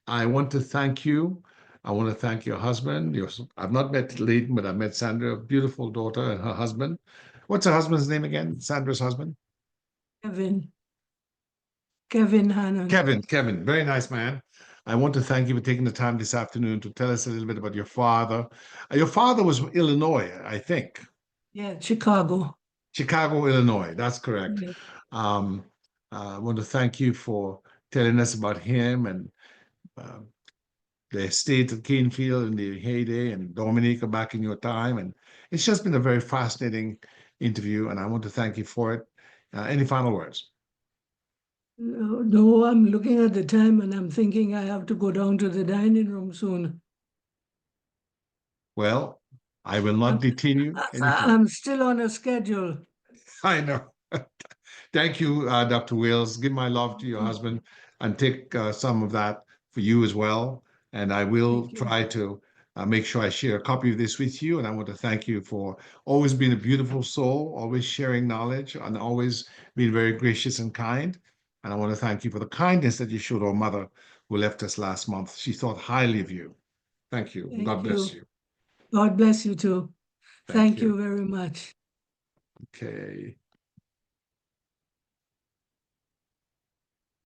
I want to thank you. I want to thank your husband. I've not met Leighton, but I've met Sandra, a beautiful daughter, and her husband. What's her husband's name again? Sandra's husband? Kevin Hannon. Kevin, very nice man. I want to thank you for taking the time this afternoon to tell us a little bit about your father. Your father was from Illinois, I think. Yeah, Chicago. Chicago, Illinois. That's correct. Yeah. Um, I want to thank you for telling us about him and uh, the estate at Canefield in the heyday and Dominica back in your time. And it's just been a very fascinating interview, and I want to thank you for it. Any final words? No, I'm looking at the time and I'm thinking I have to go down to the dining room soon. Well, I will not detain you any further. I'm still on a schedule. I know. Thank you, Dr. Wills. Give my love to your husband and take some of that for you as well. And I will try to make sure I share a copy of this with you. And I want to thank you for always being a beautiful soul, always sharing knowledge, and always being very gracious and kind. And I want to thank you for the kindness that you showed our mother who left us last month. She thought highly of you. Thank you. Thank God bless you. you. God bless you too. Thank Thank you. you very much. Okay.